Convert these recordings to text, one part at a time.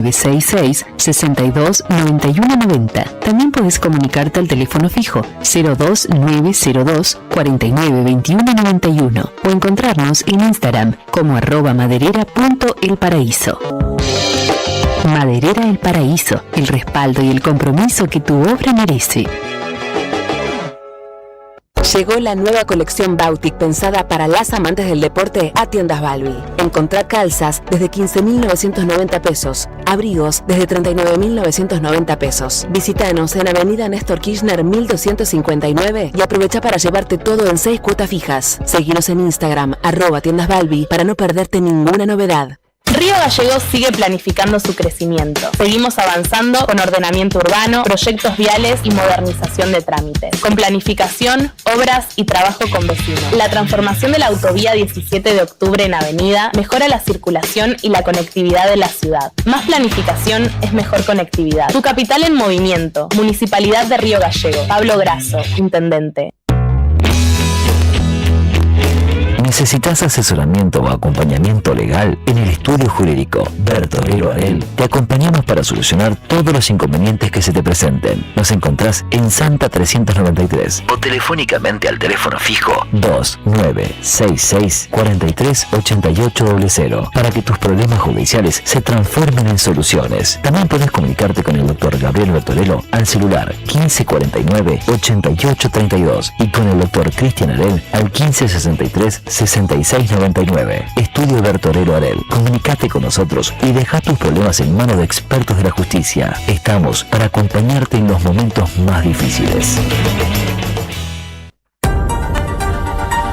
966 62 91 90. También puedes comunicarte al teléfono fijo 02902 49 21 91 o encontrarnos en Instagram como @maderera.elparaíso. Maderera El Paraíso, el respaldo y el compromiso que tu obra merece. Llegó la nueva colección Bautic pensada para las amantes del deporte a Tiendas Balbi. Encontrá calzas desde 15.990 pesos, abrigos desde 39.990 pesos. Visítanos en Avenida Néstor Kirchner 1259 y aprovecha para llevarte todo en 6 cuotas fijas. Seguinos en Instagram @Tiendas Balbi para no perderte ninguna novedad. Río Gallegos sigue planificando su crecimiento. Seguimos avanzando con ordenamiento urbano, proyectos viales y modernización de trámites. Con planificación, obras y trabajo con vecinos. La transformación de la autovía 17 de octubre en avenida mejora la circulación y la conectividad de la ciudad. Más planificación es mejor conectividad. Tu capital en movimiento. Municipalidad de Río Gallegos. Pablo Grasso, Intendente. ¿Necesitas asesoramiento o acompañamiento legal? En el estudio jurídico Bertorero Arel te acompañamos para solucionar todos los inconvenientes que se te presenten. Nos encontrás en Santa 393 o telefónicamente al teléfono fijo 2966 43 8800 para que tus problemas judiciales se transformen en soluciones. También puedes comunicarte con el doctor Gabriel Bertorello al celular 1549 8832 y con el doctor Cristian Arel al 1563 6699. Estudio Bertorero Arel. Comunicate con nosotros y deja tus problemas en manos de expertos de la justicia. Estamos para acompañarte en los momentos más difíciles.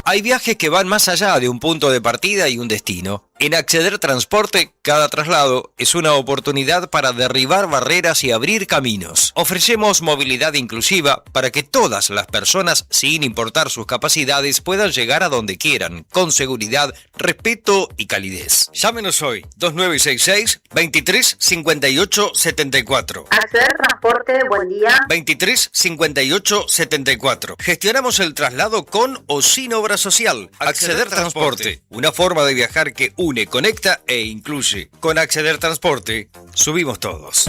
Hay viajes que van más allá de un punto de partida y un destino. En Acceder Transporte, cada traslado es una oportunidad para derribar barreras y abrir caminos. Ofrecemos movilidad inclusiva para que todas las personas, sin importar sus capacidades, puedan llegar a donde quieran, con seguridad, respeto y calidez. Llámenos hoy, 2966 23 58 74. Acceder Transporte, buen día. 23 58 74. Gestionamos el traslado con o sin obra social. Acceder Transporte, una forma de viajar que une, conecta e incluye. Con Acceder Transporte, subimos todos.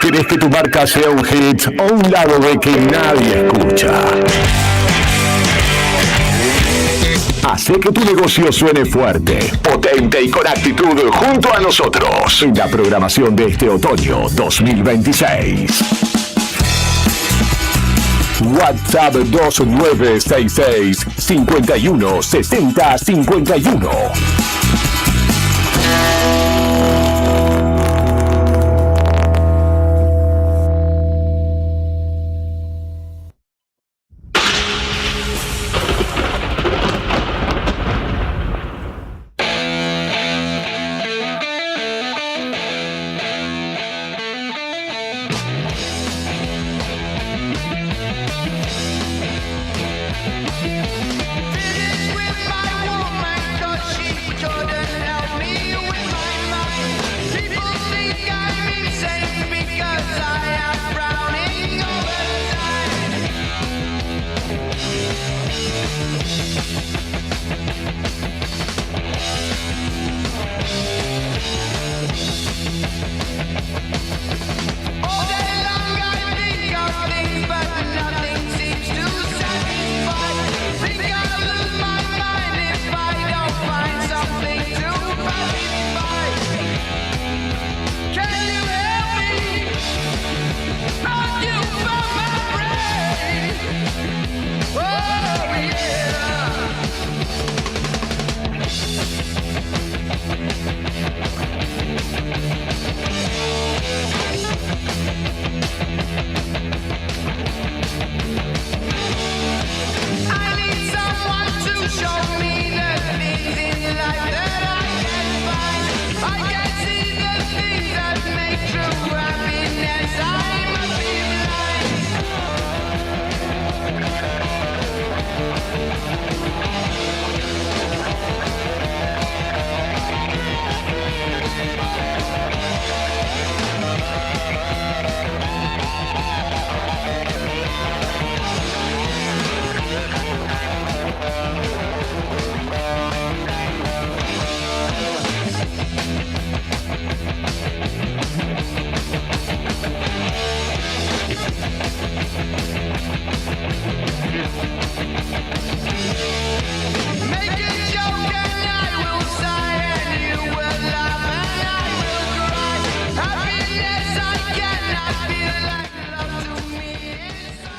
¿Querés que tu marca sea un hit o un lado de que nadie escucha? Hace que tu negocio suene fuerte, potente y con actitud junto a nosotros en la programación de este otoño 2026. WhatsApp 2966 51 60 51.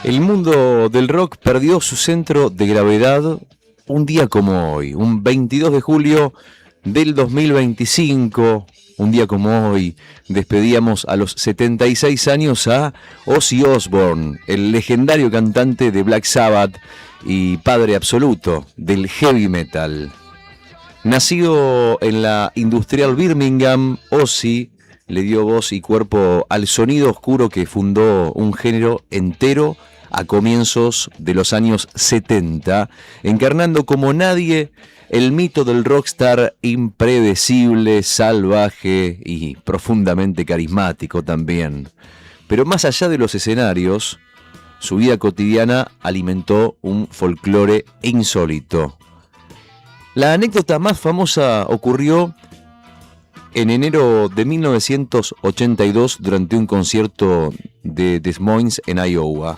El mundo del rock perdió su centro de gravedad un día como hoy, un 22 de julio del 2025. Un día como hoy despedíamos a los 76 años a Ozzy Osbourne, el legendario cantante de Black Sabbath y padre absoluto del heavy metal. Nacido en la industrial Birmingham, Ozzy le dio voz y cuerpo al sonido oscuro que fundó un género entero a comienzos de los años 70, encarnando como nadie el mito del rockstar impredecible, salvaje y profundamente carismático también. Pero más allá de los escenarios, su vida cotidiana alimentó un folclore insólito. La anécdota más famosa ocurrió en enero de 1982 durante un concierto de Des Moines en Iowa.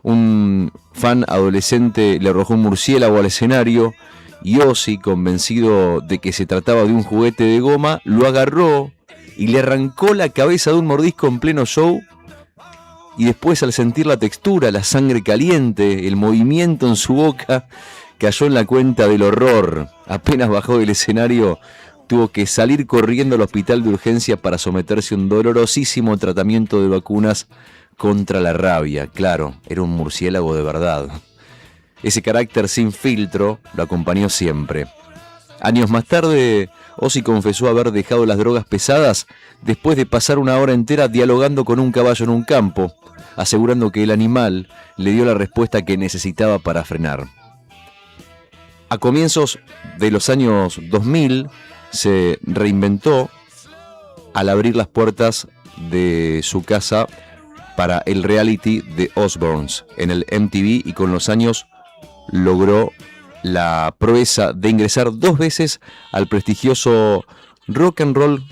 Un fan adolescente le arrojó un murciélago al escenario y Ozzy, convencido de que se trataba de un juguete de goma, lo agarró y le arrancó la cabeza de un mordisco en pleno show. Y después, al sentir la textura, la sangre caliente, el movimiento en su boca, cayó en la cuenta del horror. Apenas bajó del escenario, tuvo que salir corriendo al hospital de urgencia para someterse a un dolorosísimo tratamiento de vacunas contra la rabia. Claro, era un murciélago de verdad. Ese carácter sin filtro lo acompañó siempre. Años más tarde, Ozzy confesó haber dejado las drogas pesadas después de pasar una hora entera dialogando con un caballo en un campo, asegurando que el animal le dio la respuesta que necesitaba para frenar. A comienzos de los años 2000 se reinventó al abrir las puertas de su casa para el reality de Osbournes en el MTV, y con los años logró la proeza de ingresar 2 veces al prestigioso Rock and Roll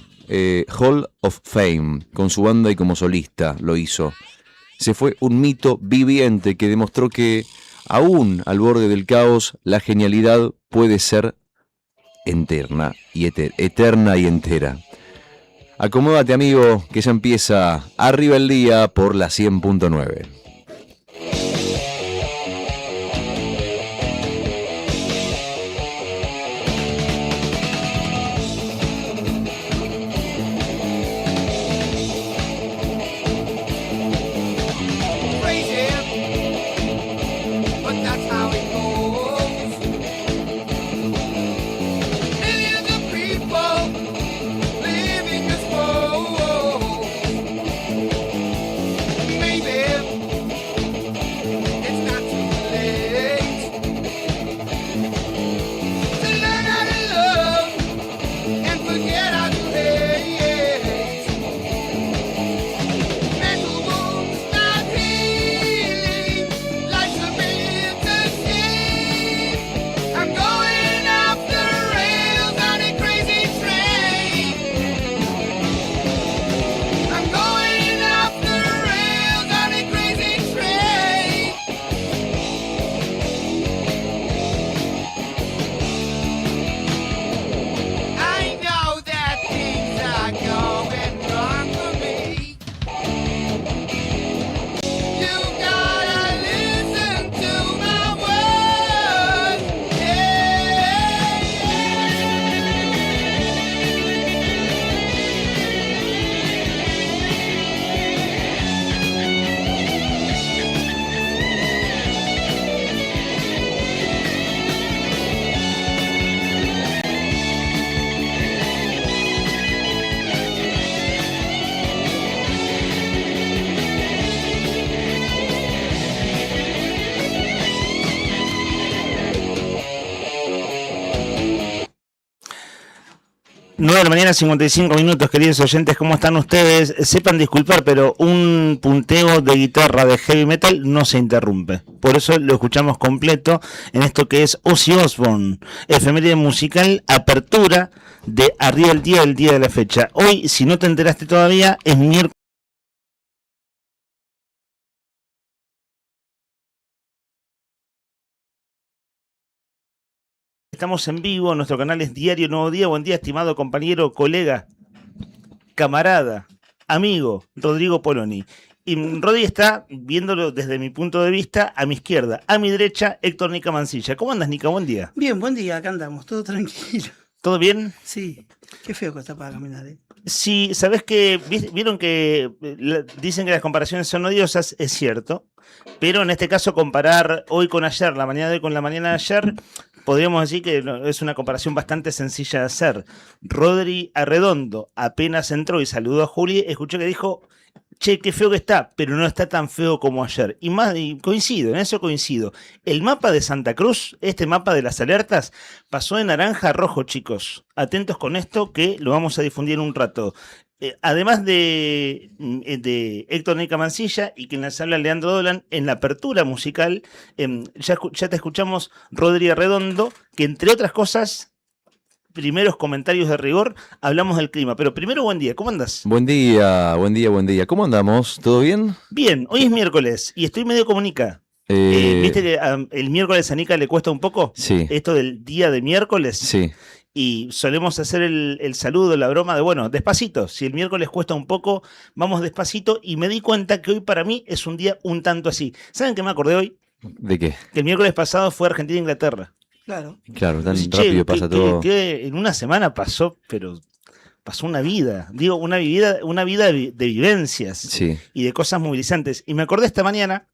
Hall of Fame. Con su banda y como solista lo hizo. Se fue un mito viviente que demostró que aún al borde del caos la genialidad puede ser eterna y entera. Acomódate, amigo, que ya empieza Arriba el Día por la 100.9. Nueve de la mañana, 55 minutos, queridos oyentes, ¿cómo están ustedes? Sepan disculpar, pero un punteo de guitarra de heavy metal no se interrumpe. Por eso lo escuchamos completo en esto que es Ozzy Osbourne, efeméride musical, apertura de Arriba el día de la fecha. Hoy, si no te enteraste todavía, es miércoles. Estamos en vivo, nuestro canal es Diario Nuevo Día. Buen día, estimado compañero, colega, camarada, amigo, Rodrigo Poloni. Y Rodri está viéndolo desde mi punto de vista, a mi izquierda, a mi derecha, Héctor Nica Mancilla. ¿Cómo andas, Nica? Buen día. Bien, buen día, acá andamos, todo tranquilo. ¿Todo bien? Sí, qué feo que está para caminar, ¿eh? Sí, sabés que vieron que dicen que las comparaciones son odiosas, es cierto, pero en este caso comparar hoy con ayer, la mañana de hoy con la mañana de ayer, podríamos decir que es una comparación bastante sencilla de hacer. Rodri Arredondo apenas entró y saludó a Juli, escuché que dijo: che, qué feo que está, pero no está tan feo como ayer. Y coincido, en eso coincido. El mapa de Santa Cruz, este mapa de las alertas, pasó de naranja a rojo, chicos. Atentos con esto, que lo vamos a difundir en un rato. Además de Héctor Nica Mancilla y quien les habla, Leandro Dolan, en la apertura musical, ya te escuchamos, Rodri Arredondo, que entre otras cosas, primeros comentarios de rigor, hablamos del clima. Pero primero, buen día, ¿cómo andas? Buen día. ¿Cómo andamos? ¿Todo bien? Bien, hoy es miércoles y estoy medio como Nica. ¿Viste que el miércoles a Nica le cuesta un poco? Sí. Esto del día de miércoles. Sí. Y solemos hacer el saludo, la broma de, bueno, despacito. Si el miércoles cuesta un poco, vamos despacito. Y me di cuenta que hoy para mí es un día un tanto así. ¿Saben qué me acordé hoy? ¿De qué? Que el miércoles pasado fue Argentina-Inglaterra. Claro, tan rápido pasa todo. Que en una semana pasó, pero pasó una vida. Digo, una vida de vivencias. Sí. Y de cosas movilizantes. Y me acordé esta mañana,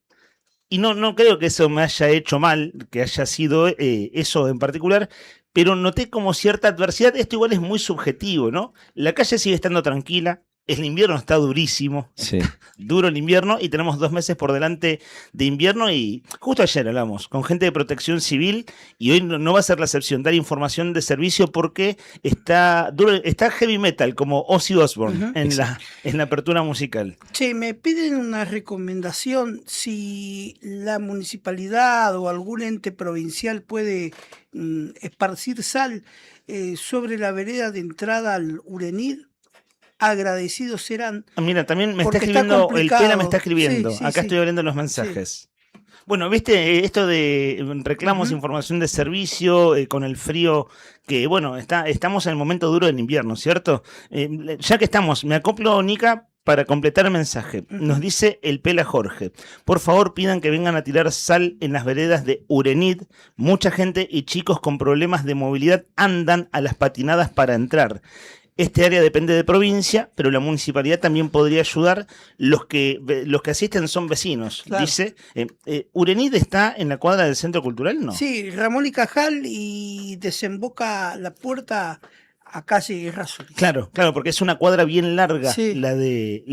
y no creo que eso me haya hecho mal, que haya sido eso en particular, pero noté como cierta adversidad. Esto igual es muy subjetivo, ¿no? La calle sigue estando tranquila. El invierno está durísimo, Sí. Duro el invierno, y tenemos 2 meses por delante de invierno. Y justo ayer hablamos con gente de Protección Civil, y hoy no va a ser la excepción, dar información de servicio, porque está heavy metal como Ozzy Osbourne en la apertura musical. Che, me piden una recomendación si la municipalidad o algún ente provincial puede esparcir sal sobre la vereda de entrada al Urenil. Agradecidos serán. Mira, también me está porque escribiendo, el complicado. Pela me está escribiendo. Sí, sí, Acá sí. estoy abriendo los mensajes. Bueno, viste, esto de reclamos, información de servicio, con el frío, que bueno, estamos en el momento duro del invierno, ¿cierto? Ya que estamos, me acoplo, Nica, para completar el mensaje. Nos dice el Pela Jorge: por favor, pidan que vengan a tirar sal en las veredas de Urenid. Mucha gente y chicos con problemas de movilidad andan a las patinadas para entrar. Este área depende de provincia, pero la municipalidad también podría ayudar. Los que asisten son vecinos, Claro. dice. ¿Urenid está en la cuadra del Centro Cultural? No. Sí, Ramón y Cajal, y desemboca la puerta a calle Errázuriz. Claro, porque es una cuadra bien larga, Sí. la del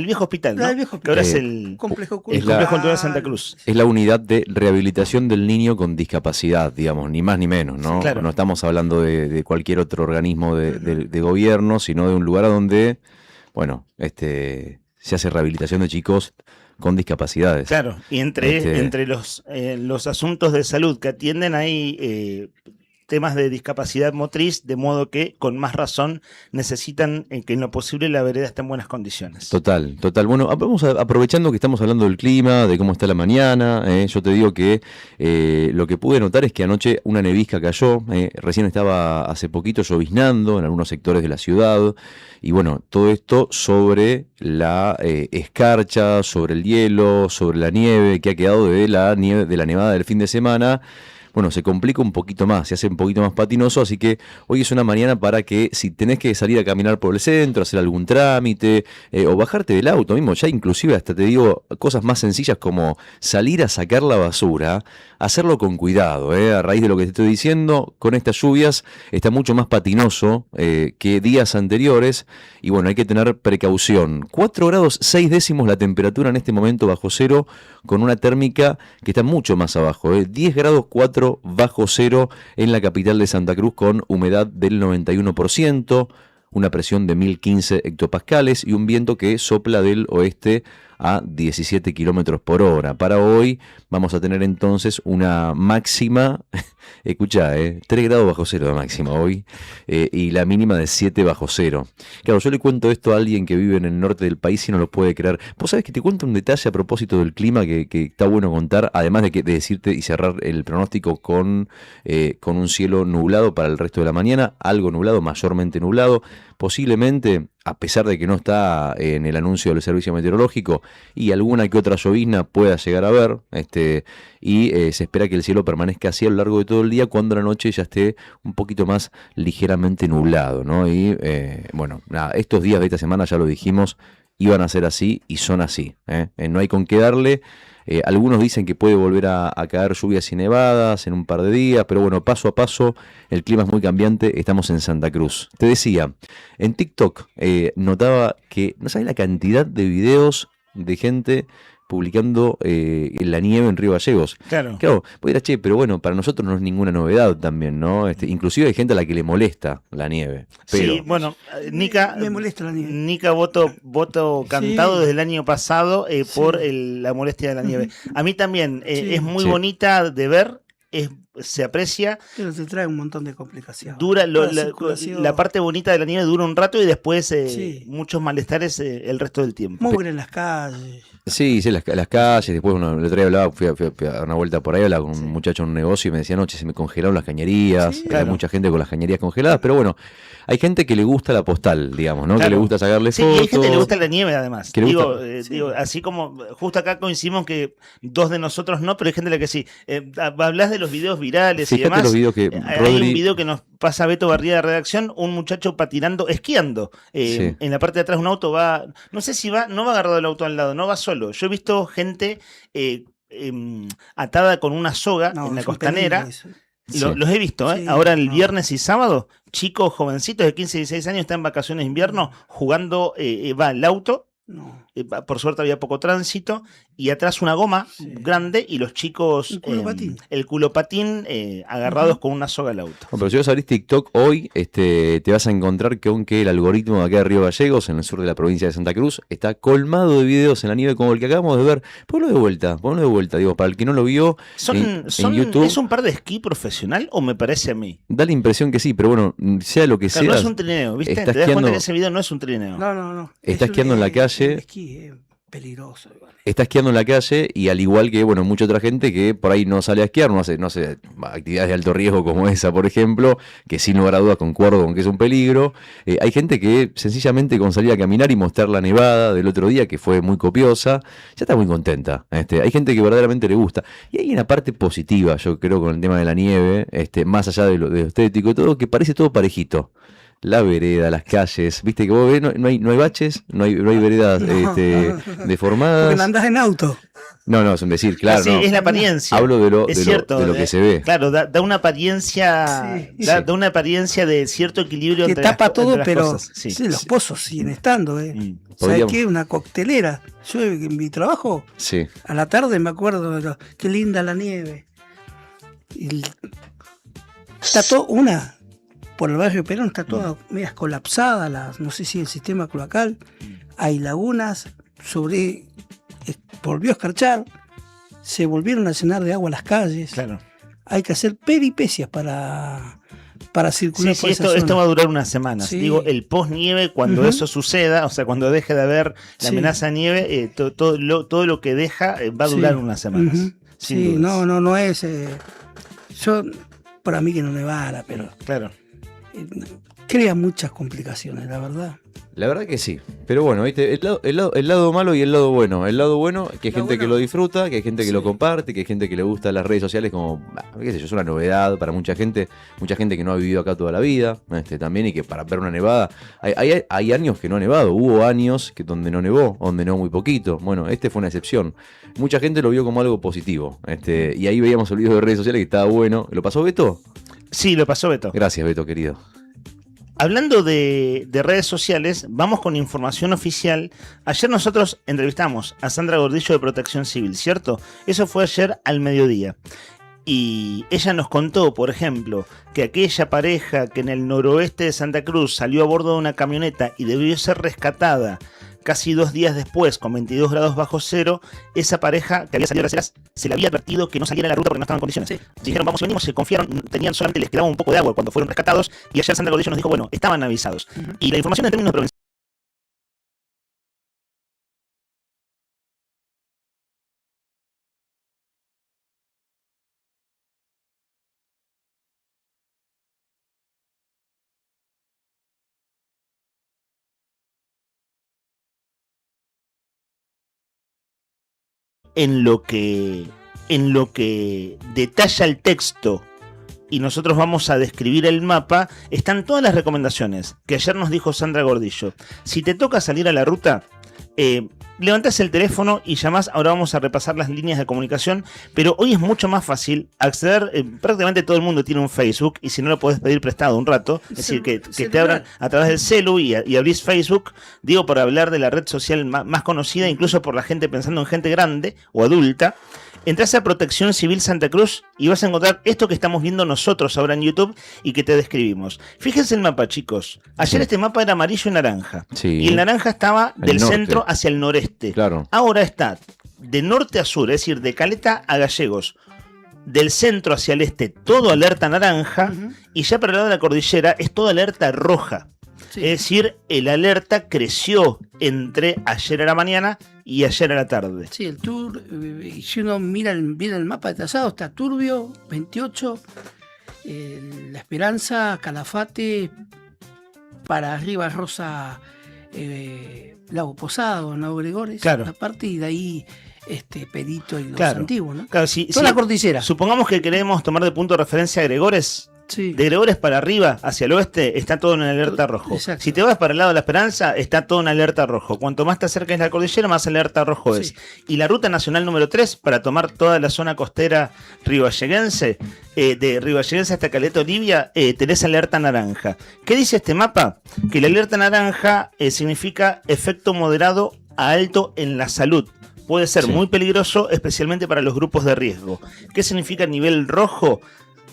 viejo hospital, La ¿no? del viejo Que ahora es hospital. el Complejo Complejo Cultural Santa Cruz. Es la unidad de rehabilitación del niño con discapacidad, digamos, ni más ni menos, ¿no? Sí, claro. No estamos hablando de cualquier otro organismo de gobierno, sino de un lugar donde, bueno, se hace rehabilitación de chicos con discapacidades. Claro, y entre los asuntos de salud que atienden hay temas de discapacidad motriz, de modo que con más razón necesitan que en lo posible la vereda esté en buenas condiciones. Total. Bueno, vamos aprovechando que estamos hablando del clima, de cómo está la mañana. Yo te digo que lo que pude notar es que anoche una nevisca cayó. Recién estaba hace poquito lloviznando en algunos sectores de la ciudad. Y bueno, todo esto sobre la escarcha, sobre el hielo, sobre la nieve que ha quedado de la nevada del fin de semana. Bueno, se complica un poquito más, se hace un poquito más patinoso, así que hoy es una mañana para que, si tenés que salir a caminar por el centro, hacer algún trámite, o bajarte del auto mismo, ya inclusive hasta te digo cosas más sencillas como salir a sacar la basura, hacerlo con cuidado, a raíz de lo que te estoy diciendo, con estas lluvias está mucho más patinoso que días anteriores, y bueno, hay que tener precaución. 4 grados 6 décimos la temperatura en este momento bajo cero, con una térmica que está mucho más abajo, 10 grados 4 bajo cero en la capital de Santa Cruz, con humedad del 91%, una presión de 1015 hectopascales y un viento que sopla del oeste a 17 kilómetros por hora. Para hoy vamos a tener entonces una máxima, escuchá, 3 grados bajo cero de máxima hoy, y la mínima de 7 bajo cero. Claro, yo le cuento esto a alguien que vive en el norte del país y no lo puede creer. Vos sabés que te cuento un detalle a propósito del clima que está bueno contar, además de decirte y cerrar el pronóstico con un cielo nublado para el resto de la mañana, algo nublado, mayormente nublado. Posiblemente a pesar de que no está en el anuncio del servicio meteorológico, y alguna que otra llovizna pueda llegar a ver, y se espera que el cielo permanezca así a lo largo de todo el día, cuando la noche ya esté un poquito más ligeramente nublado, ¿no? Y bueno, nada, estos días de esta semana, ya lo dijimos, iban a ser así y son así, ¿eh? No hay con qué darle. Algunos dicen que puede volver a caer lluvias y nevadas en un par de días, pero bueno, paso a paso, el clima es muy cambiante, estamos en Santa Cruz. Te decía, en TikTok notaba que, no sabes la cantidad de videos de gente publicando la nieve en Río Gallegos. Claro. Claro, pues dirás, che, pero bueno, para nosotros no es ninguna novedad también, ¿no? Inclusive hay gente a la que le molesta la nieve. Pero... Sí, bueno, Nica, me molesta la nieve. Nica voto cantado Sí. desde el año pasado Sí. por la molestia de la nieve. A mí también Sí. es muy Sí. bonita de ver, se aprecia. Pero te trae un montón de complicaciones. Dura La circulación. la parte bonita de la nieve dura un rato y después Sí. muchos malestares el resto del tiempo. Mugre en las calles. Sí, las calles, después el otro día hablaba, fui a dar una vuelta por ahí, hablaba con un muchacho en un negocio y me decía, anoche se me congelaron las cañerías, Sí, hay claro. mucha gente con las cañerías congeladas, pero bueno, hay gente que le gusta la postal, digamos, ¿no? Claro. Que le gusta sacarle Sí, fotos. y hay gente que le gusta la nieve además. Que le Digo, gusta- digo, así como justo acá coincidimos que dos de nosotros no, pero hay gente a la que sí. Hablas de los videos virales y Fíjate demás. los videos que Hay un Rodri- video que nos pasa Beto Barría de redacción, un muchacho patinando, esquiando. Sí. En la parte de atrás de un auto va, no sé si va, no va agarrado el auto al lado, no va solo. Yo he visto gente atada con una soga No, en la es un costanera. peligro eso. Sí. Los he visto, ¿eh? Sí, Ahora el no. viernes y sábado, chicos jovencitos de 15 y 16 años están en vacaciones de invierno jugando, va el auto, No. por suerte había poco tránsito, y atrás una goma Sí. grande y los chicos, Un culopatín. el culopatín agarrados con una soga al auto. No, pero si vos abrís TikTok hoy, te vas a encontrar que aunque el algoritmo de acá de Río Gallegos, en el sur de la provincia de Santa Cruz, está colmado de videos en la nieve como el que acabamos de ver. Ponlo de vuelta, digo, para el que no lo vio en YouTube. ¿Es un par de esquí profesional o me parece a mí? Da la impresión que sí, pero bueno, sea lo que Claro, no sea, es un trineo, ¿viste? está Te das cuenta esquiando- que ese video no es un trineo. No. Está Es esquiando en la calle. El esquí es peligroso. Igual. está esquiando en la calle y al igual que, bueno, mucha otra gente que por ahí no sale a esquiar, no hace actividades de alto riesgo como esa, por ejemplo, que sin lugar a dudas concuerdo con que es un peligro. Hay gente que sencillamente con salir a caminar y mostrar la nevada del otro día, que fue muy copiosa, ya está muy contenta. Hay gente que verdaderamente le gusta. Y hay una parte positiva, yo creo, con el tema de la nieve, más allá de lo estético y todo, que parece todo parejito. La vereda, las calles, viste que vos ves, no hay baches, no hay veredas deformadas. Porque no andás en auto. No, es un decir, claro. Sí, no. es la apariencia. Hablo de lo cierto, que se ve. Claro, da una apariencia, Sí. da una apariencia de cierto equilibrio Que entre tapa las, todo, entre las pero cosas. Sí. sí, los pozos siguen estando. ¿Sabes Podríamos- qué? Una coctelera. Yo en mi trabajo, Sí. a la tarde me acuerdo de qué linda la nieve. Está todo por el barrio Perón está toda medias colapsada, no sé si el sistema cloacal, hay lagunas, volvió a escarchar, se volvieron a llenar de agua las calles, Claro. hay que hacer peripecias para circular Sí, por esa esto zona. va a durar unas semanas. Sí. Digo, el post-nieve, cuando Ujú. eso suceda, o sea, cuando deje de haber la Sí. amenaza de nieve, todo lo que deja va a durar Sí. unas semanas. Ujú. Sin Sí, dudas. no es. Yo, para mí que no nevara, pero Claro. crea muchas complicaciones, la verdad. La verdad que sí. Pero bueno, ¿viste? El lado malo y el lado bueno. El lado bueno, que hay Lo gente que bueno- lo disfruta, que hay gente que Sí. lo comparte, que hay gente que le gusta las redes sociales como, qué sé yo, es una novedad para mucha gente que no ha vivido acá toda la vida, también, y que para ver una nevada, hay años que no ha nevado, hubo años donde no nevó, donde no muy poquito. Bueno, este fue una excepción. Mucha gente lo vio como algo positivo, y ahí veíamos el video de redes sociales que estaba bueno. ¿Lo pasó Beto? Sí, lo pasó Beto. Gracias, Beto, querido. Hablando de redes sociales, vamos con información oficial. Ayer nosotros entrevistamos a Sandra Gordillo de Protección Civil, ¿cierto? Eso fue ayer al mediodía. Y ella nos contó, por ejemplo, que aquella pareja que en el noroeste de Santa Cruz salió a bordo de una camioneta y debió ser rescatada casi 2 días después, con 22 grados bajo cero, esa pareja que había salido a las aceras se le había advertido que no saliera a la ruta porque no estaban en condiciones. Dijeron, vamos y venimos, se confiaron, solamente les quedaba un poco de agua cuando fueron rescatados, y ayer Sandra Gordillo nos dijo, bueno, estaban avisados. Y la información en términos provinciales en lo que detalla el texto y nosotros vamos a describir el mapa, están todas las recomendaciones que ayer nos dijo Sandra Gordillo. Si te toca salir a la ruta, levantás el teléfono y llamás. Ahora vamos a repasar las líneas de comunicación, pero hoy es mucho más fácil acceder. Prácticamente todo el mundo tiene un Facebook, y si no lo podés pedir prestado un rato, es decir, que te abran a través del celu y abrís Facebook, digo, por hablar de la red social más conocida, incluso por la gente pensando en gente grande o adulta. Entrás a Protección Civil Santa Cruz y vas a encontrar esto que estamos viendo nosotros ahora en YouTube y que te describimos. Fíjense el mapa, chicos. Ayer este mapa era amarillo y naranja. Sí. Y el naranja estaba del norte. centro hacia el noreste. Claro. Ahora está de norte a sur, es decir, de Caleta a Gallegos. Del centro hacia el este, todo alerta naranja. Y ya para el lado de la cordillera es todo alerta roja. Sí. Es decir, el alerta creció entre ayer a la mañana y ayer a la tarde. Sí, el tour, si uno mira bien el mapa detallado, está Turbio, 28, La Esperanza, Calafate, para arriba Rosa, Lago Posado, Lago Gregores, claro. La parte, y de ahí Perito y los claro. Antiguos, ¿no? Claro, toda la cordillera. Supongamos que queremos tomar de punto de referencia a Gregores. Sí. De Gregores para arriba, hacia el oeste, está todo en alerta rojo. Exacto. Si te vas para el lado de La Esperanza, está todo en alerta rojo. Cuanto más te acerques a la cordillera, más alerta rojo es. Y la ruta nacional número 3, para tomar toda la zona costera riballeguense, de Riballeguense hasta Caleta Olivia, tenés alerta naranja. ¿Qué dice este mapa? Que la alerta naranja significa efecto moderado a alto en la salud. Puede ser muy peligroso, especialmente para los grupos de riesgo. ¿Qué significa nivel rojo?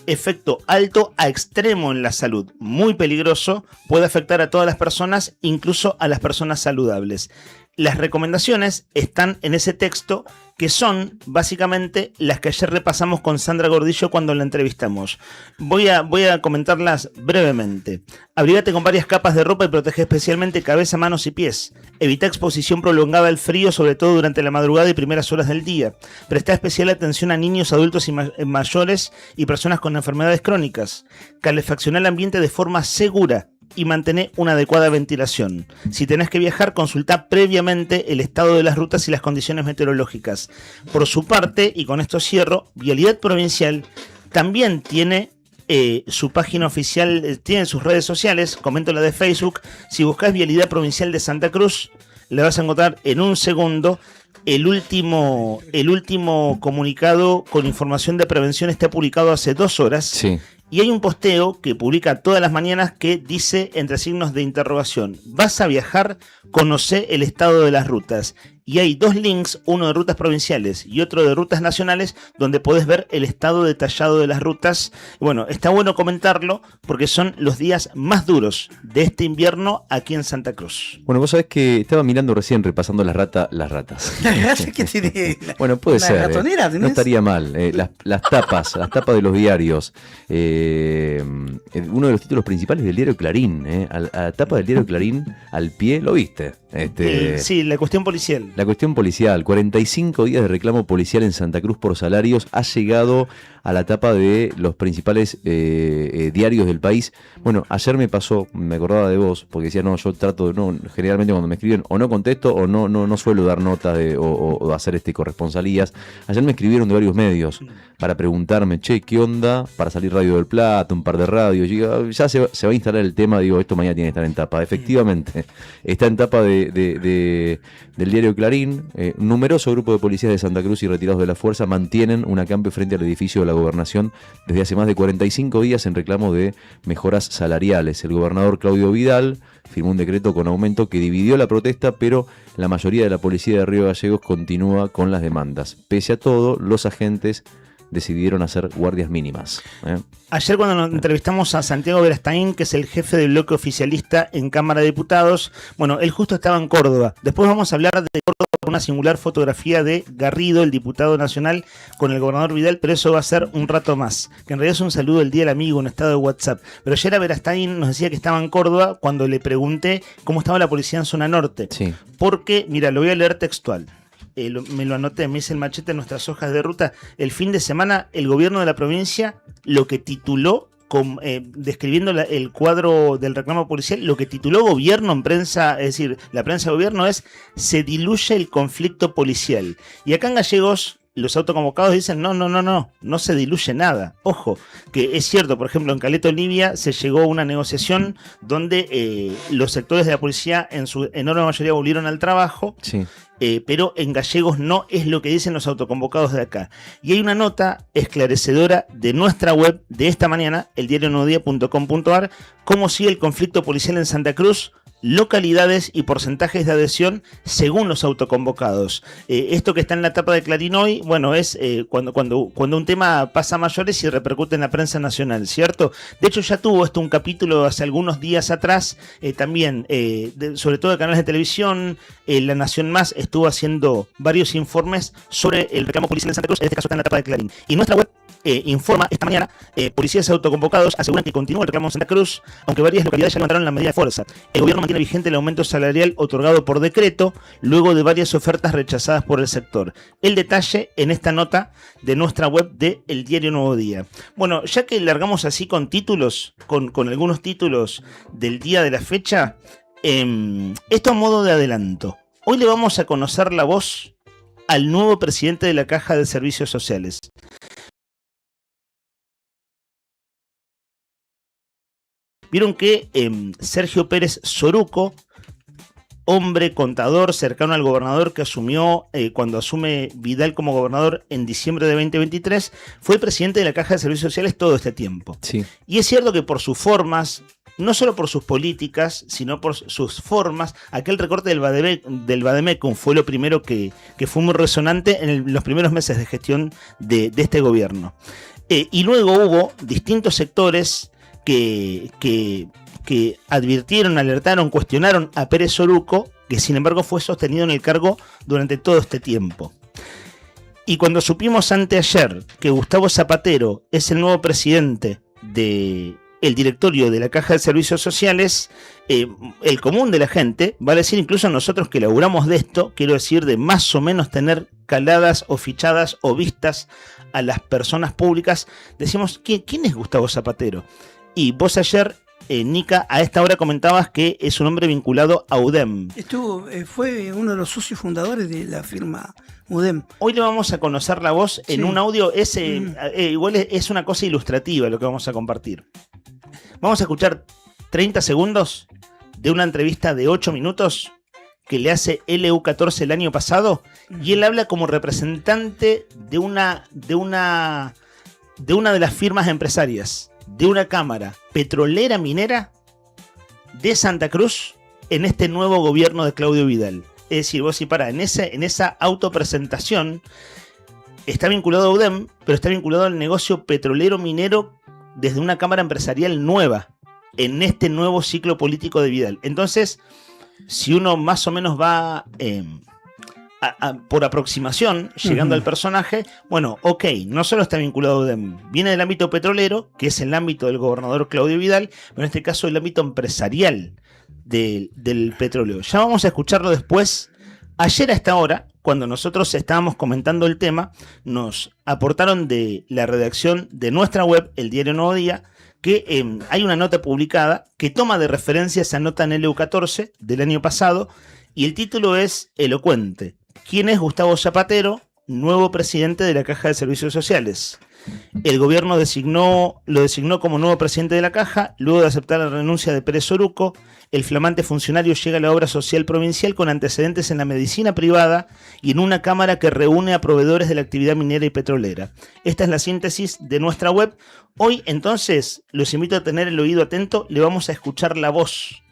Efecto alto a extremo en la salud, muy peligroso, puede afectar a todas las personas, incluso a las personas saludables. Las recomendaciones están en ese texto, que son básicamente las que ayer repasamos con Sandra Gordillo cuando la entrevistamos. Voy a comentarlas brevemente. Abrigate con varias capas de ropa y protege especialmente cabeza, manos y pies. Evita exposición prolongada al frío, sobre todo durante la madrugada y primeras horas del día. Presta especial atención a niños, adultos y mayores y personas con enfermedades crónicas. Calefacciona el ambiente de forma segura y mantener una adecuada ventilación. Si tenés que viajar, consulta previamente el estado de las rutas y las condiciones meteorológicas. Por su parte, y con esto cierro, Vialidad Provincial también tiene su página oficial, tiene sus redes sociales, comento la de Facebook. Si buscas Vialidad Provincial de Santa Cruz, le vas a encontrar en un segundo. El último comunicado con información de prevención está publicado hace 2 horas. Sí. Y hay un posteo que publica todas las mañanas que dice, entre signos de interrogación: ¿vas a viajar? Conoce el estado de las rutas. Y hay 2 links, uno de rutas provinciales y otro de rutas nacionales, donde podés ver el estado detallado de las rutas. Bueno, está bueno comentarlo porque son los días más duros de este invierno aquí en Santa Cruz. Bueno, vos sabés que estaba mirando recién, repasando las ratas. ¿Qué tiene? Bueno, puede ser. Ratonera, no estaría mal. Las tapas de los diarios. Uno de los títulos principales del diario Clarín. A la tapa del diario Clarín, al pie, ¿lo viste? Sí, la cuestión policial. La cuestión policial, 45 días de reclamo policial en Santa Cruz por salarios, ha llegado a la tapa de los principales diarios del país. Bueno, ayer me pasó, me acordaba de vos, porque decía, no, yo trato, generalmente cuando me escriben o no contesto o no suelo dar notas o hacer corresponsalías. Ayer me escribieron de varios medios para preguntarme, che, ¿qué onda? Para salir Radio del Plata, un par de radios. Y digo, ya se va a instalar el tema, digo, esto mañana tiene que estar en tapa. Efectivamente, está en tapa del diario Clarín. Un numeroso grupo de policías de Santa Cruz y retirados de la fuerza mantienen un acampe frente al edificio de la Gobernación desde hace más de 45 días en reclamo de mejoras salariales. El gobernador Claudio Vidal firmó un decreto con aumento que dividió la protesta, pero la mayoría de la policía de Río Gallegos continúa con las demandas. Pese a todo, los agentes decidieron hacer guardias mínimas. Ayer cuando nos entrevistamos a Santiago Verastain, que es el jefe del bloque oficialista en Cámara de Diputados, bueno, él justo estaba en Córdoba. Después vamos a hablar de Córdoba con una singular fotografía de Garrido, el diputado nacional, con el gobernador Vidal, pero eso va a ser un rato más. Que en realidad es un saludo del día del amigo, un estado de WhatsApp. Pero ayer a Verastain nos decía que estaba en Córdoba cuando le pregunté cómo estaba la policía en zona norte. Sí. Porque, mira, lo voy a leer textual. Me lo anoté, me hice el machete en nuestras hojas de ruta. El fin de semana el gobierno de la provincia lo que tituló describiendo el cuadro del reclamo policial, lo que tituló Gobierno en prensa, es decir, la prensa de Gobierno es: se diluye el conflicto policial. Y acá en Gallegos los autoconvocados dicen no se diluye nada. Ojo, que es cierto, por ejemplo, en Caleta Olivia se llegó a una negociación donde los sectores de la policía en su enorme mayoría volvieron al trabajo. Sí. Pero en Gallegos no es lo que dicen los autoconvocados de acá. Y hay una nota esclarecedora de nuestra web de esta mañana, eldiarionuevodía.com.ar, cómo sigue el conflicto policial en Santa Cruz, localidades y porcentajes de adhesión según los autoconvocados. Esto que está en la tapa de Clarín hoy, bueno, es cuando un tema pasa a mayores y repercute en la prensa nacional, ¿cierto? De hecho ya tuvo esto un capítulo hace algunos días atrás, también, sobre todo de canales de televisión. La Nación Más estuvo haciendo varios informes sobre el reclamo policial en Santa Cruz, en este caso está en la tapa de Clarín. Y nuestra web informa esta mañana, policías autoconvocados aseguran que continúa el reclamo en Santa Cruz, aunque varias localidades ya levantaron la medida de fuerza. El gobierno mantiene vigente el aumento salarial otorgado por decreto, luego de varias ofertas rechazadas por el sector. El detalle en esta nota de nuestra web de El Diario Nuevo Día. Bueno, ya que largamos así con títulos, con algunos títulos del día de la fecha, esto a modo de adelanto. Hoy le vamos a conocer la voz al nuevo presidente de la Caja de Servicios Sociales. Vieron que Sergio Pérez Soruco, hombre contador cercano al gobernador que asumió cuando asume Vidal como gobernador en diciembre de 2023, fue presidente de la Caja de Servicios Sociales todo este tiempo. Sí. Y es cierto que por sus formas, no solo por sus políticas, sino por sus formas, aquel recorte del Vademecum fue lo primero que fue muy resonante en los primeros meses de gestión de este gobierno. Y luego hubo distintos sectores que advirtieron, alertaron, cuestionaron a Pérez Soruco, que sin embargo fue sostenido en el cargo durante todo este tiempo. Y cuando supimos anteayer que Gustavo Zapatero es el nuevo presidente del directorio de la Caja de Servicios Sociales, el común de la gente, vale decir incluso nosotros que laburamos de esto, quiero decir de más o menos tener caladas o fichadas o vistas a las personas públicas, decimos, ¿quién es Gustavo Zapatero? Y vos ayer, Nica, a esta hora comentabas que es un hombre vinculado a UDEM. Fue uno de los socios fundadores de la firma UDEM. Hoy le vamos a conocer la voz en un audio, igual es una cosa ilustrativa lo que vamos a compartir. Vamos a escuchar 30 segundos de una entrevista de 8 minutos que le hace LU14 el año pasado, y él habla como representante de una de las firmas empresarias, de una cámara petrolera minera de Santa Cruz en este nuevo gobierno de Claudio Vidal. Es decir, vos en esa autopresentación está vinculado a UDEM, pero está vinculado al negocio petrolero minero desde una cámara empresarial nueva en este nuevo ciclo político de Vidal. Entonces, si uno más o menos va por aproximación, llegando al personaje, bueno, ok, no solo está vinculado viene del ámbito petrolero, que es el ámbito del gobernador Claudio Vidal, pero en este caso el ámbito empresarial del petróleo. Ya vamos a escucharlo después. Ayer a esta hora, cuando nosotros estábamos comentando el tema, nos aportaron de la redacción de nuestra web, El Diario Nuevo Día, que hay una nota publicada que toma de referencia esa nota en LU14 del año pasado, y el título es elocuente: ¿quién es Gustavo Zapatero, nuevo presidente de la Caja de Servicios Sociales? El gobierno lo designó como nuevo presidente de la Caja, luego de aceptar la renuncia de Pérez Soruco. El flamante funcionario llega a la obra social provincial con antecedentes en la medicina privada y en una cámara que reúne a proveedores de la actividad minera y petrolera. Esta es la síntesis de nuestra web. Hoy, entonces, los invito a tener el oído atento. Le vamos a escuchar la voz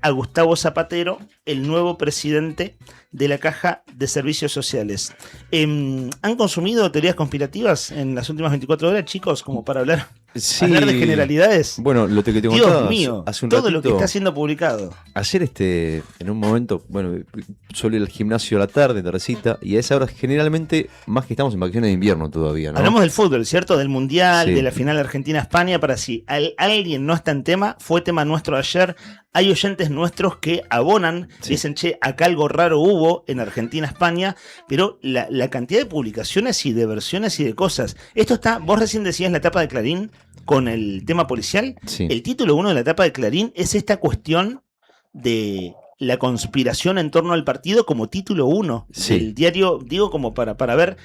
a Gustavo Zapatero, el nuevo presidente de la Caja de Servicios Sociales. ¿Han consumido teorías conspirativas en las últimas 24 horas, chicos, como para hablar de generalidades? Bueno, lo que te Dios contaba mío, hace un todo ratito, lo que está siendo publicado. Ayer en un momento, bueno, suelo ir al gimnasio a la tarde, tardecita, y a esa hora generalmente, más que estamos en vacaciones de invierno todavía, ¿no? Hablamos del fútbol, ¿cierto? Del Mundial, de la final Argentina-España, para si alguien no está en tema, fue tema nuestro ayer. Hay oyentes nuestros que abonan, dicen, che, acá algo raro hubo en Argentina-España, pero la cantidad de publicaciones y de versiones y de cosas. Esto está, vos recién decías la tapa de Clarín, con el tema policial, Sí. el título 1 de la etapa de Clarín es esta cuestión de la conspiración en torno al partido como título 1 Sí. del diario, digo como para ver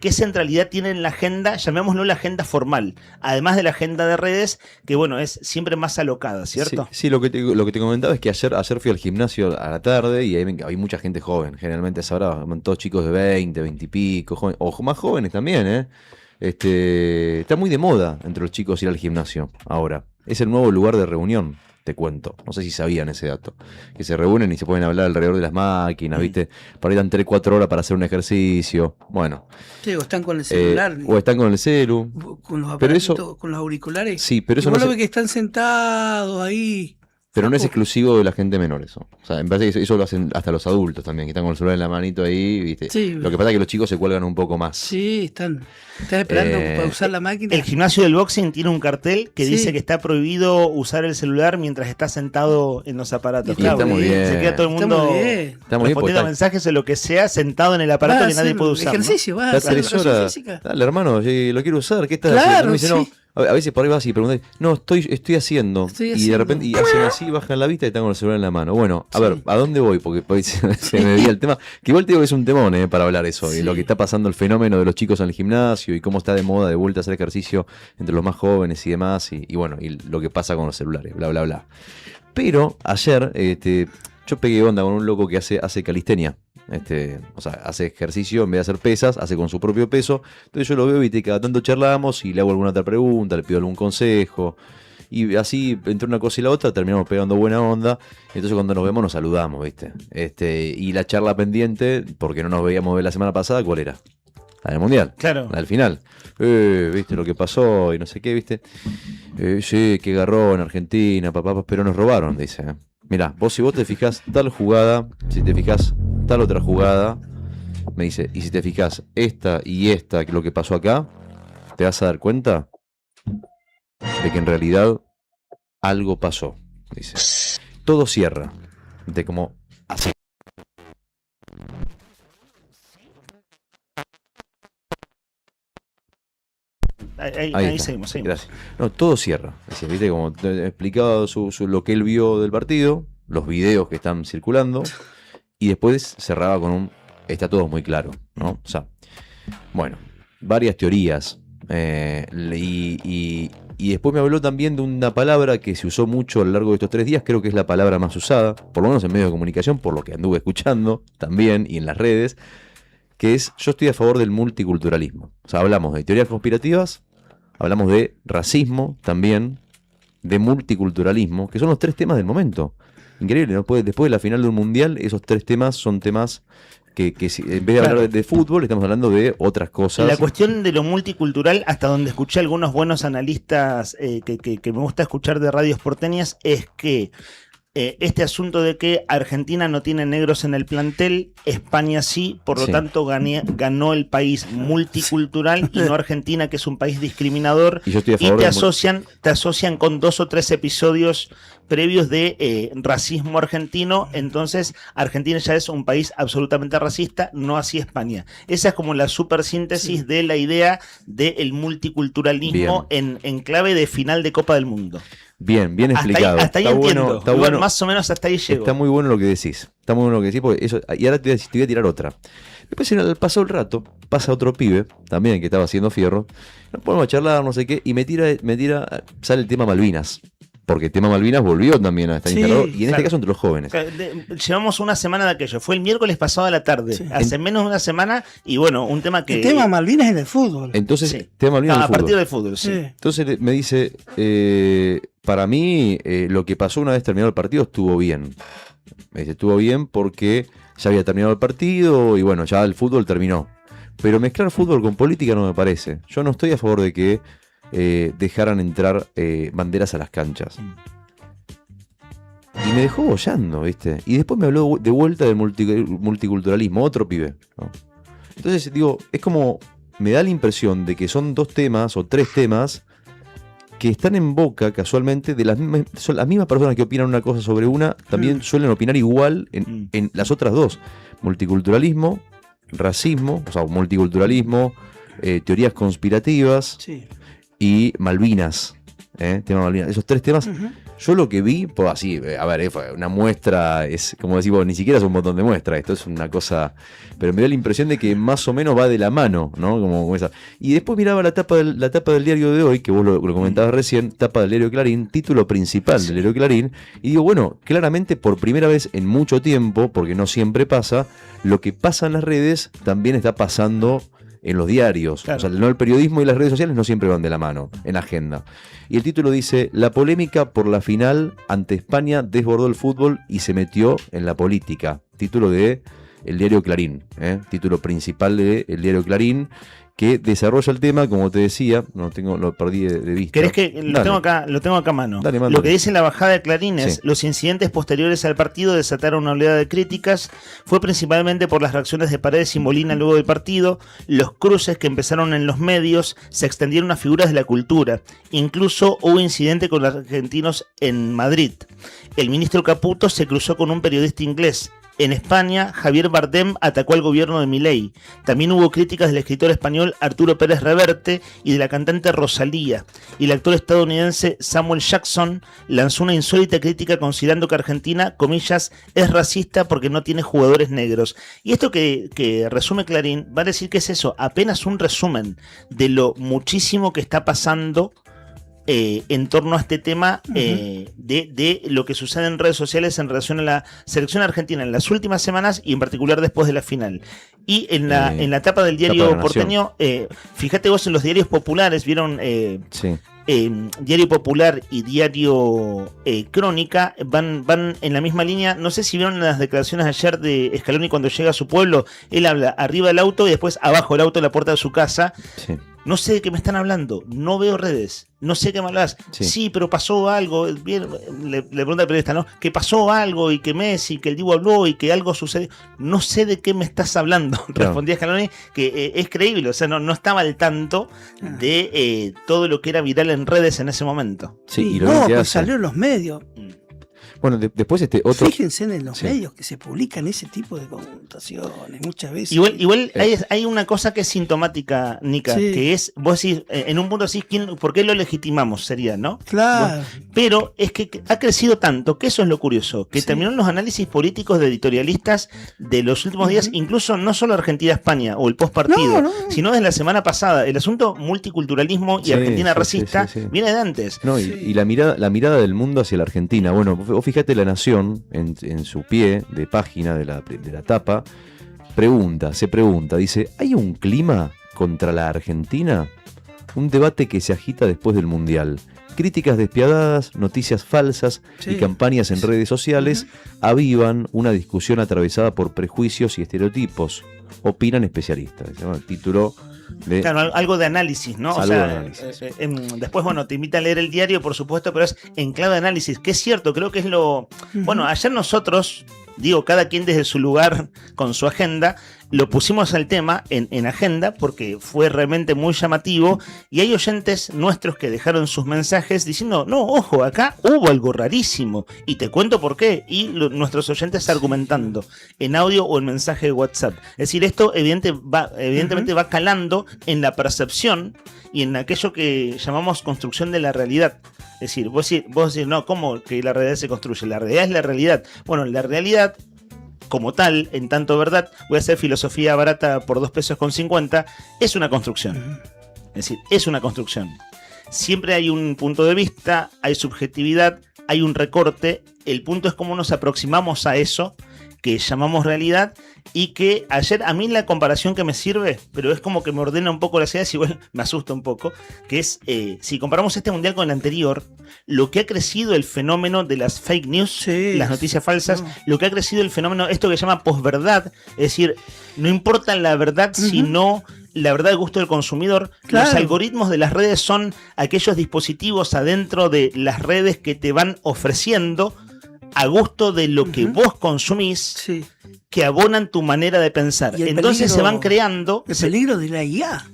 qué centralidad tiene en la agenda, llamémoslo la agenda formal, además de la agenda de redes, que bueno, es siempre más alocada, ¿cierto? Sí, lo que te comentaba es que ayer fui al gimnasio a la tarde y ahí hay mucha gente joven. Generalmente a esa hora van todos chicos de 20 y pico, o más jóvenes también, ¿eh? Está muy de moda entre los chicos ir al gimnasio ahora. Es el nuevo lugar de reunión, te cuento. No sé si sabían ese dato. Que se reúnen y se pueden hablar alrededor de las máquinas, ¿viste? Por ahí dan 3-4 horas para hacer un ejercicio. Bueno. Sí, o están con el celular. O están con el celu. Con los Pero aparatos, eso, con los auriculares. sí, pero eso y vos no lo se- ves que están sentados ahí. Pero no es exclusivo de la gente menor eso. O sea, me parece que eso lo hacen hasta los adultos también, que están con el celular en la manito ahí, ¿viste? Sí. Lo que pasa es que los chicos se cuelgan un poco más. Sí, están esperando para usar la máquina. El gimnasio del boxing tiene un cartel que Sí. dice que está prohibido usar el celular mientras está sentado en los aparatos. Y está muy bien. Se queda todo el Está mundo muy bien. Está muy bien porque respondiendo está- mensajes o lo que sea sentado en el aparato que nadie puede usar. ¿no? Ejercicio, vas a Está hacer 3 educación horas. física. Dale, hermano, lo quiero usar. ¿Qué estás Claro, haciendo? Me dice, sí. no. A veces por ahí vas y preguntas, no, estoy haciendo. Estoy Y de haciendo. repente y hacen así, bajan la vista y están con el celular en la mano. Bueno, a Sí. ver, ¿a dónde voy? Porque por ahí se me veía el tema. Que igual te digo que es un temón para hablar eso. Sí. Y lo que está pasando, el fenómeno de los chicos en el gimnasio y cómo está de moda de vuelta a hacer ejercicio entre los más jóvenes y demás. Y bueno, y lo que pasa con los celulares, bla, bla, bla. Pero ayer yo pegué onda con un loco que hace calistenia. O sea, hace ejercicio en vez de hacer pesas, hace con su propio peso. Entonces yo lo veo y cada tanto charlamos y le hago alguna otra pregunta, le pido algún consejo. Y así, entre una cosa y la otra, terminamos pegando buena onda. Entonces cuando nos vemos nos saludamos, ¿viste? Y la charla pendiente, porque no nos veíamos de la semana pasada, ¿cuál era? La del Mundial. Claro. La del final. ¿Viste lo que pasó? Y no sé qué, ¿viste? Sí, que agarró en Argentina, papá, pero nos robaron, dice. Mirá, si vos te fijás tal jugada, si te fijás tal otra jugada, me dice, y si te fijás esta y esta, que lo que pasó acá, te vas a dar cuenta de que en realidad algo pasó, dice. Todo cierra, de como así. Ahí está. seguimos. Gracias. No, todo cierra. Decía, ¿viste? Como te explicado lo que él vio del partido, los videos que están circulando, y después cerraba con un está todo muy claro, ¿no? O sea, bueno, varias teorías. Y después me habló también de una palabra que se usó mucho a lo largo de estos 3 días, creo que es la palabra más usada, por lo menos en medios de comunicación, por lo que anduve escuchando también y en las redes, que es yo estoy a favor del multiculturalismo. O sea, hablamos de teorías conspirativas, hablamos de racismo también, de multiculturalismo, que son los 3 temas del momento. Increíble, ¿no? Después de la final de un mundial, esos 3 temas son temas que en vez de hablar de fútbol, estamos hablando de otras cosas. La cuestión de lo multicultural, hasta donde escuché algunos buenos analistas que me gusta escuchar de radios porteñas, es que este asunto de que Argentina no tiene negros en el plantel, España sí, por lo Sí. tanto ganó el país multicultural y no Argentina, que es un país discriminador, Y yo estoy a y favor te asocian con 2 o 3 episodios previos de racismo argentino. Entonces Argentina ya es un país absolutamente racista, no así España. Esa es como la super síntesis de la idea del multiculturalismo en clave de final de Copa del Mundo. Bien explicado. Hasta ahí Está entiendo. bueno, está Igual, bueno. más o menos hasta ahí llego. Está muy bueno lo que decís. Está muy bueno lo que decís, porque eso, y ahora te voy a tirar otra. Después pasó el rato, pasa otro pibe, también que estaba haciendo fierro. Nos ponemos a charlar, no sé qué, y me tira, sale el tema Malvinas. Porque el tema Malvinas volvió también a estar Sí, instalado, y en claro. este caso entre los jóvenes. Llevamos una semana de aquello. Fue el miércoles pasado a la tarde. Hace menos de una semana. Y bueno, un tema que. El tema Malvinas es del fútbol. Entonces, tema Malvinas a del fútbol. partir del fútbol, sí. Entonces me dice, para mí lo que pasó una vez terminado el partido estuvo bien. Me dice, estuvo bien porque ya había terminado el partido y bueno, ya el fútbol terminó. Pero mezclar fútbol con política no me parece. Yo no estoy a favor de que dejaran entrar banderas a las canchas. Y me dejó boyando, ¿viste? Y después me habló de vuelta del multiculturalismo, otro pibe, ¿no? Entonces, digo, es como, me da la impresión de que son 2 temas o 3 temas que están en boca casualmente de son las mismas personas que opinan una cosa sobre una, también suelen opinar igual en las otras 2. Multiculturalismo, racismo, o sea, multiculturalismo, teorías conspirativas. Sí. y Malvinas. Tema Malvinas. Esos 3 temas, yo lo que vi, pues así, a ver, fue una muestra, es como decir, ni siquiera es un botón de muestra, esto es una cosa, pero me dio la impresión de que más o menos va de la mano, ¿no? Como esa. Y después miraba la tapa del diario de hoy, que vos lo comentabas recién, tapa del diario Clarín, título principal del diario Clarín, y digo, bueno, claramente por primera vez en mucho tiempo, porque no siempre pasa, lo que pasa en las redes también está pasando en los diarios. Claro. O sea, no, el periodismo y las redes sociales no siempre van de la mano en la agenda. Y el título dice: la polémica por la final ante España desbordó el fútbol y se metió en la política. Título de el diario Clarín, título principal de el diario Clarín, que desarrolla el tema, como te decía, lo perdí de vista. ¿Querés que lo tengo acá a mano? Dale, lo que dice la bajada de Clarín es: los incidentes posteriores al partido desataron una oleada de críticas, fue principalmente por las reacciones de Paredes y Molina luego del partido, los cruces que empezaron en los medios, se extendieron a figuras de la cultura, incluso hubo incidente con los argentinos en Madrid. El ministro Caputo se cruzó con un periodista inglés. En España, Javier Bardem atacó al gobierno de Milei. También hubo críticas del escritor español Arturo Pérez Reverte y de la cantante Rosalía. Y el actor estadounidense Samuel Jackson lanzó una insólita crítica considerando que Argentina, comillas, es racista porque no tiene jugadores negros. Y esto que resume Clarín va a decir que es eso, apenas un resumen de lo muchísimo que está pasando en torno a este tema de lo que sucede en redes sociales en relación a la selección argentina en las últimas semanas y en particular después de la final. Y en la tapa del diario porteño, fíjate vos en los diarios populares, vieron Diario Popular y Diario Crónica van en la misma línea. No sé si vieron las declaraciones ayer de Scaloni cuando llega a su pueblo. Él habla arriba del auto y después abajo del auto de la puerta de su casa. Sí. No sé de qué me están hablando, no veo redes, no sé qué me hablas. Sí, pero pasó algo. Le pregunta al periodista, ¿no? Que pasó algo y que Messi, que el Dibu habló y que algo sucedió. No sé de qué me estás hablando. Claro. Respondía Scaloni, que es creíble, o sea, no estaba al tanto de todo lo que era viral en redes en ese momento. Sí, y no, pues salió en los medios. Bueno, después otro... Fíjense en los medios que se publican ese tipo de conmutaciones muchas veces. Igual hay una cosa que es sintomática, Nica, que es, vos decís, en un punto decís, ¿por qué lo legitimamos? Sería, ¿no? Claro. Pero es que ha crecido tanto, que eso es lo curioso, que terminaron los análisis políticos de editorialistas de los últimos días, incluso no solo Argentina-España o el postpartido, sino desde la semana pasada. El asunto multiculturalismo y Argentina racista viene de antes. No, y la mirada del mundo hacia la Argentina. Bueno, fíjate, La Nación, en su pie de página de la tapa, se pregunta, dice: ¿hay un clima contra la Argentina? Un debate que se agita después del Mundial. Críticas despiadadas, noticias falsas y campañas en redes sociales avivan una discusión atravesada por prejuicios y estereotipos, opinan especialistas. El título... Claro, algo de análisis, ¿no? Después, te invita a leer el diario, por supuesto, pero es en clave de análisis, que es cierto, creo que es lo... Bueno, ayer nosotros, cada quien desde su lugar con su agenda, lo pusimos al tema en agenda porque fue realmente muy llamativo y hay oyentes nuestros que dejaron sus mensajes diciendo, no, ojo, acá hubo algo rarísimo y te cuento por qué, y nuestros oyentes argumentando en audio o en mensaje de WhatsApp. Es decir, esto evidentemente va calando en la percepción y en aquello que llamamos construcción de la realidad. Es decir, vos decís, no, ¿cómo que la realidad se construye? La realidad es la realidad. Bueno, la realidad como tal, en tanto verdad, voy a hacer filosofía barata por 2.50 pesos, es una construcción. Es decir, es una construcción. Siempre hay un punto de vista, hay subjetividad, hay un recorte. El punto es cómo nos aproximamos a eso que llamamos realidad, y que ayer a mí la comparación que me sirve, pero es como que me ordena un poco las ideas, igual me asusta un poco, que es, si comparamos este mundial con el anterior, lo que ha crecido el fenómeno de las fake news, las noticias falsas, lo que ha crecido el fenómeno, esto que se llama posverdad, es decir, no importa la verdad, sino la verdad del gusto del consumidor. Los algoritmos de las redes son aquellos dispositivos adentro de las redes que te van ofreciendo a gusto de lo que vos consumís, que abonan tu manera de pensar. Entonces se van creando... El peligro de la IA.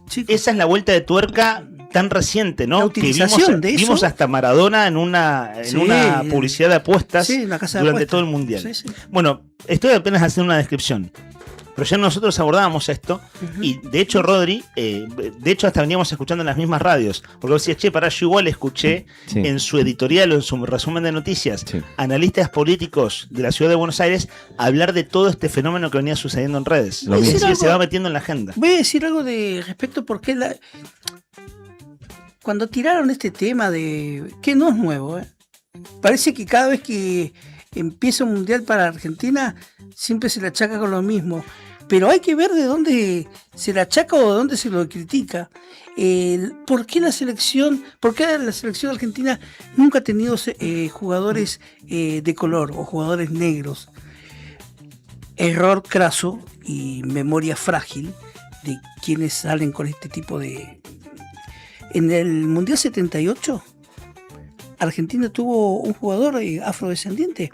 Chicos. Esa es la vuelta de tuerca tan reciente, ¿no? La utilización que vimos hasta Maradona en una publicidad de apuestas durante todo el Mundial. Bueno, estoy apenas haciendo una descripción. Pero ya nosotros abordábamos esto, y de hecho, Rodri, hasta veníamos escuchando en las mismas radios, porque vos decías, pará, yo igual escuché en su editorial o en su resumen de noticias, analistas políticos de la ciudad de Buenos Aires hablar de todo este fenómeno que venía sucediendo en redes. Lo que se va metiendo en la agenda. Voy a decir algo de respecto porque cuando tiraron este tema que no es nuevo, parece que cada vez que empieza un mundial para Argentina siempre se le achaca con lo mismo, pero hay que ver de dónde se le achaca o de dónde se lo critica. ¿Por qué la selección argentina nunca ha tenido jugadores de color o jugadores negros? Error craso y memoria frágil de quienes salen con este tipo de... En el Mundial 78, Argentina tuvo un jugador afrodescendiente,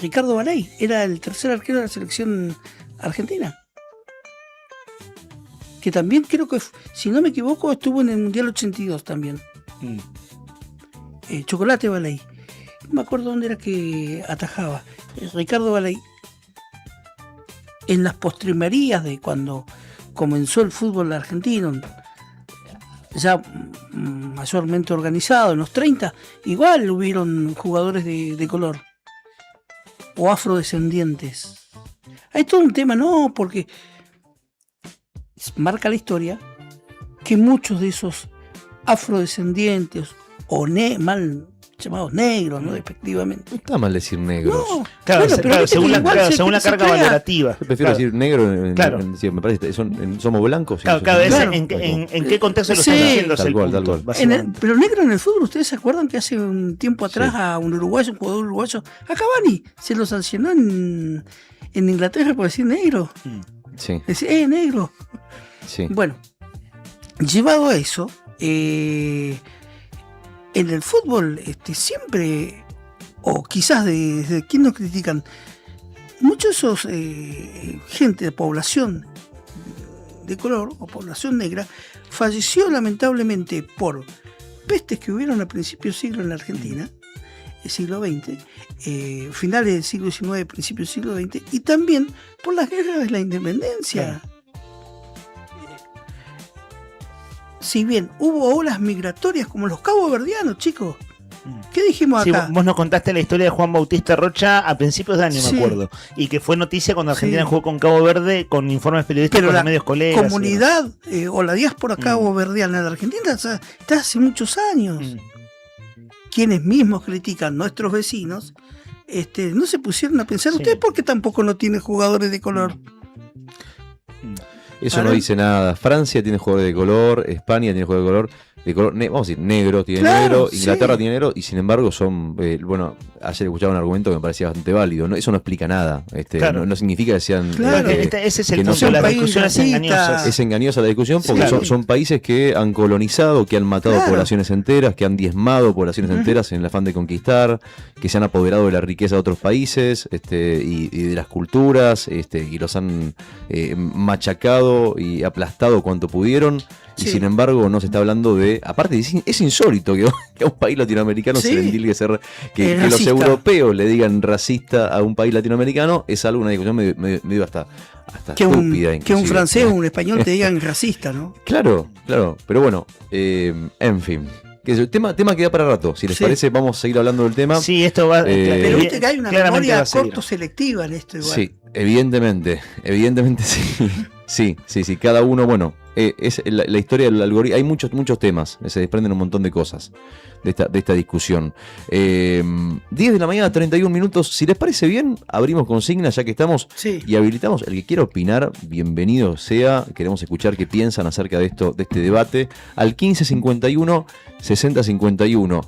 Ricardo Baley, era el tercer arquero de la selección argentina. Que también creo que, si no me equivoco, estuvo en el Mundial 82 también. Chocolate Baley. No me acuerdo dónde era que atajaba. Ricardo Baley. En las postrimerías de cuando comenzó el fútbol argentino, ya mayormente organizado, en los 30, igual hubieron jugadores de color o afrodescendientes. Hay todo un tema, no, porque marca la historia que muchos de esos afrodescendientes o mal llamados negros, ¿no? Despectivamente. No está mal decir negros. No, claro, bueno, pero según la carga valorativa. Yo prefiero decir negro, me parece que somos blancos. Cada vez en qué contexto lo están haciendo. Tal cual. Pero negro en el fútbol, ¿ustedes se acuerdan que hace un tiempo atrás a un jugador uruguayo, a Cavani, se lo sancionó en Inglaterra por decir negro? Sí. Decir, negro. Sí. Bueno, llevado a eso, en el fútbol siempre, o quizás desde quien nos critican, muchos de esos gente de población de color o población negra falleció lamentablemente por pestes que hubieron a principios de siglo en la Argentina, el siglo XX, finales del siglo XIX, principios del siglo XX, y también por las guerras de la independencia. Si bien hubo olas migratorias como los caboverdianos, chicos. ¿Qué dijimos acá? Sí, vos nos contaste la historia de Juan Bautista Rocha a principios de año, me acuerdo. Y que fue noticia cuando Argentina jugó con Cabo Verde, con informes periodísticos de medios colegas. La comunidad o la diáspora caboverdiana de Argentina está hace muchos años. Quienes mismos critican nuestros vecinos, no se pusieron a pensar, ¿ustedes por qué tampoco no tienen jugadores de color? Eso no dice nada. Francia tiene jugadores de color, España tiene jugadores de color, vamos a decir, negro tiene negro, Inglaterra tiene negro, y sin embargo son, ayer escuchaba un argumento que me parecía bastante válido, ¿no? Eso no explica nada, no significa que sean... Ese es el punto de la discusión, es engañosa. Es engañosa la discusión porque son países que han colonizado, que han matado poblaciones enteras, que han diezmado poblaciones enteras en el afán de conquistar, que se han apoderado de la riqueza de otros países y de las culturas, y los han machacado y aplastado cuanto pudieron. Y sin embargo no se está hablando de... Aparte es insólito que a un país latinoamericano se le endilgue ser... Que los europeos le digan racista a un país latinoamericano es algo, una discusión medio hasta estúpida. Que un francés o un español te digan racista, ¿no? Claro. Pero bueno, en fin. Que el tema queda para rato. Si les parece, vamos a seguir hablando del tema. Sí, esto va... pero viste que hay una memoria corto selectiva en esto igual. Sí, evidentemente sí. Sí, cada uno, es la historia del algoritmo. Hay muchos temas, se desprenden un montón de cosas de esta discusión. 10 de la mañana, 31 minutos. Si les parece bien, abrimos consigna ya que estamos y habilitamos. El que quiera opinar, bienvenido sea. Queremos escuchar qué piensan acerca de este debate al 1551 6051.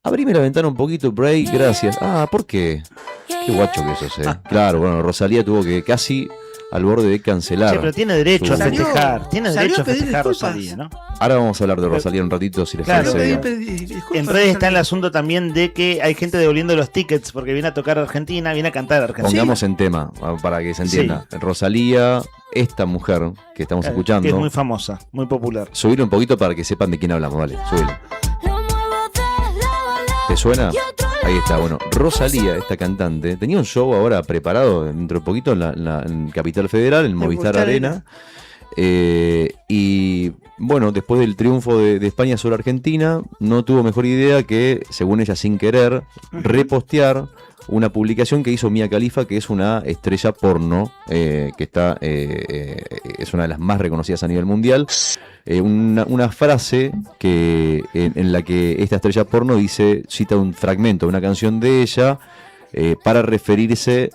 Abrime la ventana un poquito, Bray, gracias. ¿Por qué? Qué guacho que sos, Claro, Rosalía tuvo que casi al borde de cancelar. Sí, pero tiene derecho a festejar. Tiene derecho a festejar Rosalía, ¿no? Ahora vamos a hablar de Rosalía un ratito, si les parece. En redes está el asunto también de que hay gente devolviendo los tickets porque viene a tocar Argentina, viene a cantar Argentina. Pongamos en tema, para que se entienda. Rosalía, esta mujer que estamos escuchando. Que es muy famosa, muy popular. Subir un poquito para que sepan de quién hablamos, vale, subilo. ¿Te suena? Ahí está, bueno, Rosalía, esta cantante, tenía un show ahora preparado dentro de poquito en Capital Federal, en Movistar Arena. Y bueno, después del triunfo de España sobre Argentina, no tuvo mejor idea que, según ella sin querer, repostear una publicación que hizo Mia Khalifa, que es una estrella porno, que está es una de las más reconocidas a nivel mundial. Una frase que en la que esta estrella porno cita un fragmento de una canción de ella para referirse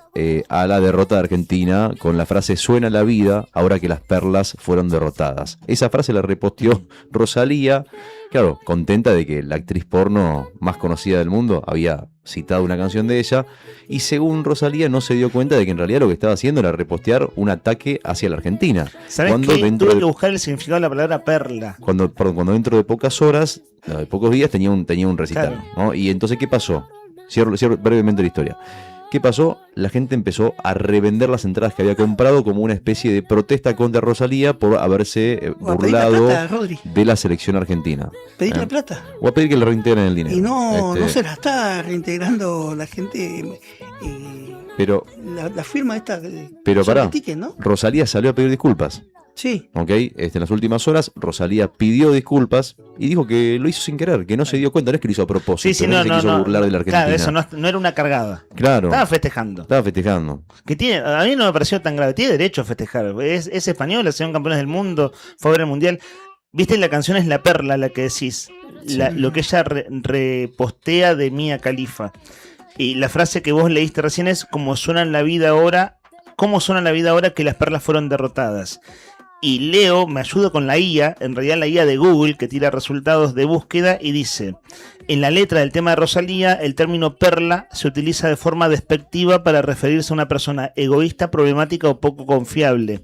a la derrota de Argentina con la frase "suena la vida ahora que las perlas fueron derrotadas". Esa frase la reposteó Rosalía, claro, contenta de que la actriz porno más conocida del mundo había citado una canción de ella, y según Rosalía no se dio cuenta de que en realidad lo que estaba haciendo era repostear un ataque hacia la Argentina. ¿Sabes qué? Tuve que buscar el significado de la palabra perla. Cuando dentro de pocas horas, de pocos días, tenía un recital, claro, ¿no? Y entonces, ¿qué pasó? Cierro brevemente la historia. ¿Qué pasó? La gente empezó a revender las entradas que había comprado como una especie de protesta contra Rosalía por haberse burlado de la selección argentina. ¿Pedir la plata? O a pedir que le reintegren el dinero. Y no se la está reintegrando la gente. Pero la firma esta. Pero pará, ticket, ¿no? Rosalía salió a pedir disculpas. Sí. Ok, en las últimas horas Rosalía pidió disculpas y dijo que lo hizo sin querer, que no se dio cuenta, no es que lo hizo a propósito, se quiso burlar de la Argentina. Claro, eso no era una cargada. Claro. Estaba festejando. A mí no me pareció tan grave, tiene derecho a festejar. Es española, son campeones del mundo, fue a ver el mundial. Viste, la canción es La Perla, la que decís. Sí. Lo que ella repostea de Mia Khalifa. Y la frase que vos leíste recién es "como suena la vida ahora que las perlas fueron derrotadas". Y Leo, me ayudo con la IA, en realidad la IA de Google, que tira resultados de búsqueda, y dice: en la letra del tema de Rosalía, el término perla se utiliza de forma despectiva para referirse a una persona egoísta, problemática o poco confiable,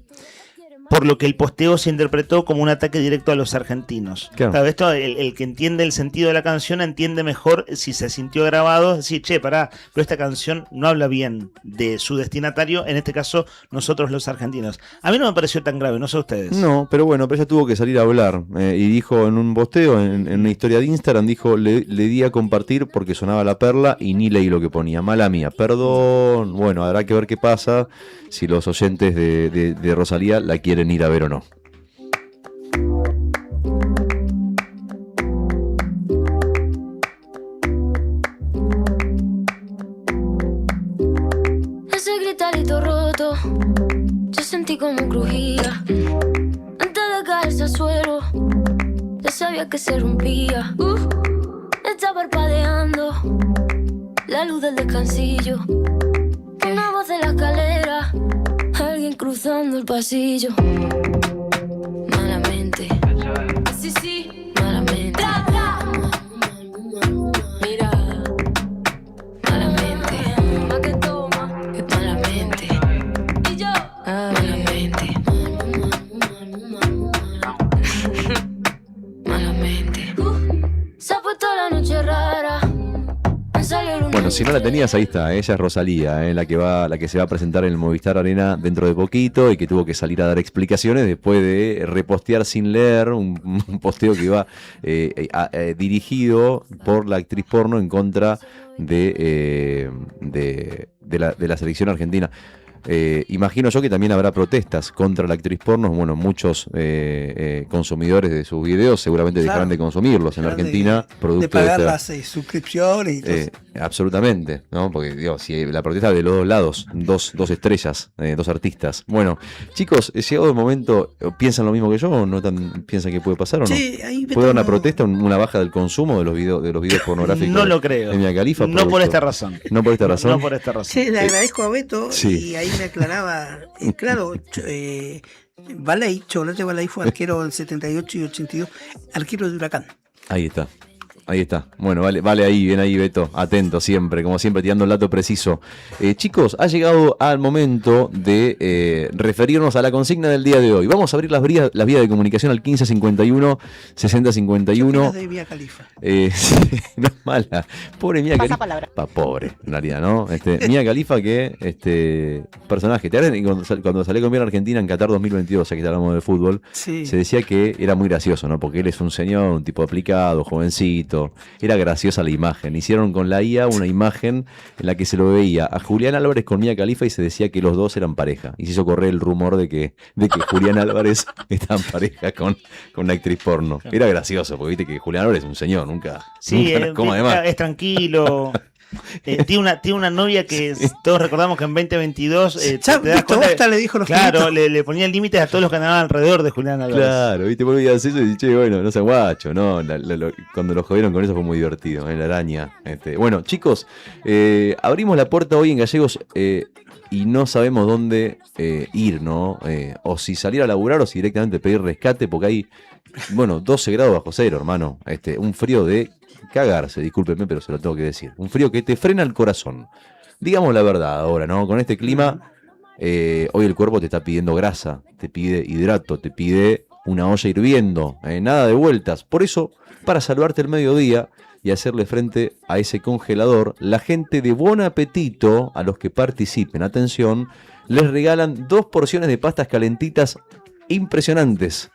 por lo que el posteo se interpretó como un ataque directo a los argentinos. Claro, esto, el que entiende el sentido de la canción entiende mejor si se sintió grabado, decir, pará, pero esta canción no habla bien de su destinatario, en este caso nosotros los argentinos. A mí no me pareció tan grave, no sé ustedes. No, pero bueno, pero ella tuvo que salir a hablar, y dijo en un posteo, en una historia de Instagram, dijo, le di a compartir porque sonaba La Perla y ni leí lo que ponía, mala mía, perdón. Bueno, habrá que ver qué pasa, si los oyentes de Rosalía la quieren ir a ver o no. Ese gritarito roto, yo sentí como crujía. Antes de caerse al suelo, ya sabía que se rompía. Está parpadeando la luz del descansillo. Una voz de la escalera, alguien cruzando el pasillo. Malamente, sí, malamente. Mira, malamente. Pa' que toma, que malamente. Y yo, malamente. Malamente. Se ha puesto la noche rara. Bueno, si no la tenías, ahí está, ella es Rosalía, la que se va a presentar en el Movistar Arena dentro de poquito y que tuvo que salir a dar explicaciones después de repostear sin leer un posteo que iba dirigido por la actriz porno en contra de la selección argentina. Imagino yo que también habrá protestas contra la actriz porno. Bueno, muchos consumidores de sus videos seguramente dejarán de consumirlos en la Argentina, producto de pagar las suscripciones y todo. Absolutamente, ¿no? Porque digo, si la protesta de los dos lados, dos estrellas, dos artistas. Bueno, chicos, llegado el momento, ¿piensan lo mismo que yo o no piensan que puede pasar o no? ¿Puede haber una protesta, una baja del consumo de los videos pornográficos? No lo creo. De Mia Khalifa, no por esta razón. No por esta razón. No por esta razón. Sí, le agradezco a Beto, sí. Y ahí me aclaraba, claro, Baley, Chocolate Baley fue arquero en 78 y 82, arquero de Huracán. Ahí está. Ahí está. Bueno, vale ahí, bien ahí, Beto. Atento siempre, como siempre, tirando el dato preciso. Chicos, ha llegado al momento de referirnos a la consigna del día de hoy. Vamos a abrir las vías de comunicación al 1551 6051. De Mia Khalifa. No es mala. Pobre Mia Khalifa. Pobre, en realidad, ¿no? Mia Khalifa, que personaje. Cuando salió con bien Argentina en Qatar 2022, ya que hablamos de fútbol, sí, se decía que era muy gracioso, ¿no? Porque él es un señor, un tipo aplicado, jovencito, Pepito. Era graciosa la imagen. Hicieron con la IA una imagen en la que se lo veía a Julián Álvarez con Mia Khalifa y se decía que los dos eran pareja. Y se hizo correr el rumor de que Julián Álvarez está en pareja con la actriz porno. Era gracioso, porque viste que Julián Álvarez es un señor, nunca es tranquilo. Tiene una novia que todos recordamos que en 2022 te das cuenta, le dijo los claro, le ponía límites a todos los que andaban alrededor de Julián Álvarez. Claro, viste, vos veías eso y dices, che, bueno, no sean guacho, no, cuando lo jodieron con eso fue muy divertido, la araña. Bueno, chicos, abrimos la puerta hoy en Gallegos y no sabemos dónde ir, ¿no? O si salir a laburar o si directamente pedir rescate, porque hay, 12 grados bajo cero, hermano. Un frío de cagarse, discúlpenme, pero se lo tengo que decir. Un frío que te frena el corazón. Digamos la verdad ahora, ¿no? Con este clima, hoy el cuerpo te está pidiendo grasa, te pide hidrato, te pide una olla hirviendo, nada de vueltas. Por eso, para salvarte el mediodía y hacerle frente a ese congelador, la gente de Bon Apetito, a los que participen, atención, les regalan 2 porciones de pastas calentitas impresionantes.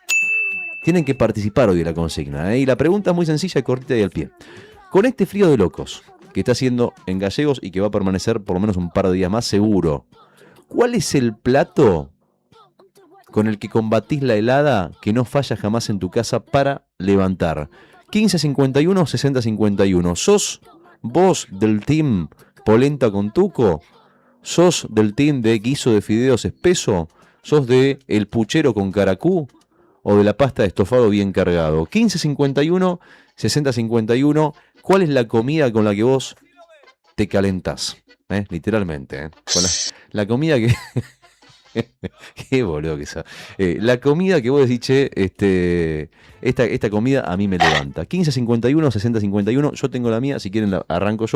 Tienen que participar hoy de la consigna, y la pregunta es muy sencilla, cortita y al pie. Con este frío de locos que está haciendo en Gallegos y que va a permanecer por lo menos un par de días más seguro, ¿cuál es el plato con el que combatís la helada que no falla jamás en tu casa para levantar? 1551 6051. ¿Sos vos del team polenta con tuco? ¿Sos del team de guiso de fideos espeso? ¿Sos de el puchero con caracú? ¿O de la pasta de estofado bien cargado? 1551 6051. ¿Cuál es la comida con la que vos te calentás? Literalmente. Con la comida que... Qué boludo que esa. La comida que vos decís, che, esta comida a mí me levanta. 1551 6051. Yo tengo la mía, si quieren la arranco yo.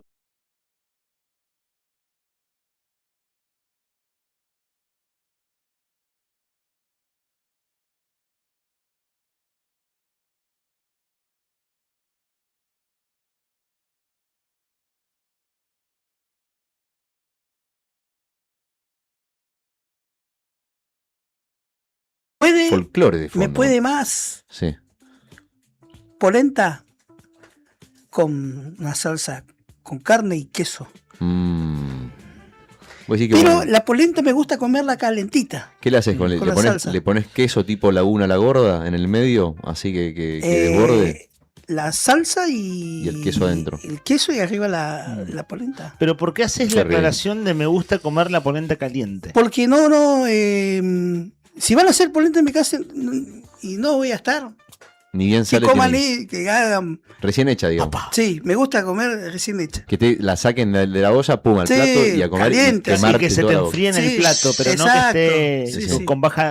Folclore de fondo. ¿Me puede más? Sí. Polenta con una salsa con carne y queso. Pero la polenta me gusta comerla calentita. ¿Qué le haces? ¿Le pones queso tipo Laguna la Gorda en el medio? Así que desborde. La salsa y el queso adentro. El queso y arriba la polenta. ¿Pero por qué haces la aclaración de me gusta comer la polenta caliente? Porque si van a hacer polenta en mi casa y no voy a estar, ni bien sale. Que coman que hagan. Recién hecha, digamos. Sí, me gusta comer recién hecha. Que te la saquen de la olla, pum, al plato y a comer. Caliente, y que se te enfríe en el plato, pero exacto, no que esté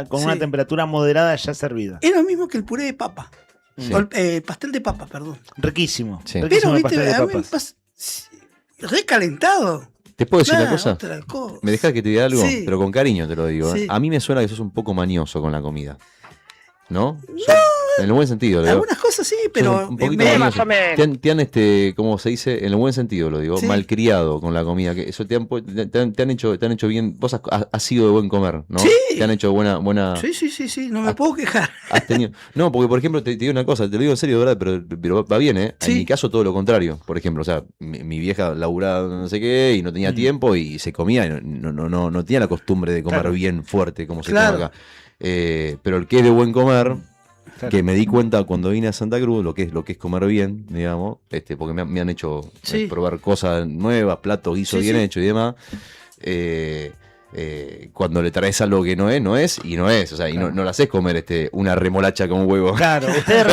con una temperatura moderada ya servida. Es lo mismo que el puré de papa. O el pastel de papa, perdón. Riquísimo. Sí. Pero, viste, a mí recalentado. ¿Te puedo decir una cosa? ¿Me dejás que te diga algo? Sí. Pero con cariño te lo digo. A mí me suena que sos un poco mañoso con la comida. ¿No? En el buen sentido. Algunas cosas sí, pero un poquito más o menos. Te han como se dice, en el buen sentido lo digo, malcriado con la comida. Que eso te han hecho bien. Vos has sido de buen comer, ¿no? Sí. Te han hecho buena. Sí, no me puedo quejar. No, porque por ejemplo, te digo una cosa, te lo digo en serio, de verdad, pero va bien, ¿eh? En mi caso todo lo contrario. Por ejemplo, o sea, mi vieja laburaba no sé qué y no tenía tiempo y se comía y no tenía la costumbre de comer bien fuerte como se come acá. Pero el que es de buen comer, que me di cuenta cuando vine a Santa Cruz, lo que es comer bien, digamos, porque me han hecho probar cosas nuevas, platos, guiso bien hecho y demás. Cuando le traes algo que no es, y o sea, y no le haces comer una remolacha con huevo. Claro, ustedes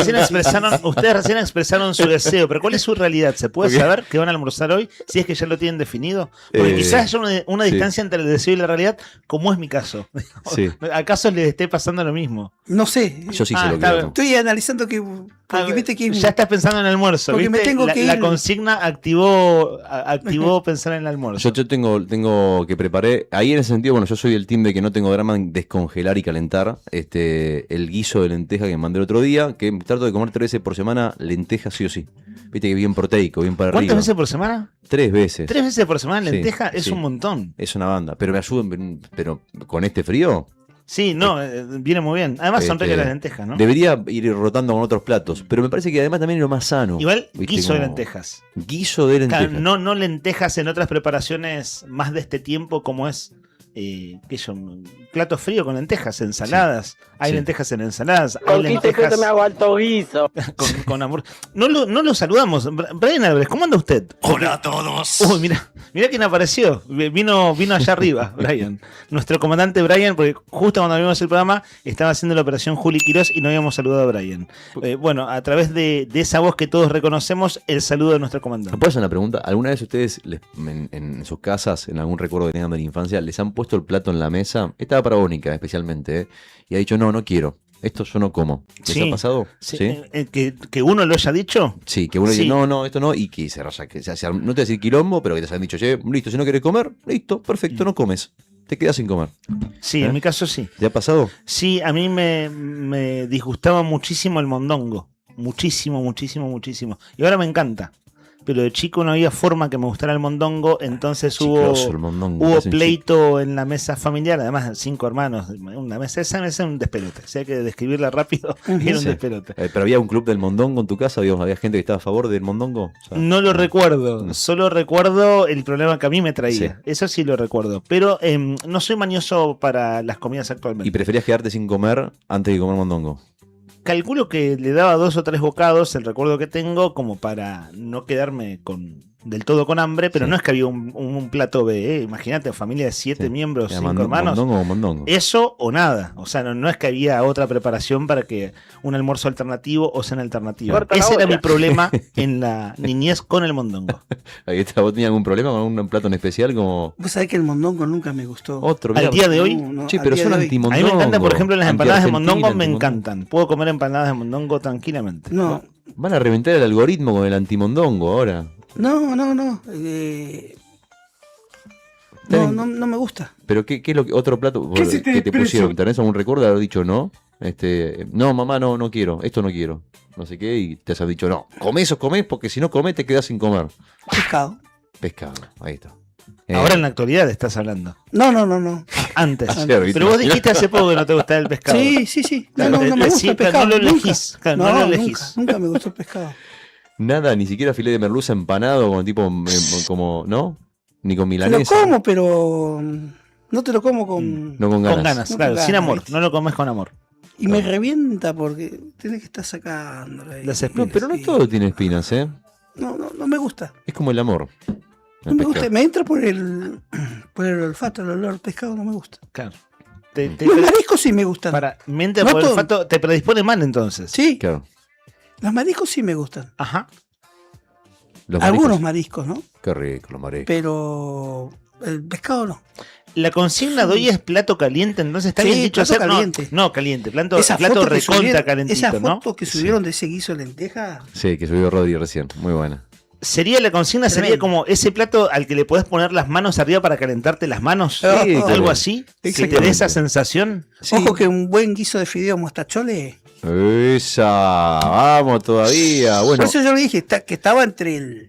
recién expresaron su deseo, pero ¿cuál es su realidad? ¿Se puede saber qué van a almorzar hoy? Si es que ya lo tienen definido. Porque quizás haya una distancia entre el deseo y la realidad, como es mi caso. ¿Acaso les esté pasando lo mismo? No sé. Yo sí sé lo que estoy analizando porque viste que ya estás pensando en el almuerzo. Porque ¿viste? Me tengo que ir. La consigna activó pensar en el almuerzo. Yo tengo que preparé. Ahí en ese sentido, bueno, yo soy del team de que no tengo drama en descongelar y calentar el guiso de lenteja que me mandé el otro día, que trato de comer 3 veces por semana lenteja sí o sí. Viste que bien proteico, bien para arriba. ¿Cuántas veces por semana? 3 veces. 3 veces por semana lenteja es un montón. Es una banda, pero me ayudan, pero con este frío, Sí, no, viene muy bien. Además son ricas las lentejas, ¿no? Debería ir rotando con otros platos, pero me parece que además también es lo más sano. Igual, ¿viste? guiso de Como lentejas. Guiso de lentejas. Claro, no lentejas en otras preparaciones más de este tiempo como es ¿qué son? Plato frío con lentejas, ensaladas. Hay lentejas en ensaladas. Hay lentejas me hago alto guiso. con amor. No lo saludamos. Brian Álvarez, ¿cómo anda usted? Hola a todos. Uy, mira quién apareció. Vino allá arriba, Brian. Nuestro comandante Brian, porque justo cuando vimos el programa estaba haciendo la operación Juli Quirós y no habíamos saludado a Brian. Bueno, a través de esa voz que todos reconocemos, el saludo de nuestro comandante. ¿Me puedo hacer una pregunta? ¿Alguna vez ustedes en sus casas, en algún recuerdo que tengan de la infancia, les han puesto el plato en la mesa? Estaba para Bónica especialmente, y ha dicho, no quiero. Esto yo no como. ¿Les ha pasado? Sí. ¿Que uno lo haya dicho? Sí, que uno dice, no, esto no, y que se raya. Que no te voy a decir quilombo, pero que te hayan dicho, listo, si no querés comer, listo, perfecto, no comes. Te quedas sin comer. Sí, en mi caso sí. ¿Te ha pasado? Sí, a mí me disgustaba muchísimo el mondongo. Muchísimo. Y ahora me encanta. Pero de chico no había forma que me gustara el mondongo, entonces hubo pleito en la mesa familiar, además 5 hermanos, una mesa, esa mesa es un despelote, o sea, hay que describirla rápido, era un despelote. ¿Pero había un club del mondongo en tu casa? ¿Había gente que estaba a favor del mondongo? O sea, no lo recuerdo, solo recuerdo el problema que a mí me traía, eso sí lo recuerdo, pero no soy mañoso para las comidas actualmente. ¿Y preferías quedarte sin comer antes de comer mondongo? Calculo que le daba 2 o 3 bocados, el recuerdo que tengo, como para no quedarme del todo con hambre, pero no es que había un plato B, imagínate, familia de 7 miembros, 5 hermanos. Mondongo. Eso o nada, o sea, no es que había otra preparación para que un almuerzo alternativo o cena alternativa. Ese era mi problema en la niñez con el mondongo. Ahí está, ¿vos tenías algún problema con un plato en especial? Como... Vos sabés que el mondongo nunca me gustó. Al día de hoy, sí, pero son antimondongo. A mí me encantan, por ejemplo, las empanadas de mondongo me encantan. Puedo comer empanadas de mondongo tranquilamente. No. Van a reventar el algoritmo con el antimondongo ahora. No. No me gusta. ¿Pero qué es lo que otro plato que te pusieron? ¿Tenés algún recuerdo de haber dicho no? No, mamá, no quiero, esto no quiero. No sé qué, y te has dicho no. Comés, porque si no comés te quedás sin comer. Pescado, ahí está. Ahora en la actualidad estás hablando. No. Antes. Pero vos dijiste hace poco que no te gustaba el pescado. Sí. No me gusta el pescado. No lo elegís. No lo elegís. Nunca me gustó el pescado. Nada, ni siquiera filé de merluza empanado con tipo como, ¿no? Ni con milanesa. Lo como, pero no te lo como con ganas. Con ganas, claro, sin amor. No lo comes con amor. Y me revienta porque tenés que estar sacando las espinas. No, pero no todo tiene espinas, ¿eh? No me gusta. Es como el amor. No me gusta, me entra por el olfato, el olor al pescado no me gusta. Claro. Los mariscos sí me gustan. Me entra por el olfato, te predispone mal entonces. Sí. Claro. Los mariscos sí me gustan. Ajá. Algunos mariscos, ¿no? Qué rico los mariscos. Pero el pescado no. La consigna de hoy es plato caliente, entonces está bien dicho hacer caliente. No, caliente, plato recontra calentito, esa ¿no? foto que subieron de ese guiso de lenteja. Sí, que subió Rodri recién, muy buena. La consigna sería como ese plato al que le podés poner las manos arriba para calentarte las manos, sí, algo así, que te dé esa sensación. Sí. Ojo que un buen guiso de fideo mostachole. Esa, vamos todavía. Bueno. Por eso yo le dije que estaba entre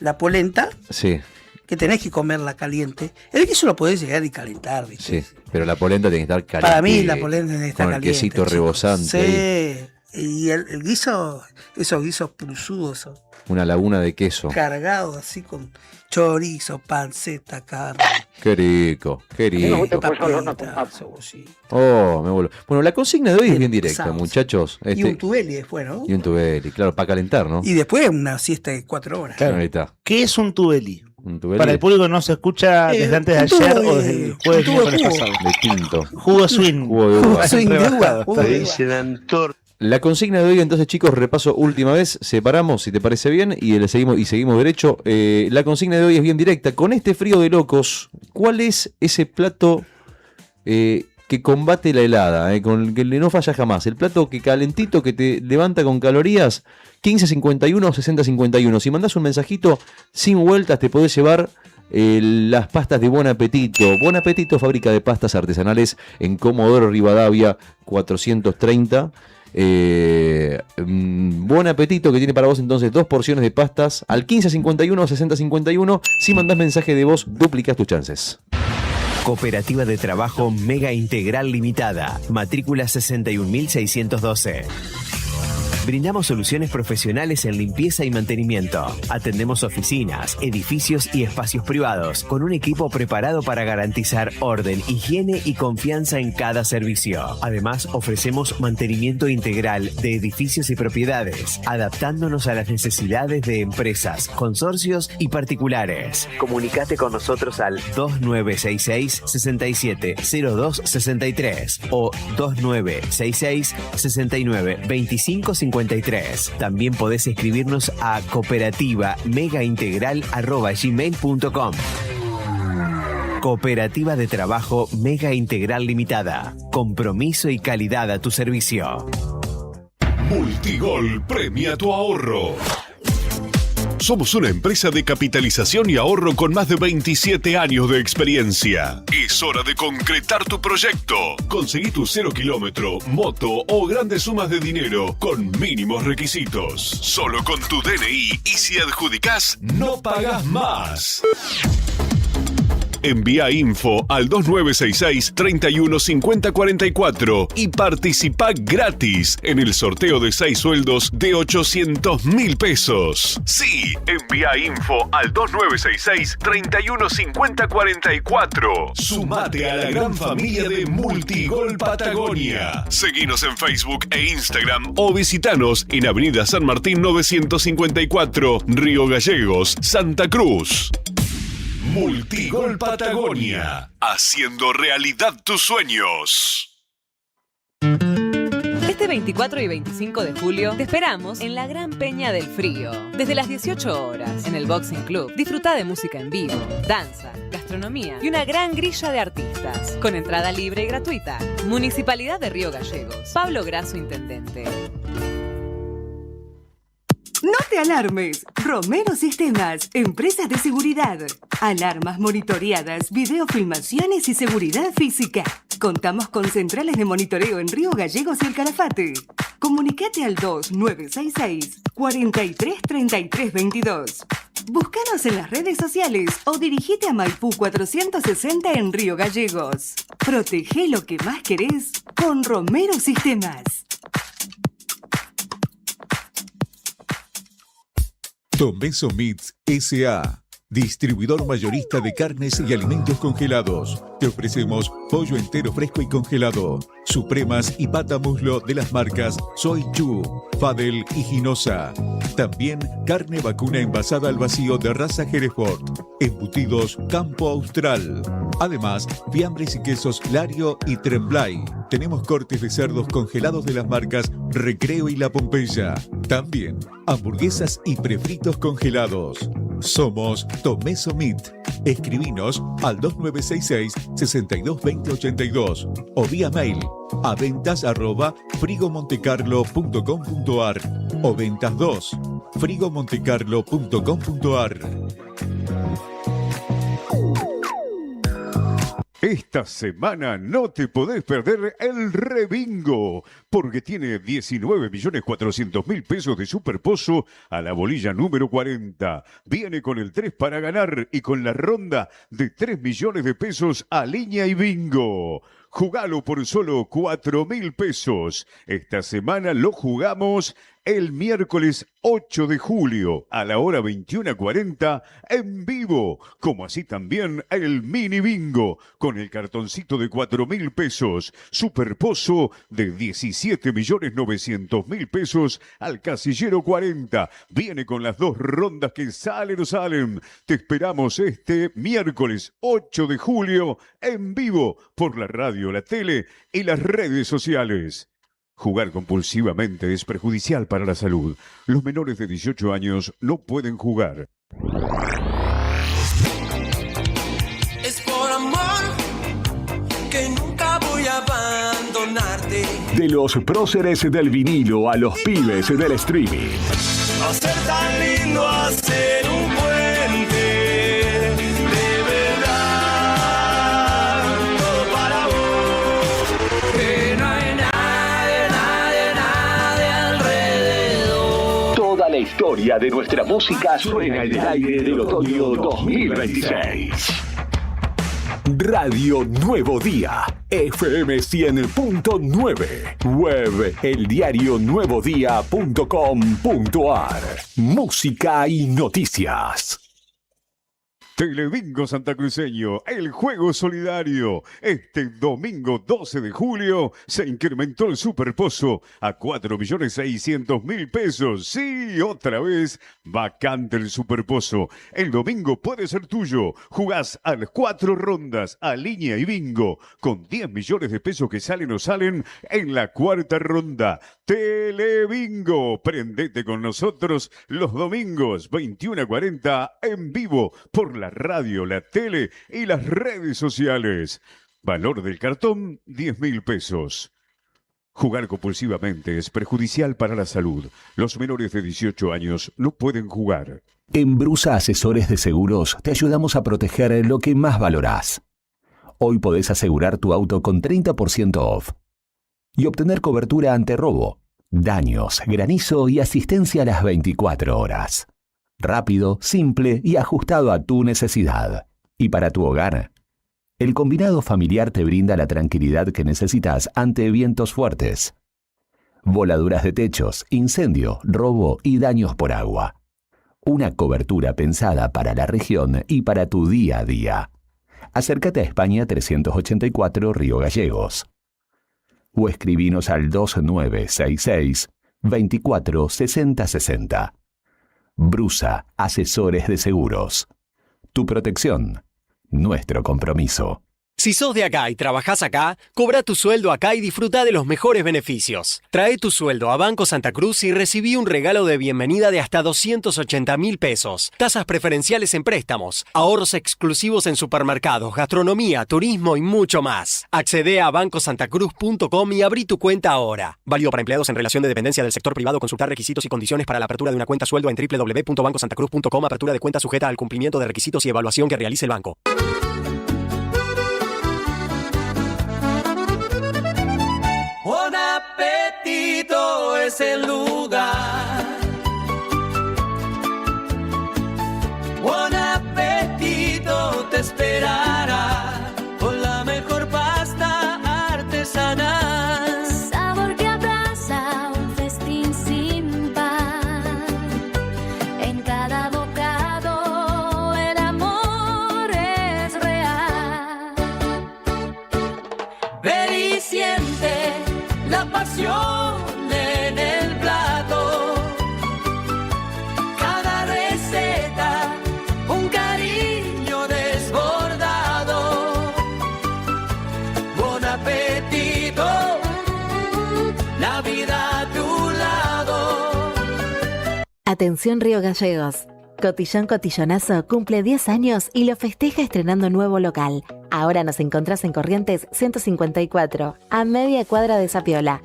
la polenta. Sí. Que tenés que comerla caliente. El guiso lo podés llegar y calentar, ¿viste? Sí, pero la polenta tiene que estar caliente. Para mí la polenta tiene que estar con caliente. El quesito rebosante. Sí. Y el guiso, esos guisos plusudos. Una laguna de queso. Cargado así con chorizo, panceta, carne. Qué rico, qué rico. Oh, me vuelvo. Bueno, la consigna de hoy es bien directa, muchachos. Y un tubeli después, ¿no? Y un tubeli, claro, para calentar, ¿no? Y después una siesta de 4 horas. Claro, ahí está. ¿Qué es un tubeli? Un tubeli. Para el público que no se escucha desde antes de ayer o desde el jueves miércoles pasado. De tinto. Jugo swing. Jugo de uva. Swing de uva. La consigna de hoy, entonces, chicos, repaso última vez, separamos, si te parece bien, y seguimos derecho. La consigna de hoy es bien directa. Con este frío de locos, ¿cuál es ese plato que combate la helada, con el que no falla jamás? El plato que calentito, que te levanta con calorías, 1551 6051. Si mandás un mensajito, sin vueltas, te podés llevar las pastas de Buen Apetito. Buen Apetito, fábrica de pastas artesanales en Comodoro Rivadavia 430. Buen Apetito, que tiene para vos entonces 2 porciones de pastas al 1551 6051. Si mandás mensaje de voz, duplicás tus chances. Cooperativa de Trabajo Mega Integral Limitada. Matrícula 61.612. Brindamos soluciones profesionales en limpieza y mantenimiento. Atendemos oficinas, edificios y espacios privados con un equipo preparado para garantizar orden, higiene y confianza en cada servicio. Además, ofrecemos mantenimiento integral de edificios y propiedades, adaptándonos a las necesidades de empresas, consorcios y particulares. Comunicate con nosotros al 2966-670263 o 2966-692553. También podés escribirnos a cooperativa-megaintegral@gmail.com. Cooperativa de Trabajo Mega Integral Limitada. Compromiso y calidad a tu servicio. Multigol premia tu ahorro. Somos una empresa de capitalización y ahorro con más de 27 años de experiencia. Es hora de concretar tu proyecto. Conseguí tu 0 kilómetro, moto o grandes sumas de dinero con mínimos requisitos. Solo con tu DNI y si adjudicás, no pagás más. Envía info al 2966-315044 y participa gratis en el sorteo de 6 sueldos de 800.000 pesos. Sí, envía info al 2966-315044. Sumate a la gran familia de Multigol Patagonia. Seguinos en Facebook e Instagram o visitanos en Avenida San Martín 954, Río Gallegos, Santa Cruz. Multigol Patagonia, haciendo realidad tus sueños. Este 24 y 25 de julio te esperamos en la Gran Peña del Frío. Desde las 18 horas, en el Boxing Club, disfruta de música en vivo, danza, gastronomía y una gran grilla de artistas. Con entrada libre y gratuita. Municipalidad de Río Gallegos. Pablo Grasso, Intendente. No te alarmes. Romero Sistemas, empresas de seguridad. Alarmas monitoreadas, videofilmaciones y seguridad física. Contamos con centrales de monitoreo en Río Gallegos y El Calafate. Comunicate al 2966-433322. Búscanos en las redes sociales o dirigite a Maipú 460 en Río Gallegos. Protege lo que más querés con Romero Sistemas. Tomeso Meats S.A., distribuidor mayorista de carnes y alimentos congelados. Te ofrecemos pollo entero fresco y congelado, supremas y pata muslo de las marcas Soy Chu, Fadel y Ginosa. También carne vacuna envasada al vacío de raza Hereford, embutidos Campo Austral. Además, fiambres y quesos Lario y Tremblay. Tenemos cortes de cerdos congelados de las marcas Recreo y La Pompeya. También hamburguesas y prefritos congelados. Somos Tomeso Meat. Escribinos al 2966-622082 o vía mail a ventas@frigomontecarlo.com.ar o ventas 2 frigomontecarlo.com.ar. Esta semana no te podés perder el Rebingo, porque tiene 19.400.000 pesos de superpozo a la bolilla número 40. Viene con el 3 para ganar y con la ronda de 3 millones de pesos a línea y bingo. Jugalo por solo 4.000 pesos. Esta semana lo jugamos el miércoles 8 de julio a la hora 21:40 en vivo, como así también el mini bingo con el cartoncito de 4.000 pesos, superpozo de 17.900.000 pesos al casillero 40. Viene con las 2 rondas que salen o salen. Te esperamos este miércoles 8 de julio en vivo por la radio, la tele y las redes sociales. Jugar compulsivamente es perjudicial para la salud. Los menores de 18 años no pueden jugar. Es por amor que nunca voy a abandonarte. De los próceres del vinilo a los pibes del streaming. Va a ser tan lindo hacer un puente. De verdad, todo para vos. Que no hay nadie alrededor. Toda la historia de nuestra música suena en el aire del otoño 2026. Radio Nuevo Día, FM 100.9, web eldiarionuevodía.com.ar. Música y noticias. Telebingo santacruceño, el juego solidario. Este domingo 12 de julio se incrementó el superpozo a 4.600.000 pesos. Sí, otra vez vacante el superpozo. El domingo puede ser tuyo. Jugás a las 4 rondas, a línea y bingo, con 10 millones de pesos que salen o salen en la cuarta ronda. Telebingo, prendete con nosotros los domingos 21:40 en vivo por la radio, la tele y las redes sociales. Valor del cartón, 10.000 pesos. Jugar compulsivamente es perjudicial para la salud. Los menores de 18 años no pueden jugar. En Brusa Asesores de Seguros te ayudamos a proteger lo que más valorás. Hoy podés asegurar tu auto con 30% off y obtener cobertura ante robo, daños, granizo y asistencia a las 24 horas. Rápido, simple y ajustado a tu necesidad. Y para tu hogar, el combinado familiar te brinda la tranquilidad que necesitas ante vientos fuertes, voladuras de techos, incendio, robo y daños por agua. Una cobertura pensada para la región y para tu día a día. Acércate a España 384 Río Gallegos. O escribinos al 2966 24 60 60. Brusa Asesores de Seguros. Tu protección, nuestro compromiso. Si sos de acá y trabajás acá, cobra tu sueldo acá y disfruta de los mejores beneficios. Trae tu sueldo a Banco Santa Cruz y recibí un regalo de bienvenida de hasta 280.000 pesos. Tasas preferenciales en préstamos, ahorros exclusivos en supermercados, gastronomía, turismo y mucho más. Accede a bancosantacruz.com y abrí tu cuenta ahora. Válido para empleados en relación de dependencia del sector privado. Consultar requisitos y condiciones para la apertura de una cuenta sueldo en www.bancosantacruz.com. Apertura de cuenta sujeta al cumplimiento de requisitos y evaluación que realice el banco. Buon appetito es el lugar. Buon appetito te esperará con la mejor pasta artesanal. Sabor que abraza un festín sin par. En cada bocado el amor es real. Ven y siente la pasión en el plato. Cada receta, un cariño desbordado. Buen apetito, la vida a tu lado. Atención Río Gallegos. Cotillón Cotillonazo cumple 10 años y lo festeja estrenando nuevo local. Ahora nos encontrás en Corrientes 154, a media cuadra de Zapiola.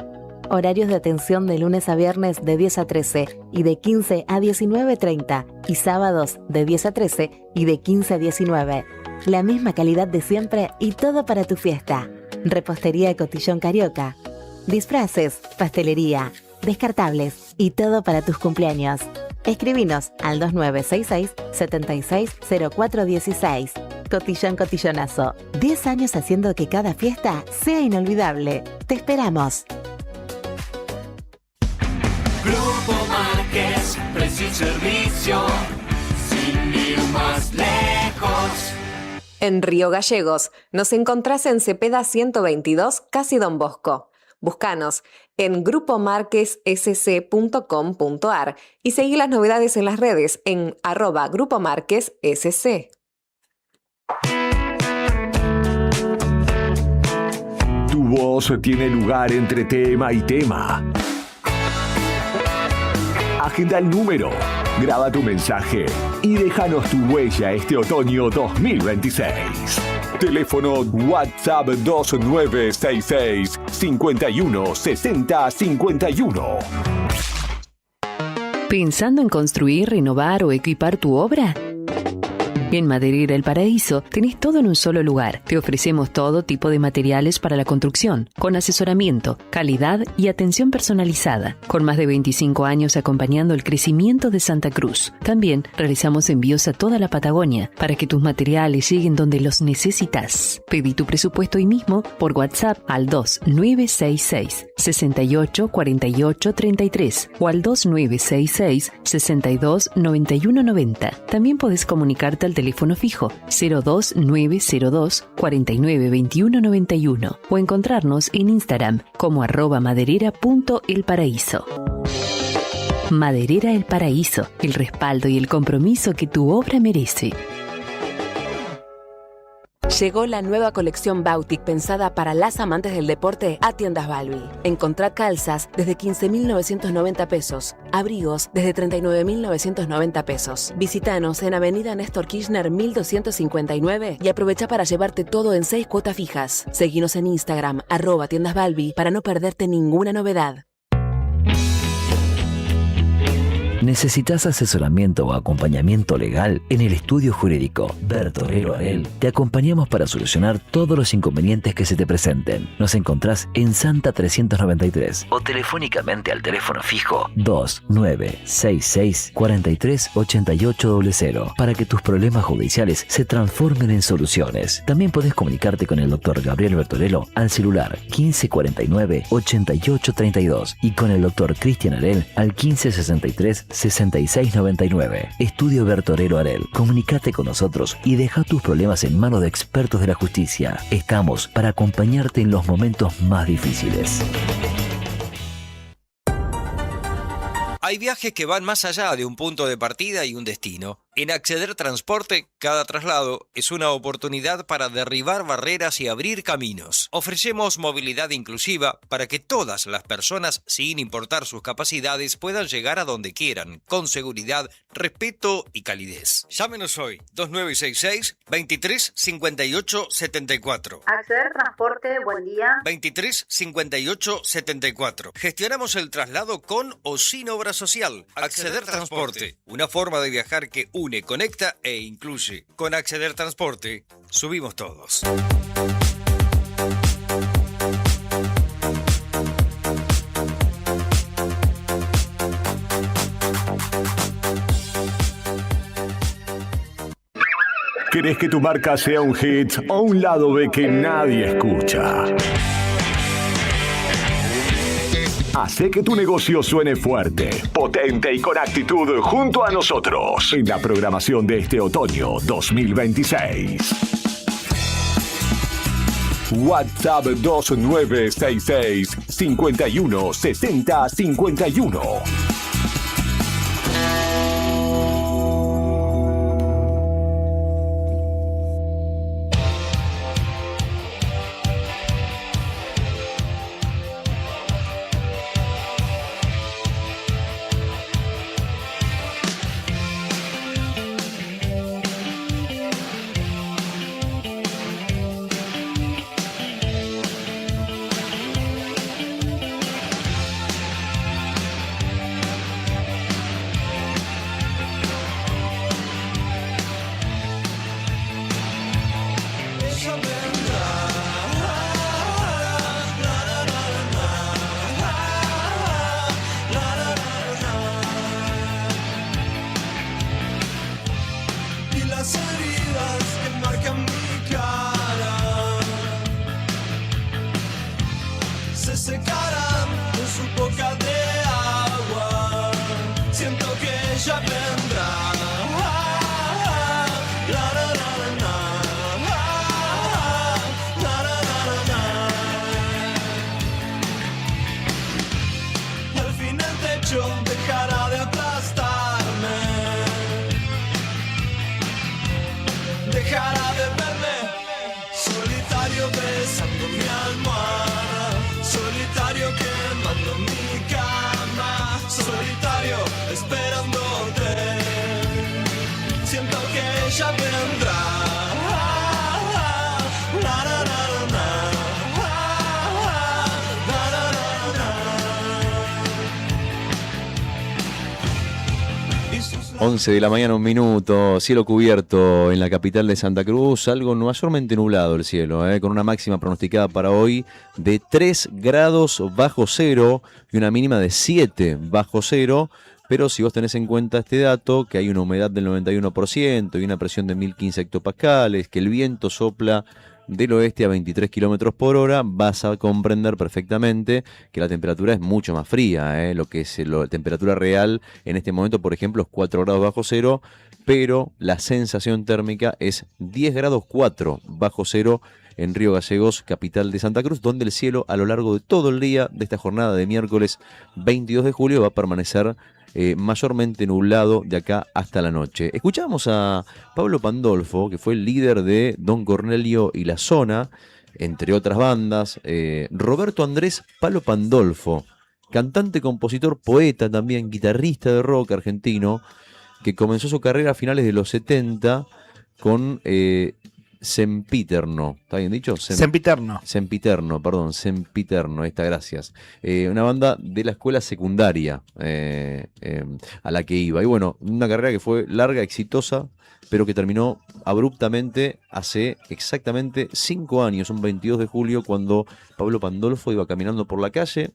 Horarios de atención de lunes a viernes de 10 a 13 y de 15 a 19:30 y sábados de 10 a 13 y de 15 a 19. La misma calidad de siempre y todo para tu fiesta. Repostería Cotillón Carioca. Disfraces, pastelería, descartables y todo para tus cumpleaños. Escribinos al 2966-760416. Cotillón Cotillonazo. 10 años haciendo que cada fiesta sea inolvidable. Te esperamos. Grupo Márquez, precio y servicio, sin ir más lejos. En Río Gallegos nos encontrás en Cepeda 122, casi Don Bosco. Búscanos en grupomarquessc.com.ar y seguí las novedades en las redes en @grupomarquessc. Tu voz tiene lugar entre tema y tema. Agenda el número, graba tu mensaje y déjanos tu huella este otoño 2026. Teléfono WhatsApp 2966 51 60 51. ¿Pensando en construir, renovar o equipar tu obra? En Maderera El Paraíso tenés todo en un solo lugar. Te ofrecemos todo tipo de materiales para la construcción, con asesoramiento, calidad y atención personalizada. Con más de 25 años acompañando el crecimiento de Santa Cruz. También realizamos envíos a toda la Patagonia para que tus materiales lleguen donde los necesitas. Pedí tu presupuesto hoy mismo por WhatsApp al 2966 68 48 33 o al 2966 62 91 90. También podés comunicarte al teléfono fijo 02902 49 21 91 o encontrarnos en Instagram como @maderera.elparaíso. Maderera El Paraíso, el respaldo y el compromiso que tu obra merece. Llegó la nueva colección Bautic pensada para las amantes del deporte a Tiendas Balbi. Encontrá calzas desde 15.990 pesos, abrigos desde 39.990 pesos. Visítanos en Avenida Néstor Kirchner 1259 y aprovecha para llevarte todo en 6 cuotas fijas. Seguinos en Instagram @Tiendas Balbi para no perderte ninguna novedad. ¿Necesitas asesoramiento o acompañamiento legal? En el estudio jurídico Bertorero Arel te acompañamos para solucionar todos los inconvenientes que se te presenten. Nos encontrás en Santa 393 o telefónicamente al teléfono fijo 2966 43 8800 para que tus problemas judiciales se transformen en soluciones. También podés comunicarte con el Dr. Gabriel Bertorello al celular 1549 8832 y con el Dr. Cristian Arel al 1563 6699. Estudio Bertorero Arel. Comunicate con nosotros y deja tus problemas en manos de expertos de la justicia. Estamos para acompañarte en los momentos más difíciles. Hay viajes que van más allá de un punto de partida y un destino. En Acceder Transporte, cada traslado es una oportunidad para derribar barreras y abrir caminos. Ofrecemos movilidad inclusiva para que todas las personas, sin importar sus capacidades, puedan llegar a donde quieran, con seguridad, respeto y calidez. Llámenos hoy, 2966 23 58 74. Acceder Transporte, buen día. 23 58 74. Gestionamos el traslado con o sin obra social. Acceder Transporte, una forma de viajar que une, conecta e incluye. Con Acceder Transporte, subimos todos. ¿Querés que tu marca sea un hit o un lado B que nadie escucha? Hace que tu negocio suene fuerte, potente y con actitud junto a nosotros en la programación de este otoño 2026. WhatsApp 2966 51 60 51. 11 de la mañana, 1 minuto, cielo cubierto en la capital de Santa Cruz, algo mayormente nublado el cielo, con una máxima pronosticada para hoy de 3 grados bajo cero y una mínima de 7 bajo cero. Pero si vos tenés en cuenta este dato, que hay una humedad del 91% y una presión de 1015 hectopascales, que el viento sopla del oeste a 23 kilómetros por hora, vas a comprender perfectamente que la temperatura es mucho más fría. Lo que es la temperatura real en este momento, por ejemplo, es 4 grados bajo cero, pero la sensación térmica es 10 grados 4 bajo cero en Río Gallegos, capital de Santa Cruz, donde el cielo a lo largo de todo el día de esta jornada de miércoles 22 de julio va a permanecer mayormente nublado de acá hasta la noche. Escuchamos a Pablo Pandolfo, que fue el líder de Don Cornelio y La Zona, entre otras bandas. Roberto Andrés Palo Pandolfo, cantante, compositor, poeta también, guitarrista de rock argentino, que comenzó su carrera a finales de los 70 con Sempiterno, ¿está bien dicho? Sempiterno, ahí está, gracias. Una banda de la escuela secundaria a la que iba. Y bueno, una carrera que fue larga, exitosa, pero que terminó abruptamente hace exactamente 5 años, un 22 de julio, cuando Pablo Pandolfo iba caminando por la calle,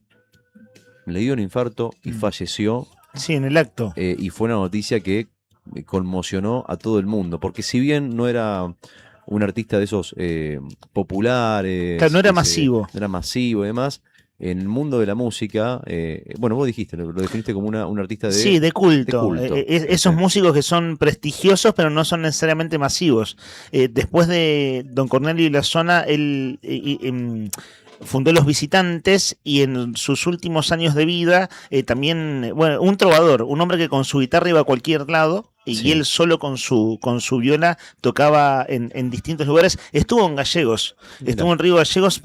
le dio un infarto y falleció. Sí, en el acto. Y fue una noticia que conmocionó a todo el mundo, porque si bien no era un artista de esos populares. Claro, no era masivo. Era masivo y demás. En el mundo de la música, bueno, vos dijiste, lo definiste como un artista de... Sí, de culto. Esos músicos que son prestigiosos, pero no son necesariamente masivos. Después de Don Cornelio y La Zona, él fundó Los Visitantes y en sus últimos años de vida también, bueno, un trovador, un hombre que con su guitarra iba a cualquier lado. Y él solo con su viola tocaba en distintos lugares. Estuvo en Gallegos, estuvo en Río Gallegos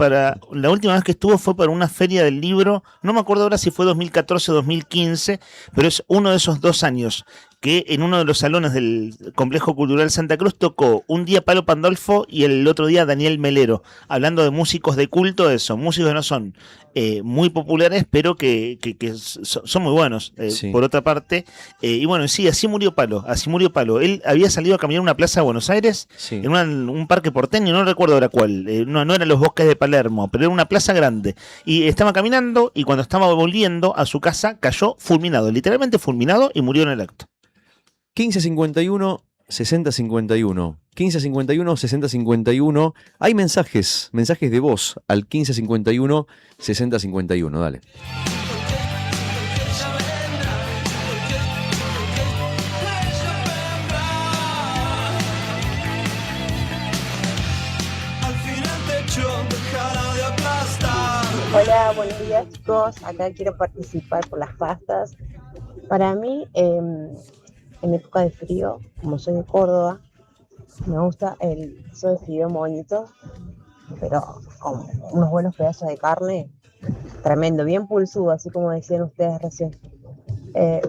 la última vez que estuvo fue para una feria del libro, no me acuerdo ahora si fue 2014 o 2015, pero es uno de esos 2 años que en uno de los salones del Complejo Cultural Santa Cruz tocó un día Palo Pandolfo y el otro día Daniel Melero, hablando de músicos de culto, músicos que no son muy populares, pero que son muy buenos, por otra parte. Y bueno, sí, así murió Palo. Él había salido a caminar una plaza de Buenos Aires, en un parque porteño, no recuerdo ahora cuál, no eran los Bosques de Palermo, pero era una plaza grande. Y estaba caminando y cuando estaba volviendo a su casa cayó fulminado, literalmente fulminado, y murió en el acto. 1551 6051. 1551 6051. Hay mensajes de voz al 1551 6051. Dale. Hola, buenos días chicos, acá quiero participar por las pastas. Para mí, en época de frío, como soy de Córdoba, me gusta el queso de fideo moñito, pero con unos buenos pedazos de carne, tremendo, bien pulsudo, así como decían ustedes recién.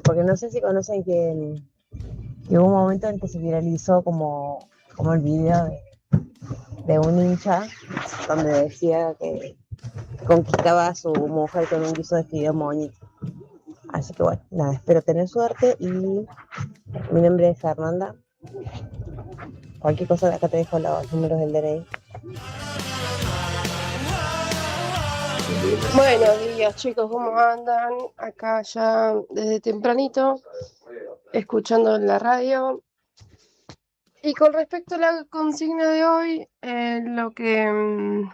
Porque no sé si conocen que hubo un momento en que se viralizó como el video de un hincha donde decía que conquistaba a su mujer con un guiso de fideo moñito. Así que bueno, nada, espero tener suerte y mi nombre es Fernanda. Cualquier cosa, acá te dejo los números del DNI. Buenos días chicos, ¿cómo andan? Acá ya desde tempranito, escuchando la radio. Y con respecto a la consigna de hoy, lo que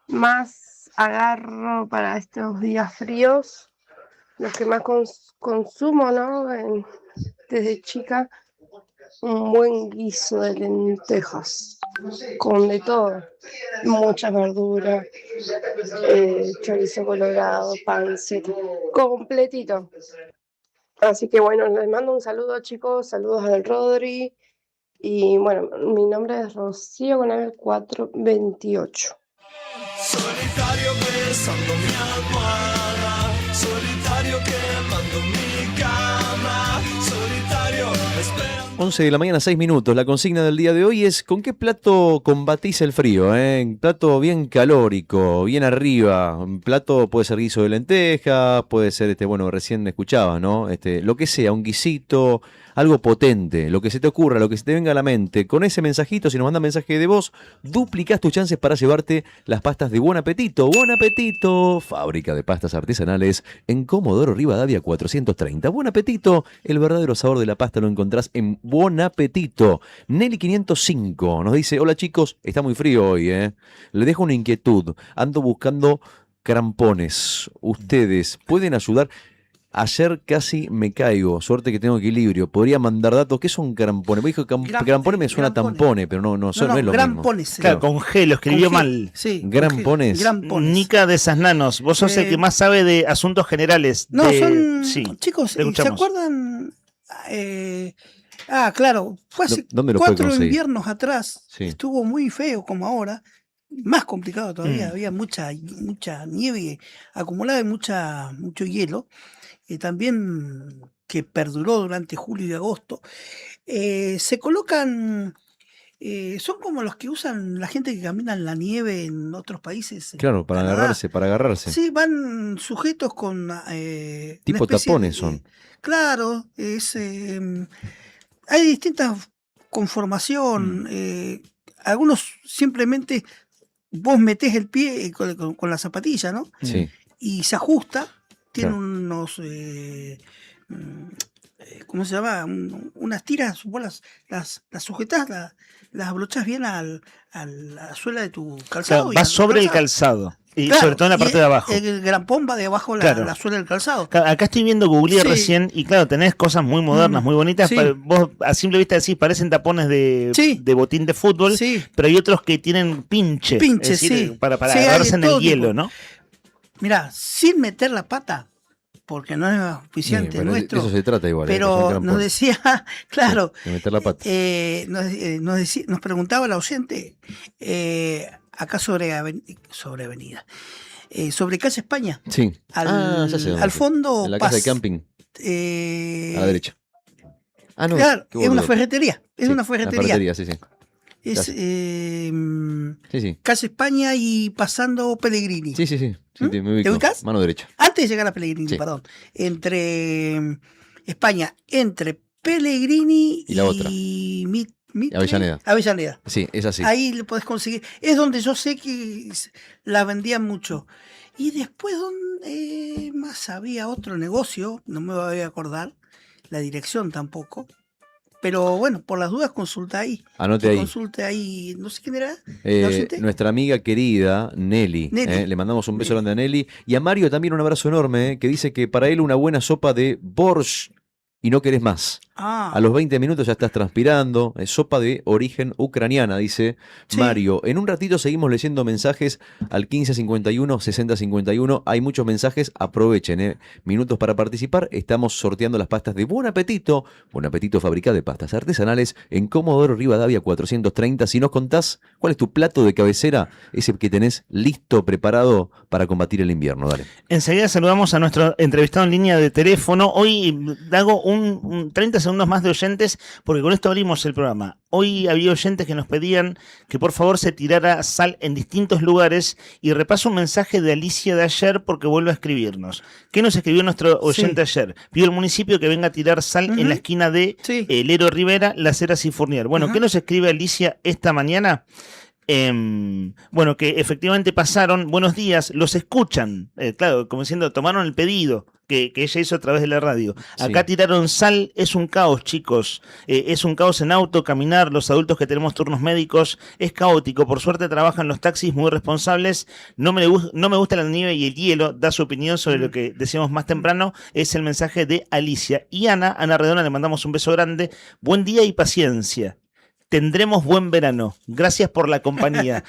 más agarro para estos días fríos, lo que más consumo, ¿no? Desde chica, un buen guiso de lentejas, con de todo, muchas verduras, chorizo colorado, panceta, completito. Así que bueno, les mando un saludo chicos, saludos al Rodri. Y bueno, mi nombre es Rocío con el 428. Solitario besando mi almohada, solitario quemando mi cama, solitario esperando. 11 de la mañana, 6 minutos. La consigna del día de hoy es: ¿con qué plato combatís el frío? Un plato bien calórico, bien arriba. Un plato puede ser guiso de lentejas, puede ser, bueno, recién escuchabas, ¿no? Lo que sea, un guisito, algo potente, lo que se te ocurra, lo que se te venga a la mente. Con ese mensajito, si nos mandas mensaje de voz, duplicás tus chances para llevarte las pastas de Buen Apetito. Buen Apetito, fábrica de pastas artesanales en Comodoro Rivadavia 430. Buen Apetito, el verdadero sabor de la pasta lo encontrás en Buen Apetito. Nelly 505 nos dice: hola chicos, está muy frío hoy, Le dejo una inquietud, ando buscando crampones. ¿Ustedes pueden ayudar? Ayer casi me caigo, suerte que tengo equilibrio. Podría mandar datos. ¿Qué son crampones? Me dijo crampones, me suena tampone, pero no es lo mismo. Grampones. Claro, con G, lo escribió mal. Sí. Grampones. Nica de Sasnanos, vos sos el que más sabe de asuntos generales. Son, sí, chicos, ¿se acuerdan? Claro, fue hace ¿Dónde lo 4 inviernos atrás. Sí. Estuvo muy feo como ahora. Más complicado todavía. Había mucha nieve acumulada y mucho hielo. También que perduró durante julio y agosto. Se colocan, son como los que usan la gente que camina en la nieve en otros países. Claro, para agarrarse. Sí, van sujetos con... tipo tapones son. Claro, hay distintas conformación. Algunos simplemente vos metés el pie con la zapatilla, ¿no? Sí. Y se ajusta. Tiene Claro. unos, ¿cómo se llama? Unas tiras, vos las sujetás, las abrochás bien a la suela de tu calzado. Claro, va sobre el calzado. Y claro, sobre todo en la parte de abajo. El grampón va debajo de Claro. la suela del calzado. Acá estoy viendo, googleé Sí. recién, y claro, tenés cosas muy modernas, muy bonitas. Sí. Vos a simple vista decís, parecen tapones de botín de fútbol, pero hay otros que tienen pinche. Pinche, es decir, sí. Para Sí, hay agarrarse de en el todo hielo, tipo. ¿no? Mirá, sin meter la pata, porque no es auspiciante pero nuestro. de eso se trata igual. Pero nos decía, claro, De meter la pata. nos preguntaba la oyente acá sobre Avenida, sobre Calle España. Sí. Ya sé dónde. Al fondo. En la casa de camping. A la derecha. No. Claro, qué es una boludo. ferretería. Es Sí, una ferretería. sí. Es Sí. Calle España y pasando Pellegrini. Sí. Me ubico. ¿Te ubicás? Mano derecha. Antes de llegar a Pellegrini, Sí. perdón. Entre España, entre Pellegrini Y la otra. Avellaneda. Avellaneda. Sí, es así. Ahí le podés conseguir. Es donde yo sé que la vendían mucho. Y después, donde más había otro negocio, no me voy a acordar la dirección tampoco. Pero bueno, por las dudas consulta ahí. Anote ahí. Consulte ahí, no sé quién era. ¿la oyente? Nuestra amiga querida Nelly. Le mandamos un beso grande a Nelly. Y a Mario también un abrazo enorme, que dice que para él una buena sopa de borscht y no querés más. A los 20 minutos ya estás transpirando. Es sopa de origen ucraniana, dice Mario. En un ratito seguimos leyendo mensajes al 1551-6051. Hay muchos mensajes, aprovechen. Minutos para participar. Estamos sorteando las pastas de Buen Apetito. Buen Apetito, fábrica de pastas artesanales en Comodoro Rivadavia 430. Si nos contás cuál es tu plato de cabecera, ese que tenés listo, preparado para combatir el invierno. Dale. Enseguida saludamos a nuestro entrevistado en línea de teléfono. Hoy hago un 30 segundos más de oyentes, porque con esto abrimos el programa. Hoy había oyentes que nos pedían que por favor se tirara sal en distintos lugares, y repaso un mensaje de Alicia de ayer porque vuelve a escribirnos. ¿Qué nos escribió nuestro oyente ayer? Pidió el municipio que venga a tirar sal en la esquina de Lero Rivera, Las Heras y Fournier. Bueno, ¿qué nos escribe Alicia esta mañana? Bueno, que efectivamente pasaron, buenos días, los escuchan, claro, como diciendo, tomaron el pedido que ella hizo a través de la radio. Acá tiraron sal, es un caos, chicos, es un caos en auto, caminar, los adultos que tenemos turnos médicos, es caótico, por suerte trabajan los taxis muy responsables, no me gusta la nieve y el hielo, da su opinión sobre lo que decíamos más temprano, es el mensaje de Alicia. Y Ana Redona, le mandamos un beso grande, buen día y paciencia. Tendremos buen verano. Gracias por la compañía.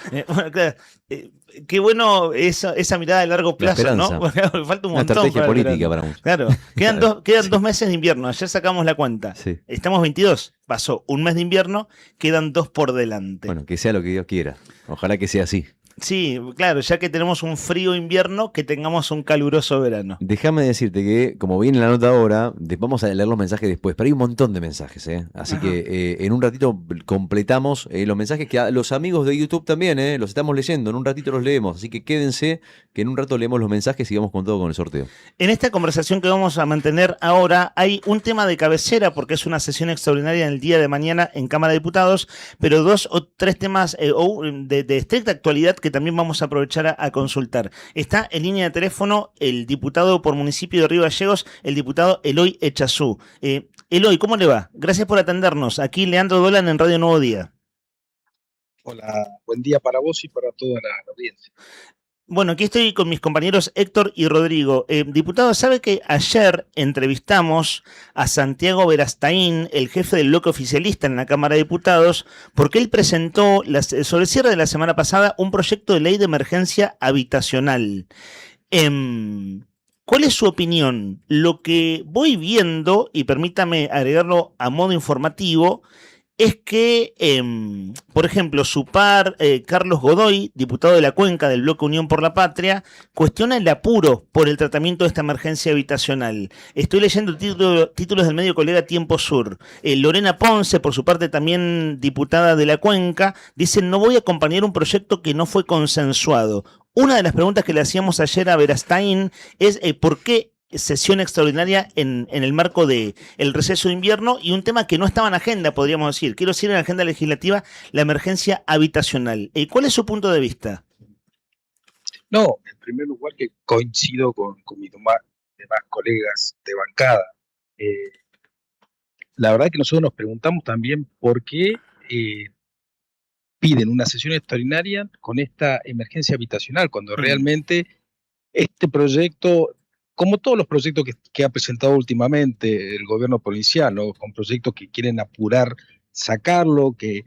Qué bueno esa mirada de largo plazo, ¿no? Falta un montón. Una estrategia política para muchos. Claro. Quedan 2 meses de invierno. Ayer sacamos la cuenta. Sí. Estamos 22. Pasó un mes de invierno. Quedan 2 por delante. Bueno, que sea lo que Dios quiera. Ojalá que sea así. Sí, claro, ya que tenemos un frío invierno, que tengamos un caluroso verano. Déjame decirte que, como viene la nota ahora, vamos a leer los mensajes después, pero hay un montón de mensajes, ¿eh? Así que en un ratito completamos los mensajes que a los amigos de YouTube también, los estamos leyendo, en un ratito los leemos, así que quédense, que en un rato leemos los mensajes y vamos con todo con el sorteo. En esta conversación que vamos a mantener ahora hay un tema de cabecera, porque es una sesión extraordinaria en el día de mañana en Cámara de Diputados, pero 2 o 3 temas de estricta actualidad que también vamos a aprovechar a consultar. Está en línea de teléfono el diputado por municipio de Río Gallegos, el diputado Eloy Echazú. Eloy, ¿cómo le va? Gracias por atendernos. Aquí Leandro Dolan en Radio Nuevo Día. Hola, buen día para vos y para toda la audiencia. Bueno, aquí estoy con mis compañeros Héctor y Rodrigo. Diputado, ¿sabe que ayer entrevistamos a Santiago Verastaín, el jefe del bloque oficialista en la Cámara de Diputados, porque él presentó sobre el cierre de la semana pasada un proyecto de ley de emergencia habitacional? ¿Cuál es su opinión? Lo que voy viendo, y permítame agregarlo a modo informativo, es que, por ejemplo, su par, Carlos Godoy, diputado de la Cuenca del Bloque Unión por la Patria, cuestiona el apuro por el tratamiento de esta emergencia habitacional. Estoy leyendo títulos del medio colega Tiempo Sur. Lorena Ponce, por su parte también diputada de la Cuenca, dice: no voy a acompañar un proyecto que no fue consensuado. Una de las preguntas que le hacíamos ayer a Verastaín es ¿por qué sesión extraordinaria en el marco del receso de invierno? Y un tema que no estaba en agenda, podríamos decir. Quiero decir, en la agenda legislativa, la emergencia habitacional. ¿Cuál es su punto de vista? No, en primer lugar que coincido con mis demás colegas de bancada. La verdad que nosotros nos preguntamos también por qué piden una sesión extraordinaria con esta emergencia habitacional, cuando realmente este proyecto, como todos los proyectos que ha presentado últimamente el gobierno provincial, ¿no? Con proyectos que quieren apurar, sacarlo, que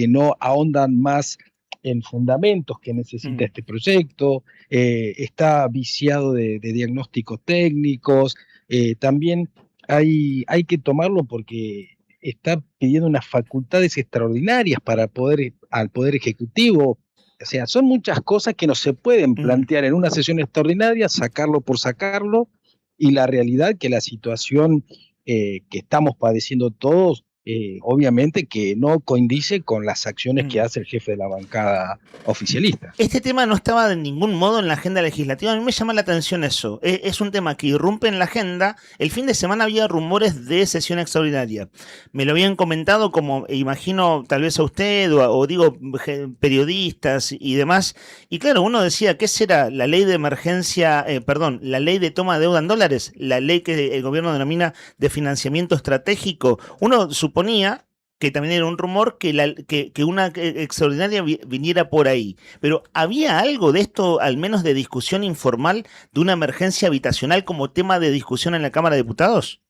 no ahondan más en fundamentos que necesita este proyecto, está viciado de diagnósticos técnicos, también hay que tomarlo porque está pidiendo unas facultades extraordinarias al Poder Ejecutivo. O sea, son muchas cosas que no se pueden plantear en una sesión extraordinaria, sacarlo por sacarlo, y la realidad que la situación que estamos padeciendo todos, obviamente que no coincide con las acciones que hace el jefe de la bancada oficialista. Este tema no estaba de ningún modo en la agenda legislativa. A mí me llama la atención eso. Es un tema que irrumpe en la agenda. El fin de semana había rumores de sesión extraordinaria. Me lo habían comentado, como imagino tal vez a usted o digo periodistas y demás. Y claro, uno decía, ¿qué será la ley de emergencia, la ley de toma de deuda en dólares? La ley que el gobierno denomina de financiamiento estratégico. Uno suponía que también era un rumor que una extraordinaria viniera por ahí. Pero ¿había algo de esto, al menos de discusión informal, de una emergencia habitacional como tema de discusión en la Cámara de Diputados?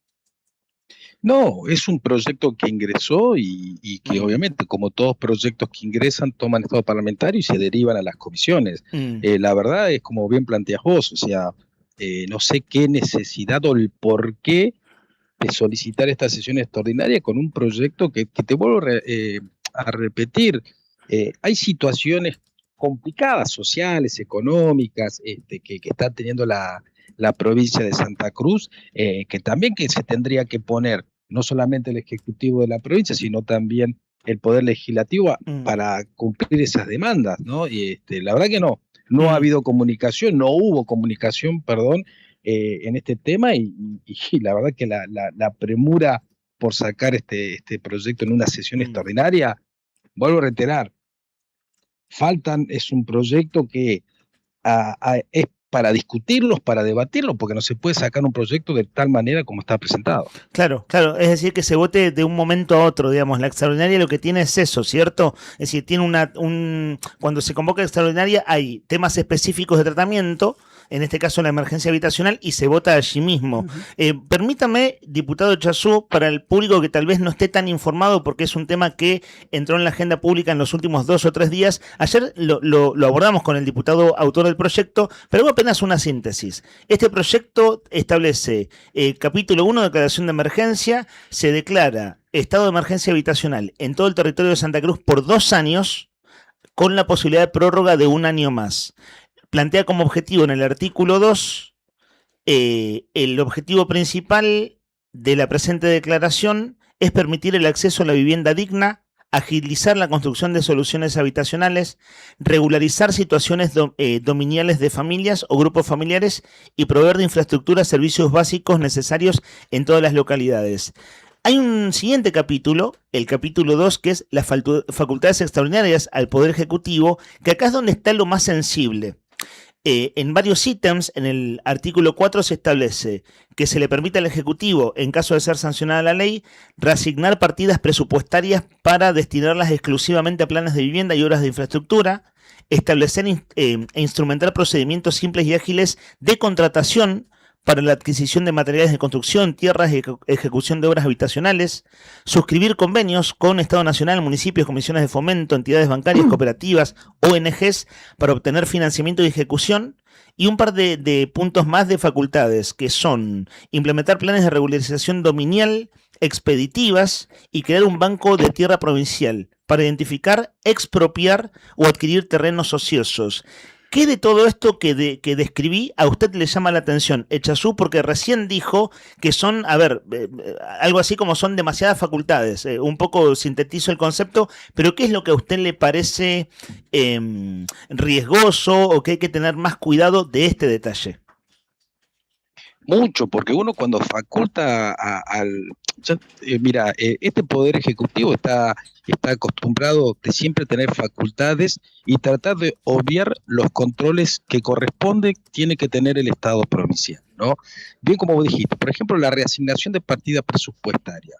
No, es un proyecto que ingresó y que obviamente, como todos proyectos que ingresan, toman estado parlamentario y se derivan a las comisiones. La verdad es como bien planteas vos, o sea, no sé qué necesidad o el por qué de solicitar esta sesión extraordinaria con un proyecto que te vuelvo a repetir. Hay situaciones complicadas, sociales, económicas, que está teniendo la provincia de Santa Cruz, que también que se tendría que poner, no solamente el Ejecutivo de la provincia, sino también el Poder Legislativo para cumplir esas demandas, ¿no? Y la verdad que no ha habido comunicación, no hubo comunicación, perdón, en este tema, y la verdad que la premura por sacar este proyecto en una sesión extraordinaria, vuelvo a reiterar, es un proyecto que es para discutirlos, para debatirlos, porque no se puede sacar un proyecto de tal manera como está presentado. Claro, es decir, que se vote de un momento a otro, digamos. La extraordinaria lo que tiene es eso, ¿cierto? Es decir, tiene cuando se convoca extraordinaria hay temas específicos de tratamiento, en este caso la emergencia habitacional, y se vota allí mismo. Permítame, diputado Echazú, para el público que tal vez no esté tan informado, porque es un tema que entró en la agenda pública en los últimos 2 o 3 días, ayer lo abordamos con el diputado autor del proyecto, pero hago apenas una síntesis. Este proyecto establece capítulo 1, declaración de emergencia, se declara estado de emergencia habitacional en todo el territorio de Santa Cruz por 2 años, con la posibilidad de prórroga de 1 año más. Plantea como objetivo en el artículo 2, el objetivo principal de la presente declaración es permitir el acceso a la vivienda digna, agilizar la construcción de soluciones habitacionales, regularizar situaciones dominiales de familias o grupos familiares y proveer de infraestructura, servicios básicos necesarios en todas las localidades. Hay un siguiente capítulo, el capítulo 2, que es las facultades extraordinarias al Poder Ejecutivo, que acá es donde está lo más sensible. En varios ítems, en el artículo 4 se establece que se le permite al Ejecutivo, en caso de ser sancionada la ley, reasignar partidas presupuestarias para destinarlas exclusivamente a planes de vivienda y obras de infraestructura, establecer e instrumentar procedimientos simples y ágiles de contratación para la adquisición de materiales de construcción, tierras y ejecución de obras habitacionales, suscribir convenios con Estado Nacional, municipios, comisiones de fomento, entidades bancarias, cooperativas, ONGs, para obtener financiamiento y ejecución, y un par de puntos más de facultades, que son implementar planes de regularización dominial, expeditivas, y crear un banco de tierra provincial para identificar, expropiar o adquirir terrenos ociosos. ¿Qué de todo esto que describí a usted le llama la atención, Echazú? Porque recién dijo que son, algo así como son demasiadas facultades. Un poco sintetizo el concepto, pero ¿qué es lo que a usted le parece riesgoso o que hay que tener más cuidado de este detalle? Mucho, porque uno cuando faculta este Poder Ejecutivo está acostumbrado de siempre tener facultades y tratar de obviar los controles que tiene que tener el Estado provincial, ¿no? Bien como vos dijiste, por ejemplo, la reasignación de partida presupuestaria.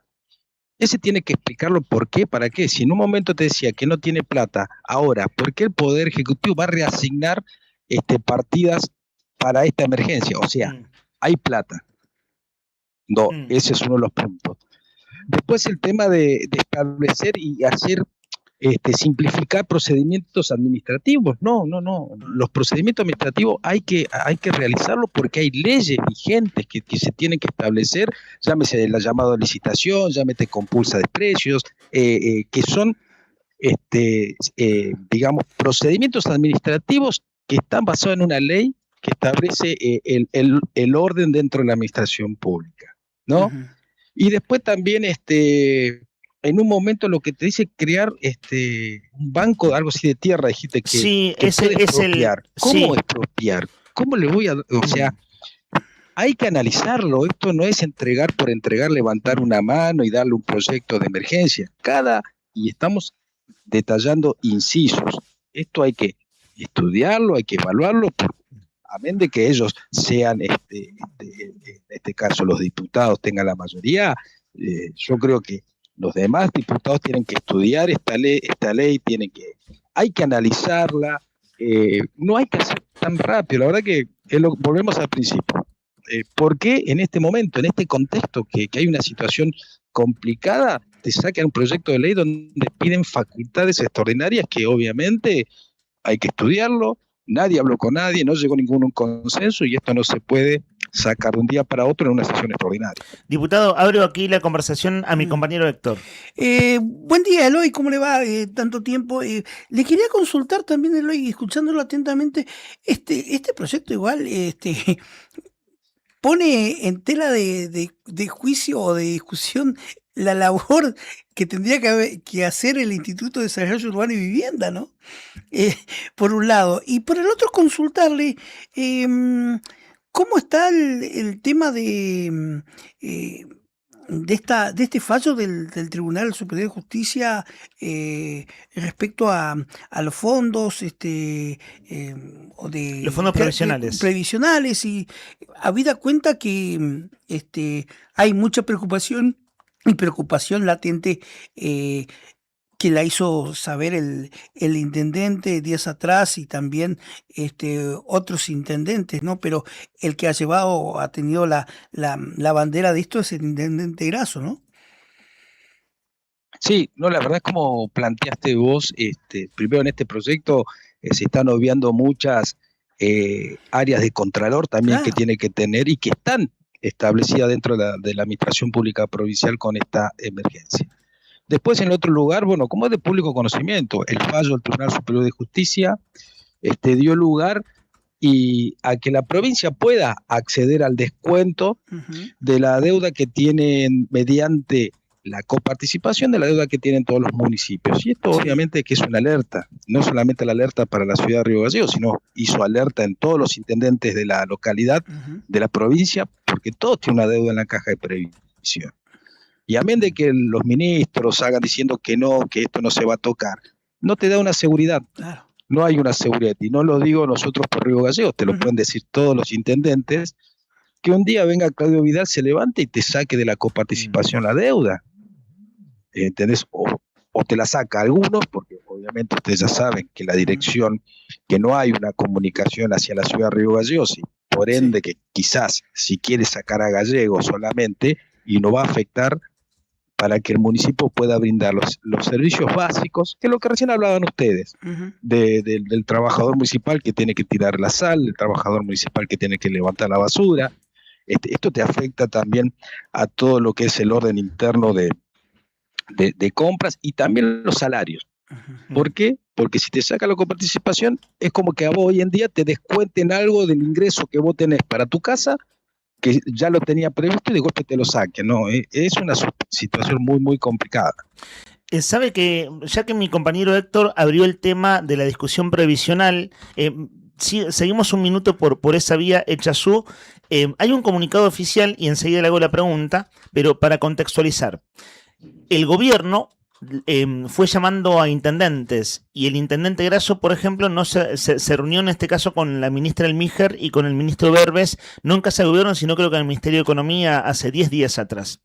Ese tiene que explicarlo por qué, para qué. Si en un momento te decía que no tiene plata, ahora, ¿por qué el Poder Ejecutivo va a reasignar partidas para esta emergencia? O sea, hay plata. No, ese es uno de los puntos. Después el tema de establecer y hacer, simplificar procedimientos administrativos. No. Los procedimientos administrativos hay que realizarlos porque hay leyes vigentes que se tienen que establecer, llámese la llamada licitación, llámese compulsa de precios, que son, procedimientos administrativos que están basados en una ley que establece el orden dentro de la administración pública, ¿no? Uh-huh. Y después también, en un momento lo que te dice crear un banco, algo así de tierra, dijiste que, sí, que ese puede expropiar. ¿Cómo sí. expropiar? ¿Cómo le voy a...? O sea, hay que analizarlo. Esto no es entregar por entregar, levantar una mano y darle un proyecto de emergencia. Y estamos detallando incisos. Esto hay que estudiarlo, hay que evaluarlo, amén de que ellos sean, en este caso los diputados tengan la mayoría, yo creo que los demás diputados tienen que estudiar esta ley, hay que analizarla, no hay que hacer tan rápido, la verdad que volvemos al principio. ¿Por qué en este momento, en este contexto que hay una situación complicada, te sacan un proyecto de ley donde piden facultades extraordinarias que obviamente hay que estudiarlo? Nadie habló con nadie, no llegó a ningún consenso y esto no se puede sacar de un día para otro en una sesión extraordinaria. Diputado, abro aquí la conversación a mi compañero Héctor. Buen día, Eloy, ¿cómo le va? Tanto tiempo. Le quería consultar también, Eloy, escuchándolo atentamente, este proyecto igual pone en tela de juicio o de discusión la labor que tendría que hacer el Instituto de Desarrollo Urbano y Vivienda, ¿no? Por un lado. Y por el otro, consultarle cómo está el tema de este fallo del Tribunal Superior de Justicia respecto a los fondos los fondos previsionales, y habida cuenta que hay mucha preocupación latente que la hizo saber el intendente días atrás y también otros intendentes, ¿no? Pero el que ha tenido la bandera de esto es el intendente Grasso, ¿no? Sí, no, la verdad es como planteaste vos, primero en este proyecto se están obviando muchas áreas de contralor también que tiene que tener y que están establecida dentro de la administración pública provincial con esta emergencia. Después, en el otro lugar, bueno, como es de público conocimiento, el fallo del Tribunal Superior de Justicia dio lugar a que la provincia pueda acceder al descuento de la deuda que tienen mediante la coparticipación de la deuda que tienen todos los municipios. Y esto obviamente que es una alerta, no solamente la alerta para la ciudad de Río Gallegos, sino hizo alerta en todos los intendentes de la localidad, de la provincia, porque todos tienen una deuda en la caja de previsión. Y amén de que los ministros hagan diciendo que no, que esto no se va a tocar, no te da una seguridad. Claro. No hay una seguridad. Y no lo digo nosotros por Río Gallegos, te lo pueden decir todos los intendentes, que un día venga Claudio Vidal, se levante y te saque de la coparticipación la deuda. ¿Entendés? O te la saca algunos, porque obviamente ustedes ya saben que la dirección, que no hay una comunicación hacia la ciudad de Río Gallegos, y por ende que quizás si quiere sacar a Gallegos solamente, y no va a afectar para que el municipio pueda brindar los servicios básicos, que es lo que recién hablaban ustedes, del trabajador municipal que tiene que tirar la sal, del trabajador municipal que tiene que levantar la basura. Esto te afecta también a todo lo que es el orden interno de compras y también los salarios. ¿Por qué? Porque si te saca la coparticipación, es como que a vos hoy en día te descuenten algo del ingreso que vos tenés para tu casa, que ya lo tenía previsto y de golpe te lo saquen, ¿no? Es una situación muy, muy complicada. Sabe que, ya que mi compañero Héctor abrió el tema de la discusión previsional, seguimos un minuto por esa vía, Echazú. Hay un comunicado oficial y enseguida le hago la pregunta, pero para contextualizar. El gobierno fue llamando a intendentes y el intendente Grasso, por ejemplo, no se reunió en este caso con la ministra Elmiger y con el ministro Berbes, no en Casa de Gobierno, sino creo que en el Ministerio de Economía hace 10 días atrás.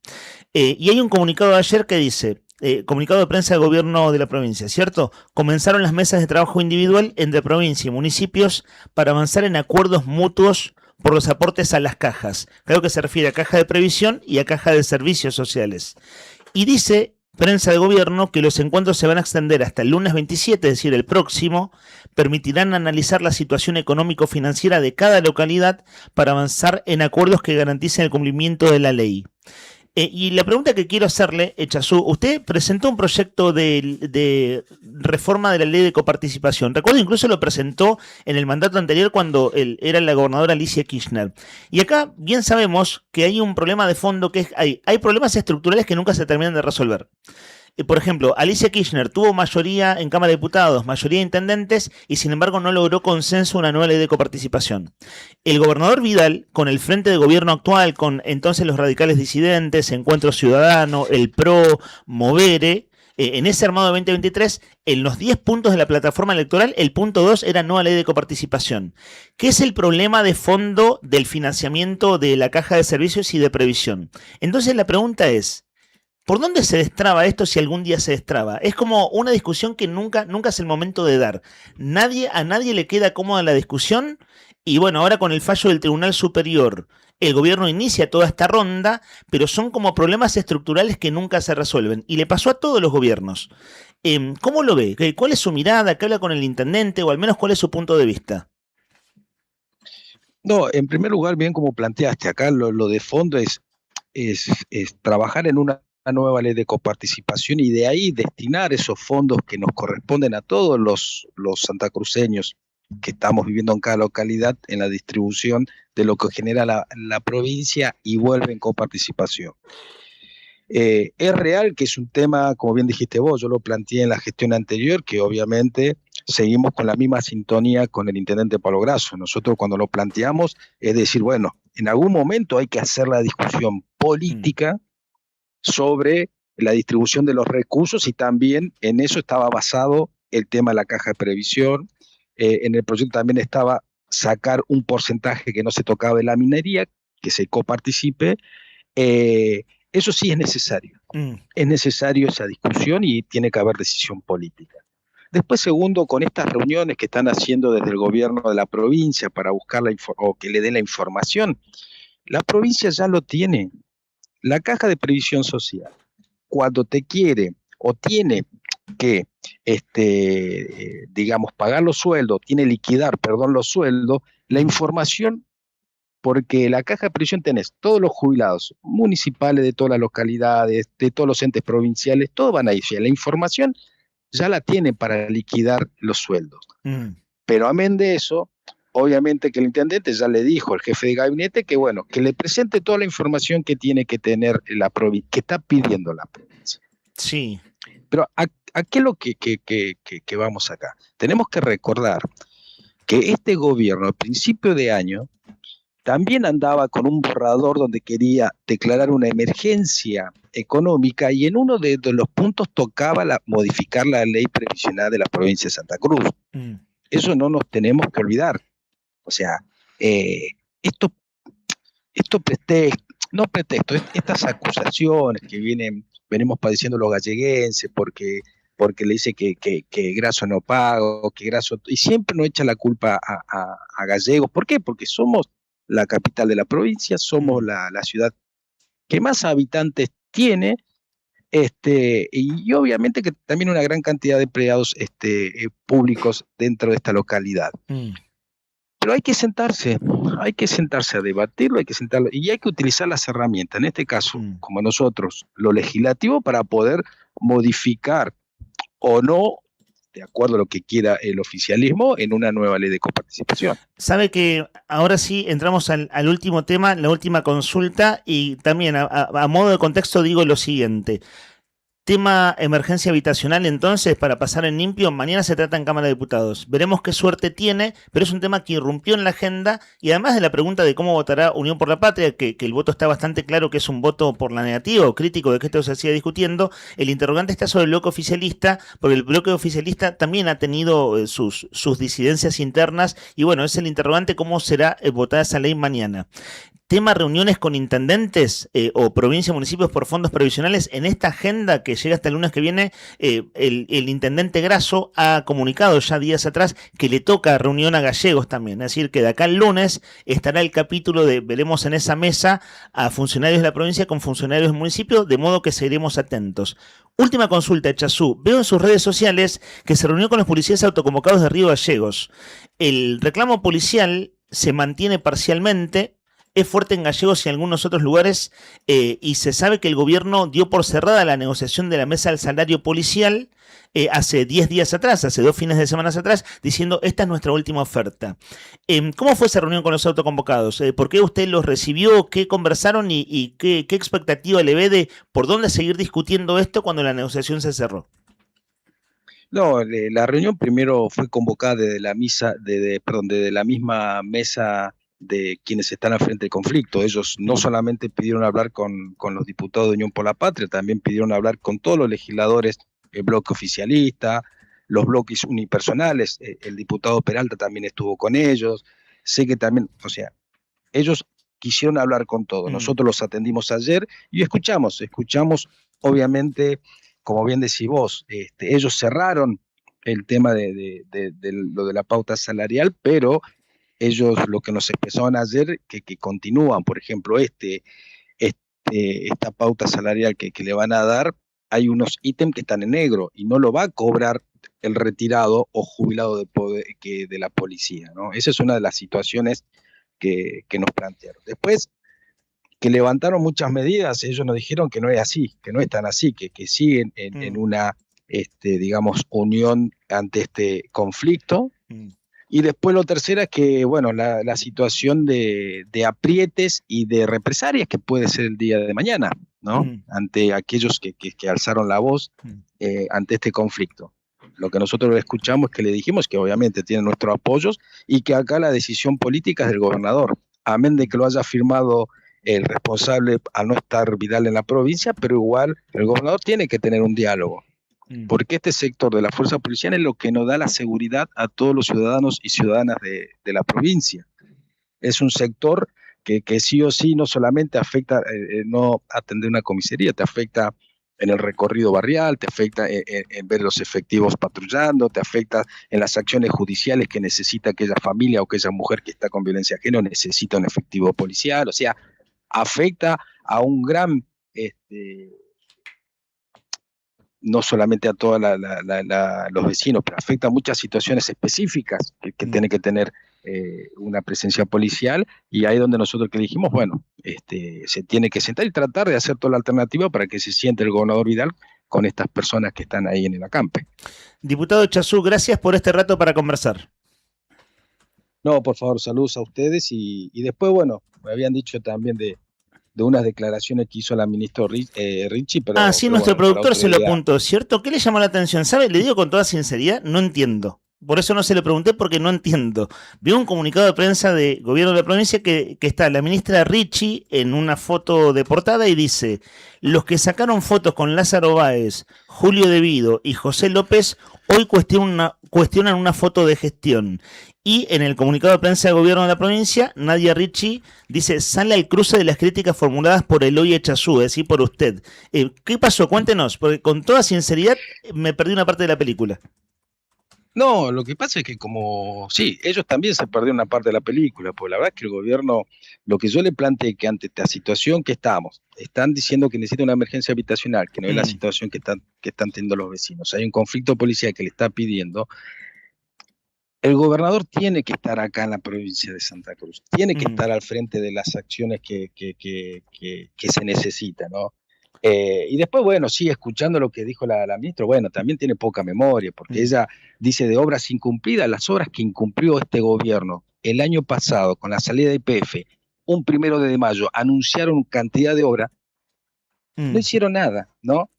Y hay un comunicado de ayer que dice, comunicado de prensa del gobierno de la provincia, ¿cierto? Comenzaron las mesas de trabajo individual entre provincia y municipios para avanzar en acuerdos mutuos por los aportes a las cajas. Creo que se refiere a caja de previsión y a caja de servicios sociales. Y dice prensa de gobierno que los encuentros se van a extender hasta el lunes 27, es decir, el próximo, permitirán analizar la situación económico-financiera de cada localidad para avanzar en acuerdos que garanticen el cumplimiento de la ley. Y la pregunta que quiero hacerle, Echazú, usted presentó un proyecto de reforma de la ley de coparticipación. Recuerdo incluso lo presentó en el mandato anterior cuando era la gobernadora Alicia Kirchner. Y acá bien sabemos que hay un problema de fondo, que hay problemas estructurales que nunca se terminan de resolver. Por ejemplo, Alicia Kirchner tuvo mayoría en Cámara de Diputados, mayoría de intendentes, y sin embargo no logró consenso una nueva ley de coparticipación. El gobernador Vidal, con el frente de gobierno actual, con entonces los radicales disidentes, Encuentro Ciudadano, el PRO, Movere, en ese armado de 2023, en los 10 puntos de la plataforma electoral, el punto 2 era nueva ley de coparticipación. ¿Qué es el problema de fondo del financiamiento de la caja de servicios y de previsión? Entonces la pregunta es, ¿por dónde se destraba esto si algún día se destraba? Es como una discusión que nunca es el momento de dar. A nadie le queda cómoda la discusión y bueno, ahora con el fallo del Tribunal Superior, el gobierno inicia toda esta ronda, pero son como problemas estructurales que nunca se resuelven. Y le pasó a todos los gobiernos. ¿Cómo lo ve? ¿Cuál es su mirada? ¿Qué habla con el intendente? O al menos, ¿cuál es su punto de vista? No, en primer lugar, bien como planteaste, acá lo de fondo es trabajar en una nueva ley de coparticipación y de ahí destinar esos fondos que nos corresponden a todos los santacruceños que estamos viviendo en cada localidad en la distribución de lo que genera la provincia y vuelve en coparticipación. Es real que es un tema, como bien dijiste vos, yo lo planteé en la gestión anterior, que obviamente seguimos con la misma sintonía con el intendente Pablo Grasso. Nosotros cuando lo planteamos es decir, bueno, en algún momento hay que hacer la discusión política sobre la distribución de los recursos y también en eso estaba basado el tema de la caja de previsión. En el proyecto también estaba sacar un porcentaje que no se tocaba de la minería, que se coparticipe. Eso sí es necesario. Es necesario esa discusión y tiene que haber decisión política. Después, segundo, con estas reuniones que están haciendo desde el gobierno de la provincia para buscar o que le den la información, la provincia ya lo tiene. La caja de previsión social, cuando te quiere o tiene que, digamos, pagar los sueldos, tiene liquidar, los sueldos, la información porque la caja de previsión tenés todos los jubilados municipales de todas las localidades, de todos los entes provinciales, todos van a ir. La información ya la tienen para liquidar los sueldos. Pero amén de eso, obviamente que el intendente ya le dijo al jefe de gabinete que bueno, que le presente toda la información que tiene que tener la provincia, que está pidiendo la provincia. Sí. Pero ¿a qué es lo que vamos acá? Tenemos que recordar que este gobierno, a principio de año, también andaba con un borrador donde quería declarar una emergencia económica y en uno de los puntos tocaba modificar la ley previsional de la provincia de Santa Cruz. Eso no nos tenemos que olvidar. O sea, estas acusaciones que venimos padeciendo los galleguenses porque le dice que Grasso no paga, que Grasso, y siempre nos echa la culpa a gallegos. ¿Por qué? Porque somos la capital de la provincia, somos la ciudad que más habitantes tiene, y obviamente que también una gran cantidad de empleados públicos dentro de esta localidad. Pero hay que sentarse a debatirlo, y hay que utilizar las herramientas, en este caso, como nosotros, lo legislativo, para poder modificar o no, de acuerdo a lo que quiera el oficialismo, en una nueva ley de coparticipación. Sabe que ahora sí entramos al último tema, la última consulta, y también a modo de contexto digo lo siguiente. Tema emergencia habitacional, entonces, para pasar en limpio, mañana se trata en Cámara de Diputados. Veremos qué suerte tiene, pero es un tema que irrumpió en la agenda, y además de la pregunta de cómo votará Unión por la Patria, que el voto está bastante claro que es un voto por la negativa o crítico de que esto se siga discutiendo, el interrogante está sobre el bloque oficialista, porque el bloque oficialista también ha tenido sus disidencias internas, y bueno, es el interrogante cómo será votada esa ley mañana. Tema reuniones con intendentes o provincia, municipios por fondos previsionales. En esta agenda que llega hasta el lunes que viene, el intendente Grasso ha comunicado ya días atrás que le toca reunión a gallegos también. Es decir, que de acá al lunes estará el capítulo de veremos en esa mesa a funcionarios de la provincia con funcionarios del municipio, de modo que seguiremos atentos. Última consulta, Chazú. Veo en sus redes sociales que se reunió con los policías autoconvocados de Río Gallegos. El reclamo policial se mantiene parcialmente. Es fuerte en Gallegos y en algunos otros lugares, y se sabe que el gobierno dio por cerrada la negociación de la mesa del salario policial hace 10 días atrás, hace 2 fines de semana atrás, diciendo esta es nuestra última oferta. ¿Cómo fue esa reunión con los autoconvocados? ¿Por qué usted los recibió? ¿Qué conversaron? ¿Y qué expectativa le ve de por dónde seguir discutiendo esto cuando la negociación se cerró? No, la reunión primero fue convocada desde la misma mesa de quienes están al frente del conflicto. Ellos no solamente pidieron hablar con los diputados de Unión por la Patria, también pidieron hablar con todos los legisladores, el bloque oficialista, los bloques unipersonales, el diputado Peralta también estuvo con ellos, sé que también, o sea, ellos quisieron hablar con todos. Nosotros los atendimos ayer y escuchamos, obviamente, como bien decís vos, ellos cerraron el tema de lo de la pauta salarial, pero ellos lo que nos expresaban ayer, que continúan, por ejemplo, esta pauta salarial que le van a dar, hay unos ítems que están en negro y no lo va a cobrar el retirado o jubilado de la policía, ¿no? Esa es una de las situaciones que nos plantearon. Después, que levantaron muchas medidas, ellos nos dijeron que no es así, que no es tan así, que siguen en una, digamos, unión ante este conflicto. Y después lo tercero es que, bueno, la situación de aprietes y de represalias que puede ser el día de mañana, ¿no? Ante aquellos que alzaron la voz ante este conflicto. Lo que nosotros escuchamos es que le dijimos que obviamente tienen nuestros apoyos y que acá la decisión política es del gobernador. Amén de que lo haya firmado el responsable al no estar Vidal en la provincia, pero igual el gobernador tiene que tener un diálogo. Porque este sector de la fuerza policial es lo que nos da la seguridad a todos los ciudadanos y ciudadanas de la provincia. Es un sector que sí o sí no solamente afecta no atender una comisaría, te afecta en el recorrido barrial, te afecta en ver los efectivos patrullando, te afecta en las acciones judiciales que necesita aquella familia o aquella mujer que está con violencia de género, necesita un efectivo policial, o sea, afecta a un gran... no solamente a todos los vecinos, pero afecta a muchas situaciones específicas que tiene que tener una presencia policial, y ahí donde nosotros que dijimos, bueno, se tiene que sentar y tratar de hacer toda la alternativa para que se siente el gobernador Vidal con estas personas que están ahí en el acampe. Diputado Chazú, gracias por este rato para conversar. No, por favor, saludos a ustedes, y después, bueno, me habían dicho también de unas declaraciones que hizo la ministra Ricci. Sí, nuestro productor se lo apuntó, ¿cierto? ¿Qué le llamó la atención? ¿Sabe? Le digo con toda sinceridad, no entiendo. Por eso no se lo pregunté, porque no entiendo. Vi un comunicado de prensa de gobierno de la provincia que está la ministra Ricci en una foto de portada y dice: los que sacaron fotos con Lázaro Báez, Julio De Vido y José López hoy cuestionan una foto de gestión. Y en el comunicado de prensa de gobierno de la provincia, Nadia Ricci dice: sale al cruce de las críticas formuladas por Eloy Echazú, es decir, por usted. ¿Qué pasó? Cuéntenos, porque con toda sinceridad me perdí una parte de la película. No, lo que pasa es que sí, ellos también se perdieron una parte de la película, porque la verdad es que el gobierno, lo que yo le planteé, que ante esta situación que están diciendo que necesita una emergencia habitacional, que no es la situación que están teniendo los vecinos, hay un conflicto policial que le está pidiendo, el gobernador tiene que estar acá en la provincia de Santa Cruz, tiene que estar al frente de las acciones que se necesitan, ¿no? Y después, bueno, sí, escuchando lo que dijo la ministra, bueno, también tiene poca memoria, porque ella dice de obras incumplidas, las obras que incumplió este gobierno el año pasado con la salida de YPF, un 1 de mayo, anunciaron cantidad de obras, no hicieron nada, ¿no?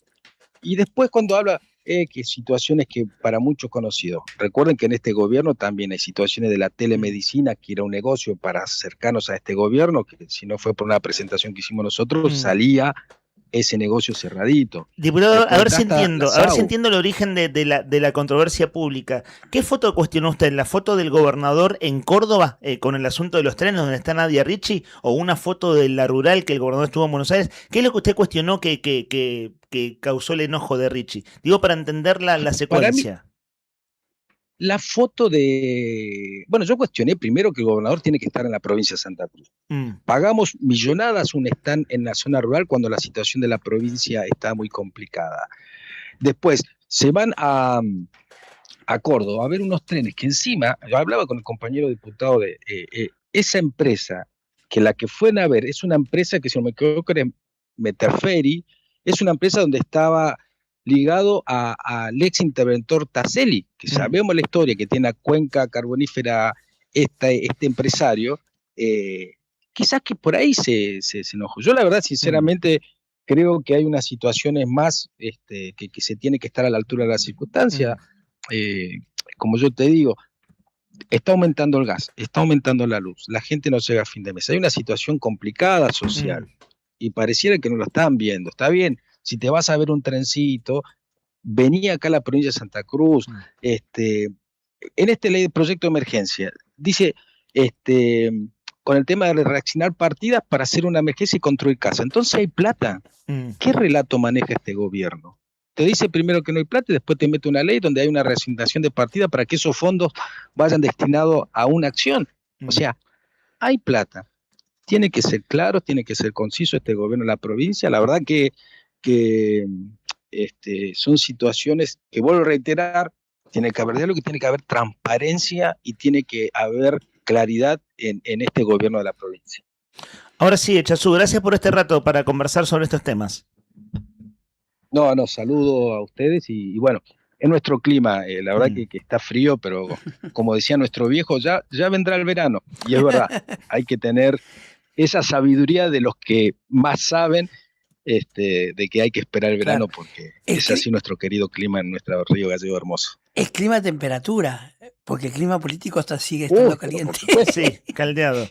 Y después cuando habla que situaciones que para muchos conocidos, recuerden que en este gobierno también hay situaciones de la telemedicina, que era un negocio para acercarnos a este gobierno, que si no fue por una presentación que hicimos nosotros, salía ese negocio cerradito. Diputado, a ver si entiendo el origen de la controversia pública. ¿Qué foto cuestionó usted? ¿La foto del gobernador en Córdoba con el asunto de los trenes donde está Nadia Ricci, o una foto de la rural que el gobernador estuvo en Buenos Aires? ¿Qué es lo que usted cuestionó que causó el enojo de Ricci? Digo, para entender la secuencia. La foto bueno, yo cuestioné primero que el gobernador tiene que estar en la provincia de Santa Cruz. Pagamos millonadas un stand en la zona rural cuando la situación de la provincia está muy complicada. Después se van a Córdoba a ver unos trenes que encima, yo hablaba con el compañero diputado de esa empresa, que la que fueron a ver es una empresa que, si no me equivoco, era Meterferry, es una empresa donde estaba ligado al ex interventor Taselli, que sabemos la historia, que tiene la cuenca carbonífera este empresario, quizás que por ahí se enojó. Yo la verdad, sinceramente, creo que hay unas situaciones más que se tiene que estar a la altura de la circunstancia. Como yo te digo, está aumentando el gas, está aumentando la luz, la gente no llega a fin de mes. Hay una situación complicada social y pareciera que no lo están viendo. Está bien, si te vas a ver un trencito, venía acá a la provincia de Santa Cruz, en este ley de proyecto de emergencia, dice, con el tema de reaccionar partidas para hacer una emergencia y construir casa. Entonces hay plata. ¿Qué relato maneja este gobierno? Te dice primero que no hay plata y después te mete una ley donde hay una reasignación de partida para que esos fondos vayan destinados a una acción. O sea, hay plata. Tiene que ser claro, tiene que ser conciso este gobierno de la provincia. La verdad que son situaciones que, vuelvo a reiterar, tiene que haber diálogo, tiene que haber transparencia y tiene que haber claridad en este gobierno de la provincia. Ahora sí, Echazú, gracias por este rato para conversar sobre estos temas. No, saludo a ustedes y bueno, es nuestro clima, la verdad que está frío, pero como decía nuestro viejo, ya vendrá el verano, y es verdad, hay que tener esa sabiduría de los que más saben, de que hay que esperar el verano, porque es así nuestro querido clima en nuestro Río Gallego hermoso. Es clima de temperatura, porque el clima político sigue estando caliente. Sí, caldeado.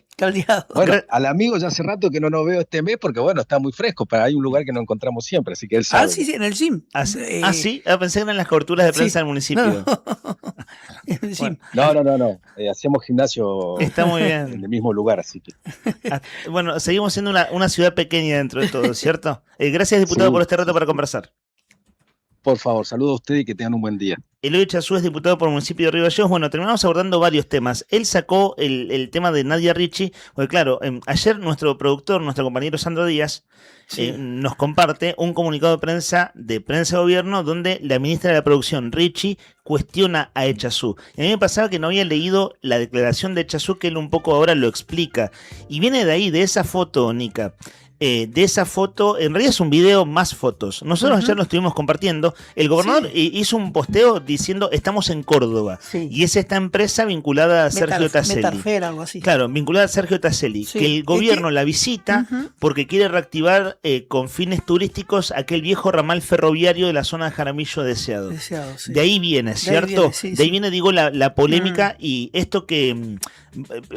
Bueno, al amigo ya hace rato que no nos veo este mes, porque bueno, está muy fresco, pero hay un lugar que no encontramos siempre, así que él sabe. Sí, en el gym. Sí, pensé que eran las coberturas de prensa del municipio. No. Hacemos gimnasio está muy bien. En el mismo lugar, así que. Bueno, seguimos siendo una ciudad pequeña dentro de todo, ¿cierto? Gracias, diputado, por este rato para conversar. Por favor, saludo a ustedes y que tengan un buen día. Eloy Chazú es diputado por el municipio de Río Gallegos. Bueno, terminamos abordando varios temas. Él sacó el tema de Nadia Ricci, porque claro, ayer nuestro productor, nuestro compañero Sandro Díaz, nos comparte un comunicado de prensa gobierno, donde la ministra de la Producción, Ricci, cuestiona a Echazú. Y a mí me pasaba que no había leído la declaración de Echazú, que él un poco ahora lo explica. Y viene de ahí, de esa foto, Nica. De esa foto, en realidad es un video más fotos. Nosotros ayer lo estuvimos compartiendo. El gobernador hizo un posteo diciendo estamos en Córdoba. Y es esta empresa vinculada a Sergio Tasselli. Metarfer, algo así. Claro, vinculada a Sergio Tasselli. Que el gobierno la visita porque quiere reactivar con fines turísticos aquel viejo ramal ferroviario de la zona de Jaramillo Deseado. De ahí viene, ¿cierto? De ahí viene, digo, la polémica y esto que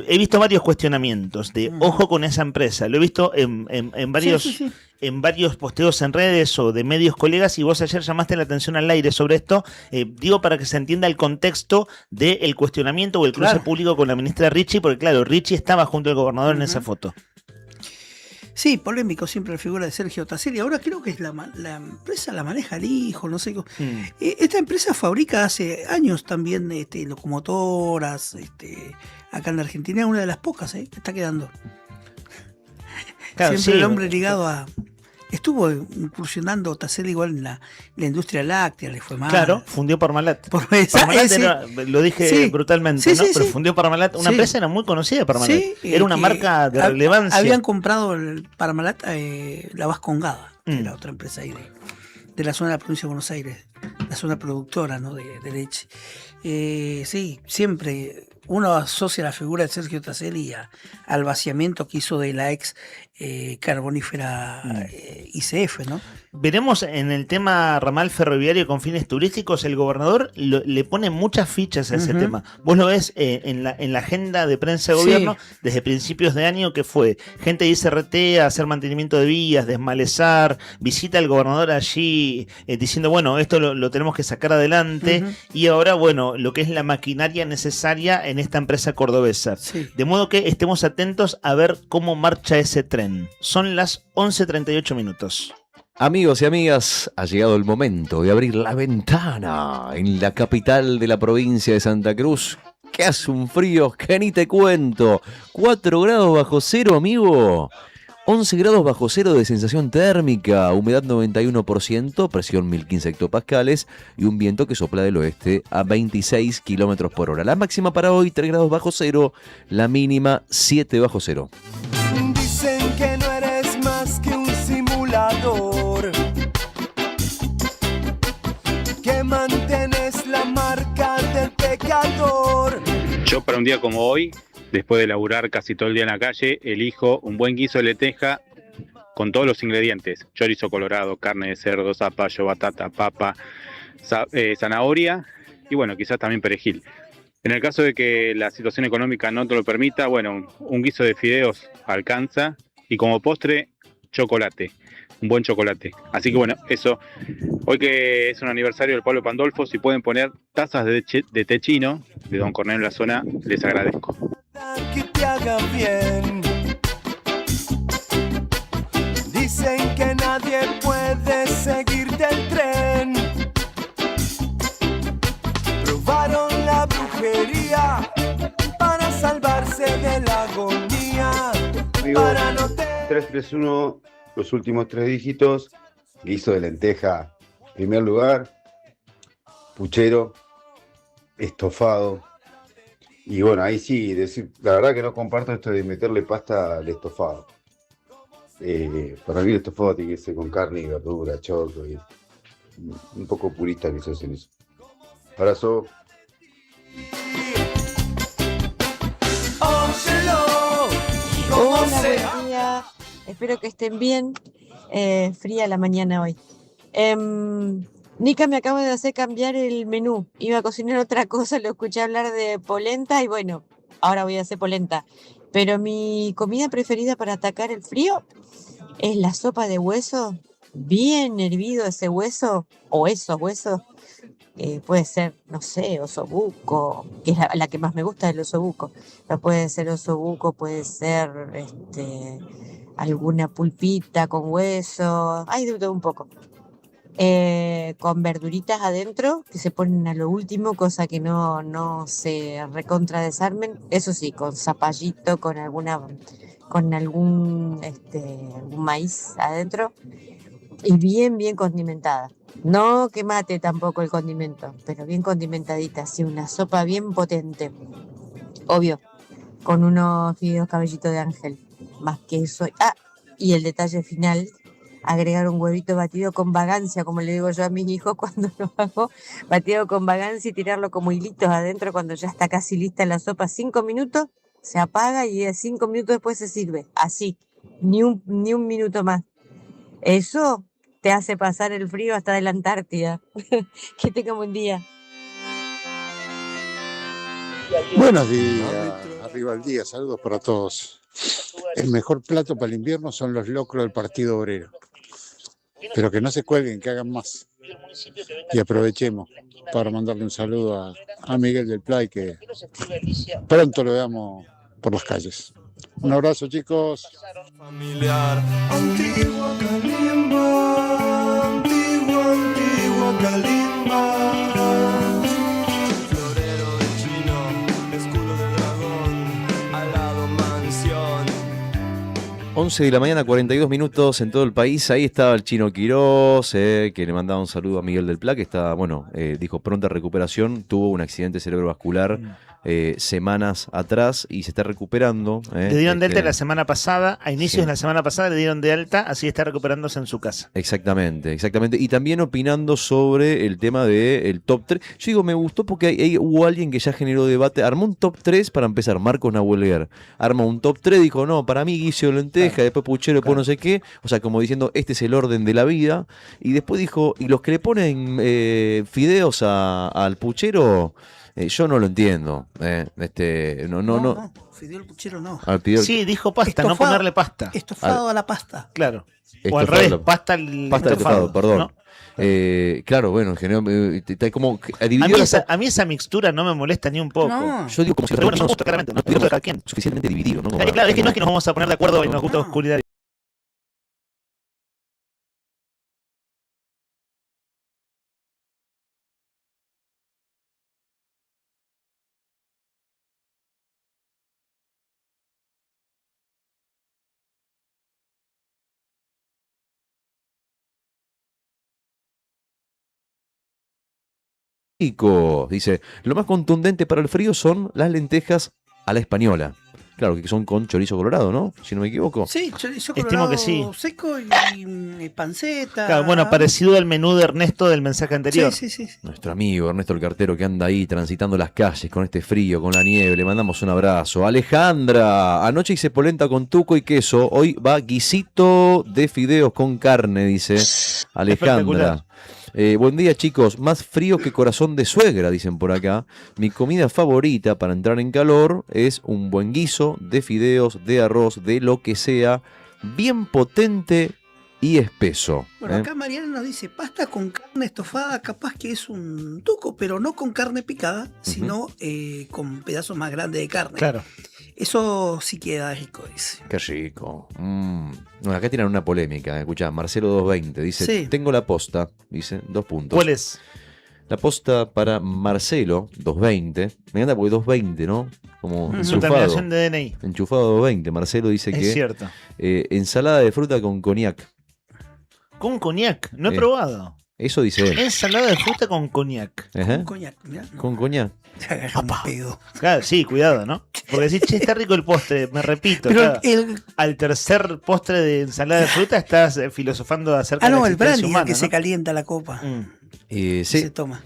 he visto varios cuestionamientos de ojo con esa empresa. Lo he visto en varios posteos en redes o de medios colegas, y vos ayer llamaste la atención al aire sobre esto, digo, para que se entienda el contexto del cuestionamiento o el cruce público con la ministra Ricci, porque claro, Ricci estaba junto al gobernador en esa foto. Sí, polémico siempre la figura de Sergio Tasselli. Ahora creo que es la empresa la maneja el hijo, no sé. Esta empresa fabrica hace años también locomotoras, acá en la Argentina es una de las pocas que está quedando. Claro, siempre el hombre ligado a... Estuvo incursionando Tasselli igual en la industria láctea, le fue mal. Claro, fundió Parmalat. Lo dije brutalmente, ¿no? Pero fundió Parmalat, una empresa era muy conocida, Parmalat. Era una marca de relevancia. Habían comprado el Parmalat la Vascongada, que era otra empresa ahí de la zona de la provincia de Buenos Aires, la zona productora, ¿no? de leche. Sí, siempre uno asocia la figura de Sergio Tasselli al vaciamiento que hizo de la ex carbonífera ICF, ¿no? Veremos en el tema ramal ferroviario con fines turísticos, el gobernador le pone muchas fichas a ese tema. Vos lo ves en la agenda de prensa de gobierno desde principios de año, que fue gente de ICRT a hacer mantenimiento de vías, desmalezar, visita al gobernador allí diciendo, bueno, esto lo tenemos que sacar adelante, y ahora, bueno, lo que es la maquinaria necesaria en esta empresa cordobesa. De modo que estemos atentos a ver cómo marcha ese tren. Son las 11:38 minutos. Amigos y amigas, ha llegado el momento de abrir la ventana en la capital de la provincia de Santa Cruz, que hace un frío que ni te cuento. 4 grados bajo cero, amigo. 11 grados bajo cero de sensación térmica, humedad 91%, presión 1015 hectopascales y un viento que sopla del oeste a 26 kilómetros por hora. La máxima para hoy, 3 grados bajo cero, la mínima 7 bajo cero. Dicen que no eres más que un simulador, que mantienes la marca del pecador. Yo para un día como hoy, después de laburar casi todo el día en la calle, elijo un buen guiso de lenteja con todos los ingredientes: chorizo colorado, carne de cerdo, zapallo, batata, papa, zanahoria y bueno, quizás también perejil. En el caso de que la situación económica no te lo permita, bueno, un guiso de fideos alcanza, y como postre, chocolate, un buen chocolate. Así que bueno, eso. Hoy que es un aniversario del Pablo Pandolfo, si pueden poner tazas de té chino de Don Cornelio en la zona, les agradezco. Que te haga bien. Dicen que nadie puede seguirte el tren. Probaron la brujería para salvarse de la agonía. Para no 331, los últimos 3 dígitos, guiso de lenteja, primer lugar, puchero, estofado. Y bueno, ahí sí, la verdad que no comparto esto de meterle pasta al estofado. Para mí el estofado tiene que ser con carne y verdura, choclo, y un poco purista que se hacen eso. Abrazo. Hola, buen día. Espero que estén bien. Fría la mañana hoy. Nica me acaba de hacer cambiar el menú. Iba a cocinar otra cosa, lo escuché hablar de polenta y bueno, ahora voy a hacer polenta. Pero mi comida preferida para atacar el frío es la sopa de hueso. Bien hervido ese hueso, o esos huesos. Puede ser, no sé, osobuco, que es la que más me gusta, el osobuco. Pero puede ser osobuco, puede ser alguna pulpita con hueso. Hay de todo un poco. con verduritas adentro que se ponen a lo último, cosa que no se recontra desarmen. Eso sí, con zapallito, con algún maíz adentro y bien condimentada. No que mate tampoco el condimento, pero bien condimentadita, así una sopa bien potente. Obvio, con unos fideos cabellito de ángel, más que eso. Y el detalle final, agregar un huevito batido con vagancia, como le digo yo a mis hijos cuando lo hago, batido con vagancia y tirarlo como hilitos adentro cuando ya está casi lista la sopa. 5 minutos, se apaga y 5 minutos después se sirve. Así, ni un minuto más. Eso te hace pasar el frío hasta de la Antártida. Que tenga buen día. Buenos días, arriba el día, saludos para todos. El mejor plato para el invierno son los locros del Partido Obrero. Pero que no se cuelguen, que hagan más. Y aprovechemos para mandarle un saludo a Miguel del Play, que pronto lo veamos por las calles. Un abrazo, chicos. Familiar, antigua Calimba, antigua Calimba. Florero de chino, escudo de dragón, alado mansión. 11 de la mañana, 42 minutos en todo el país. Ahí estaba el Chino Quirós, que le mandaba un saludo a Miguel del Pla, que está, dijo pronta recuperación. Tuvo un accidente cerebrovascular semanas atrás y se está recuperando. Le dieron de alta la semana pasada, a inicios de la semana pasada le dieron de alta, así está recuperándose en su casa. Exactamente. Y también opinando sobre el tema del top 3. Yo digo, me gustó porque ahí hubo alguien que ya generó debate. Armó un top 3 para empezar, Marcos Nahuelguer. Armó un top 3, dijo, no, para mí Guiso Lenteja, después Puchero, después no sé qué. O sea, como diciendo, este es el orden de la vida. Y después dijo, y los que le ponen fideos al Puchero, yo no lo entiendo. No. Fideo el Puchero no. Sí, dijo pasta, estofado, no ponerle pasta. Estofado a la pasta. Claro. O al revés, pasta al estofado, perdón. ¿no? Claro, bueno, está como a mí esa mixtura no me molesta ni un poco. No. Yo digo como si pero bueno, claramente, no de cada quien. Suficientemente dividido, ¿no? Claro, es que no es que nos vamos a poner de acuerdo en los gustos culinarios. Dice, lo más contundente para el frío son las lentejas a la española. Claro, que son con chorizo colorado, ¿no? Si no me equivoco. Sí, chorizo colorado que sí. Seco y panceta. Claro, bueno, parecido al menú de Ernesto del mensaje anterior. Sí. Nuestro amigo Ernesto el Cartero, que anda ahí transitando las calles con este frío, con la nieve. Le mandamos un abrazo. Alejandra, anoche hice polenta con tuco y queso. Hoy va guisito de fideos con carne, dice Alejandra. Buen día, chicos. Más frío que corazón de suegra, dicen por acá. Mi comida favorita para entrar en calor es un buen guiso de fideos, de arroz, de lo que sea, bien potente y espeso. Bueno, acá Mariana nos dice, pasta con carne estofada, capaz que es un tuco, pero no con carne picada, sino con pedazos más grandes de carne. Claro. Eso sí queda rico, dice. Qué rico. No, acá tienen una polémica. Escuchá, Marcelo 220 dice, Sí. tengo la posta, dice, 2 puntos. ¿Cuál es? La posta para Marcelo 220. Me encanta porque 220, ¿no? Como Su enchufado. terminación de DNI. Enchufado 220. Marcelo dice Es que cierto. Ensalada de fruta con coñac. Con coñac, no he probado. Eso dice él. Ensalada de fruta con coñac. Ajá. Con coñac, mirá. Con coñac. Claro, sí, cuidado, ¿no? Porque decís, che, está rico el postre, me repito. Pero claro, al tercer postre de ensalada de fruta estás filosofando acerca de la el existencia brandy humana, que ¿no? se calienta la copa. Sí. Se toma.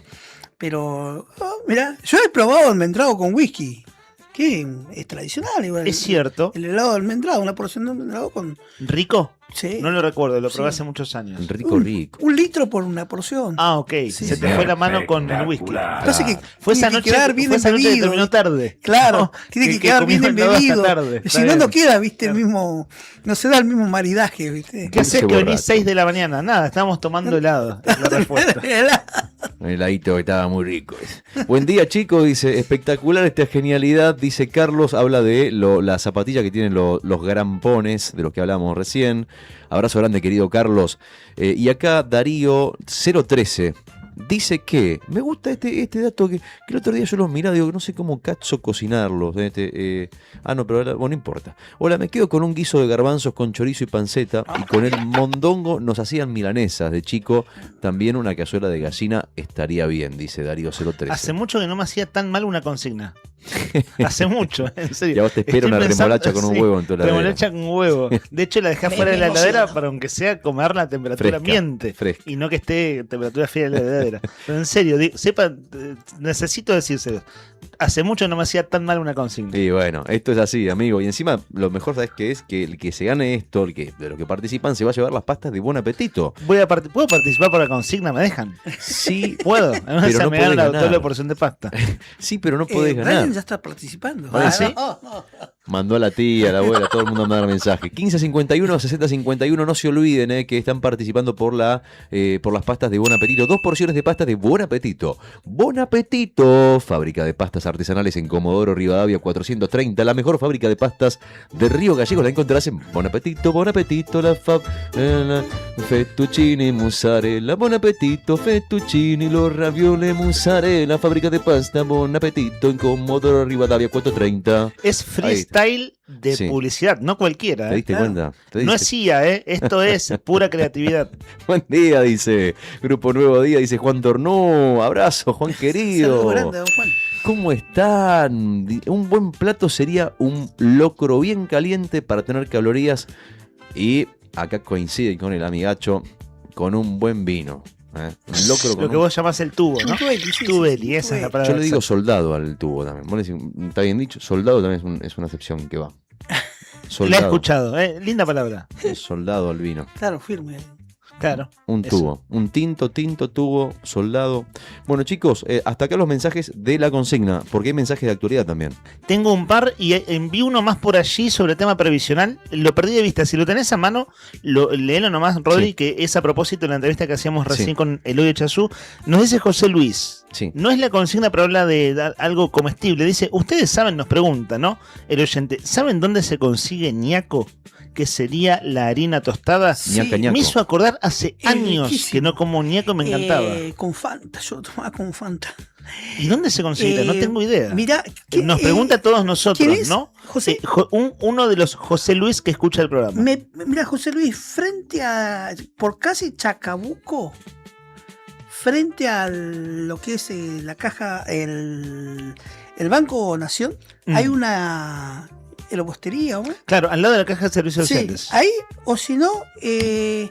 Pero, mirá, yo he probado almendrado con whisky. Que es tradicional igual. Es cierto. El helado de almendrado, una porción de almendrado con... ¿Rico? Sí. No lo recuerdo, lo probé hace muchos años. Rico. 1 litro por una porción. Ah, ok. Se te fue la mano con el whisky. Entonces que Fue esa tiene noche, que quedar bien fue esa noche que embebido. terminó tarde. Claro, ¿no? tiene que quedar bien comimos hasta embebido. tarde. Si no, no queda, viste, el mismo... No se da el mismo maridaje, viste. ¿Qué haces que venís 6 de la mañana? Nada, estábamos tomando helado. La respuesta. El heladito que estaba muy rico. Buen día, chicos, dice, espectacular esta genialidad, dice Carlos, habla de la zapatilla que tienen los grampones, de los que hablamos recién. Abrazo grande, querido Carlos. Y acá Darío 013 dice que, me gusta este dato que el otro día yo los miraba, digo, no sé cómo cacho cocinarlos. No, pero bueno, no importa. Hola, me quedo con un guiso de garbanzos con chorizo y panceta, y con el mondongo nos hacían milanesas de chico. También una cazuela de gallina estaría bien, dice Darío 013. Hace mucho que no me hacía tan mal una consigna. Hace mucho, en serio. Ya vos te espero una remolacha con un huevo en tu heladera. Remolacha con un huevo. De hecho, la dejé afuera de la heladera para aunque sea comer la temperatura ambiente. Y no que esté temperatura fría en la heladera. Pero en serio, sepa, necesito decírselo. Hace mucho no me hacía tan mal una consigna. Y bueno, esto es así, amigo. Y encima, lo mejor, ¿sabes qué es? Que el que se gane esto, de los que participan, se va a llevar las pastas de Buen Apetito. ¿Puedo participar por la consigna? ¿Me dejan? Sí, puedo. Pero no me podés dan la ganar. doble porción de pasta. Sí, pero no podés ganar. Brian ya está participando. ¿Ah, sí? No. Mandó a la tía, a la abuela, todo el mundo a mandar mensaje. 1551, 6051, no se olviden que están participando por las pastas de Buen Apetito. 2 porciones de pastas de Buen Apetito. Buen Apetito, fábrica de pastas artesanales en Comodoro Rivadavia 430. La mejor fábrica de pastas de Río Gallegos la encontrarás en Buen Apetito, la fettuccini, mozzarella. Buen Apetito, fettuccini, los ravioles, mozzarella. Fábrica de pasta Buen Apetito en Comodoro Rivadavia 430. Es freestyle de publicidad, no cualquiera. ¿Te diste cuenta? No es IA, esto es pura creatividad. Buen día, dice Grupo Nuevo Día, dice Juan Tornó. Abrazo, Juan querido. Saludos grande, don Juan. ¿Cómo están? Un buen plato sería un locro bien caliente para tener calorías. Y acá coincide con el amigacho, con un buen vino. Un locro con lo que vos llamás el tubo, ¿no? Tubeli, esa es la palabra. Yo le digo soldado al tubo también. Vos le decís, está bien dicho, soldado también es una acepción que va. La he escuchado, linda palabra. Soldado al vino. Claro, firme. Claro. Un tubo, un tinto, tubo, soldado. Bueno, chicos, hasta acá los mensajes de la consigna, porque hay mensajes de actualidad también. Tengo un par y envío uno más por allí sobre el tema previsional. Lo perdí de vista. Si lo tenés a mano, léelo nomás, Rodri, sí. Que es a propósito de la entrevista que hacíamos recién con Eloy Chazú. Nos dice José Luis. Sí. No es la consigna, pero habla de algo comestible. Dice, ustedes saben, nos pregunta, ¿no? El oyente, ¿saben dónde se consigue ñaco? Que sería la harina tostada. Sí. Me hizo acordar hace años que no como ñaco, me encantaba. Con Fanta, yo lo tomaba con Fanta. ¿Y dónde se consigue? No tengo idea. Mira, nos pregunta a todos nosotros, ¿quién es? ¿no? José. Uno de los José Luis que escucha el programa. Mira, José Luis, por casi Chacabuco, frente a lo que es la caja, el Banco Nación, hay una heropostería, ¿no? Claro, al lado de la caja de servicios sociales. Ahí, o si no, en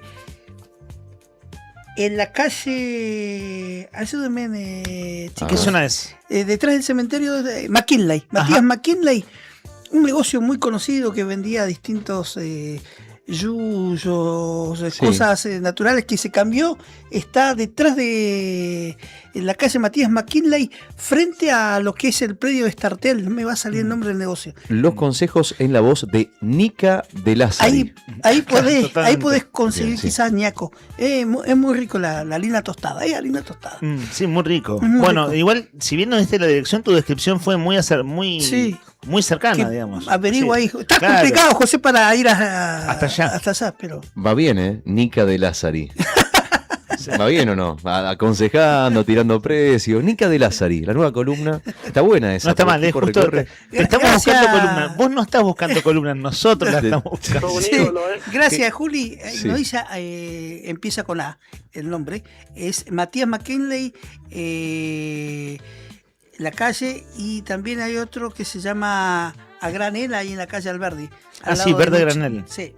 la calle, ayúdenme, chicos. ¿Qué zona es? Detrás del cementerio de McKinley, Matías McKinley, un negocio muy conocido que vendía distintos yuyos, cosas naturales, que se cambió. Está detrás de la calle Matías McKinley, frente a lo que es el predio de Startel. No me va a salir el nombre del negocio. Los consejos en la voz de Nica de Lázari. Ahí podés conseguir quizás ñaco. Es muy rico la harina tostada. Harina tostada. Sí, muy rico. Muy rico. Igual, si bien no diste la dirección, tu descripción fue muy cercana, digamos. Averigua ahí. Está complicado, José, para ir hasta allá, pero... Va bien, Nica de Lázari. ¿Va bien o no? Aconsejando, tirando precios. Nica de Lázari, la nueva columna. Está buena esa. No está mal, justo. Estamos buscando columnas. Vos no estás buscando columnas, nosotros la estamos buscando. Sí. Gracias, Juli. Nos dice, empieza con A, el nombre. Es Matías McKinley, la calle, y también hay otro que se llama A Granel, ahí en la calle Alberdi. Sí, Verde Granel. Sí.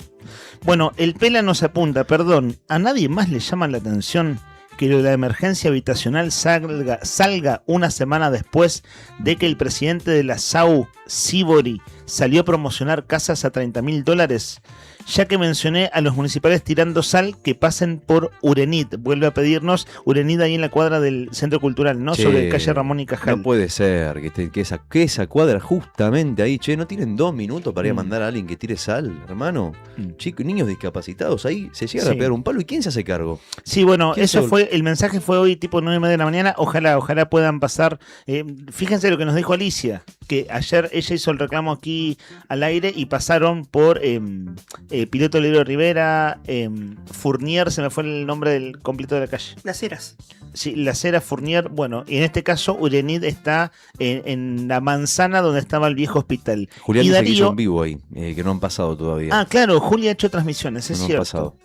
Bueno, el Pela nos apunta, perdón, ¿a nadie más le llama la atención que la emergencia habitacional salga una semana después de que el presidente de la SAU, Sibori, salió a promocionar casas a $30.000? Ya que mencioné a los municipales tirando sal, que pasen por Urenit. Vuelve a pedirnos Urenit ahí en la cuadra del Centro Cultural, ¿no? Che, Sobre calle Ramón y Cajal. No puede ser que esa cuadra justamente ahí, che, ¿no tienen 2 minutos para ir a mandar a alguien que tire sal, hermano? Chicos, niños discapacitados, ahí se llegan a pegar un palo. ¿Y quién se hace cargo? Sí, bueno, eso fue, el mensaje fue hoy tipo 9:30 de la mañana. Ojalá puedan pasar. Fíjense lo que nos dijo Alicia, que ayer ella hizo el reclamo aquí al aire y pasaron por Piloto Leiro Rivera, Fournier, se me fue el nombre del completo de la calle. Las Heras. Sí, Las Heras, Fournier. Bueno, y en este caso Urenit está en la manzana donde estaba el viejo hospital. Julián y dice Darío, que hizo en vivo ahí, que no han pasado todavía. Ah, claro, Juli ha hecho transmisiones, es No han cierto. pasado.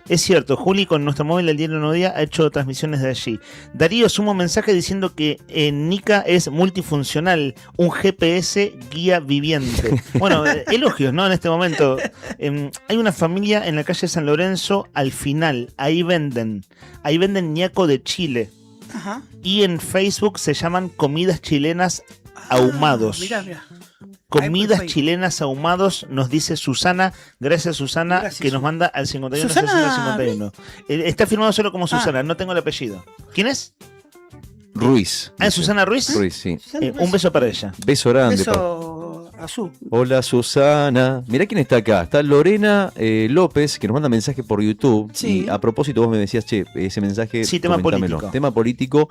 Es cierto, Juli con nuestro móvil del diario Nuevo Día ha hecho transmisiones de allí. Darío suma un mensaje diciendo que Nica es multifuncional, un GPS guía viviente. Bueno, elogios, ¿no? En este momento. Hay una familia en la calle San Lorenzo al final, ahí venden ñaco de Chile. Ajá. Y en Facebook se llaman comidas chilenas ahumados. Mirá. Comidas chilenas ahumados, nos dice Susana. Gracias, Susana, Gracias, que nos manda al 51 Susana. 51. Está firmado solo como Susana, no tengo el apellido. ¿Quién es? Ruiz. ¿Es Susana Ruiz? Ruiz, sí. Un beso para ella. Beso grande. Beso azul. Hola, Susana. Mirá quién está acá. Está Lorena López, que nos manda mensaje por YouTube. Sí. Y a propósito, vos me decías, che, ese mensaje. Sí, tema comentámelo. político. Tema político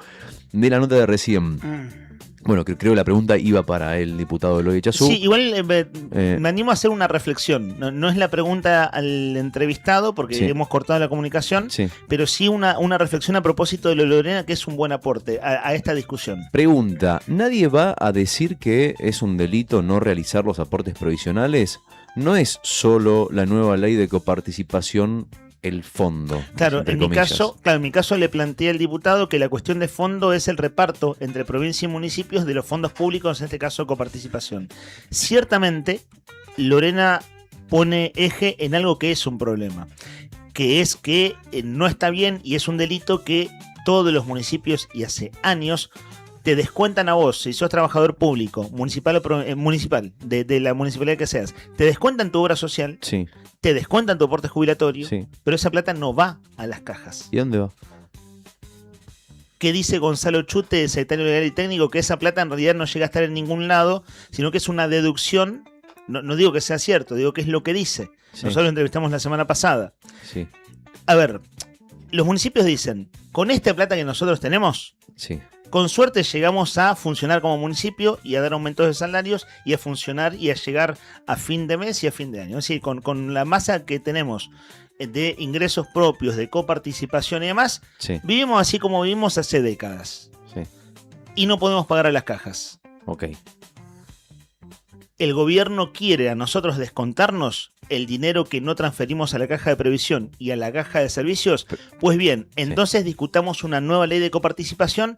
de la nota de recién. Bueno, creo que la pregunta iba para el diputado Eloy Chazú. Sí, igual me animo a hacer una reflexión. No es la pregunta al entrevistado, porque Sí. hemos cortado la comunicación, Sí. pero sí una reflexión a propósito de lo de Lorena, que es un buen aporte a esta discusión. Pregunta, ¿nadie va a decir que es un delito no realizar los aportes provisionales? ¿No es solo la nueva ley de coparticipación el fondo? Claro, entre en mi comillas? caso le planteé al diputado que la cuestión de fondo es el reparto entre provincia y municipios de los fondos públicos, en este caso coparticipación. Ciertamente, Lorena pone eje en algo que es un problema, que es que no está bien y es un delito que todos los municipios, y hace años, te descuentan a vos, si sos trabajador público, municipal o municipal, de la municipalidad que seas, te descuentan tu obra social, Sí. te descuentan tu aporte jubilatorio, Sí. pero esa plata no va a las cajas. ¿Y dónde va? ¿Qué dice Gonzalo Chute, secretario legal y técnico? Que esa plata en realidad no llega a estar en ningún lado, sino que es una deducción. No digo que sea cierto, digo que es lo que dice. Sí. Nosotros lo entrevistamos la semana pasada. Sí. A ver, los municipios dicen, con esta plata que nosotros tenemos, Sí. con suerte llegamos a funcionar como municipio y a dar aumentos de salarios y a funcionar y a llegar a fin de mes y a fin de año. Es decir, con la masa que tenemos de ingresos propios, de coparticipación y demás, Sí. vivimos así como vivimos hace décadas. Sí. Y no podemos pagar a las cajas. Ok. El gobierno quiere a nosotros descontarnos el dinero que no transferimos a la caja de previsión y a la caja de servicios. Pues bien, entonces discutamos una nueva ley de coparticipación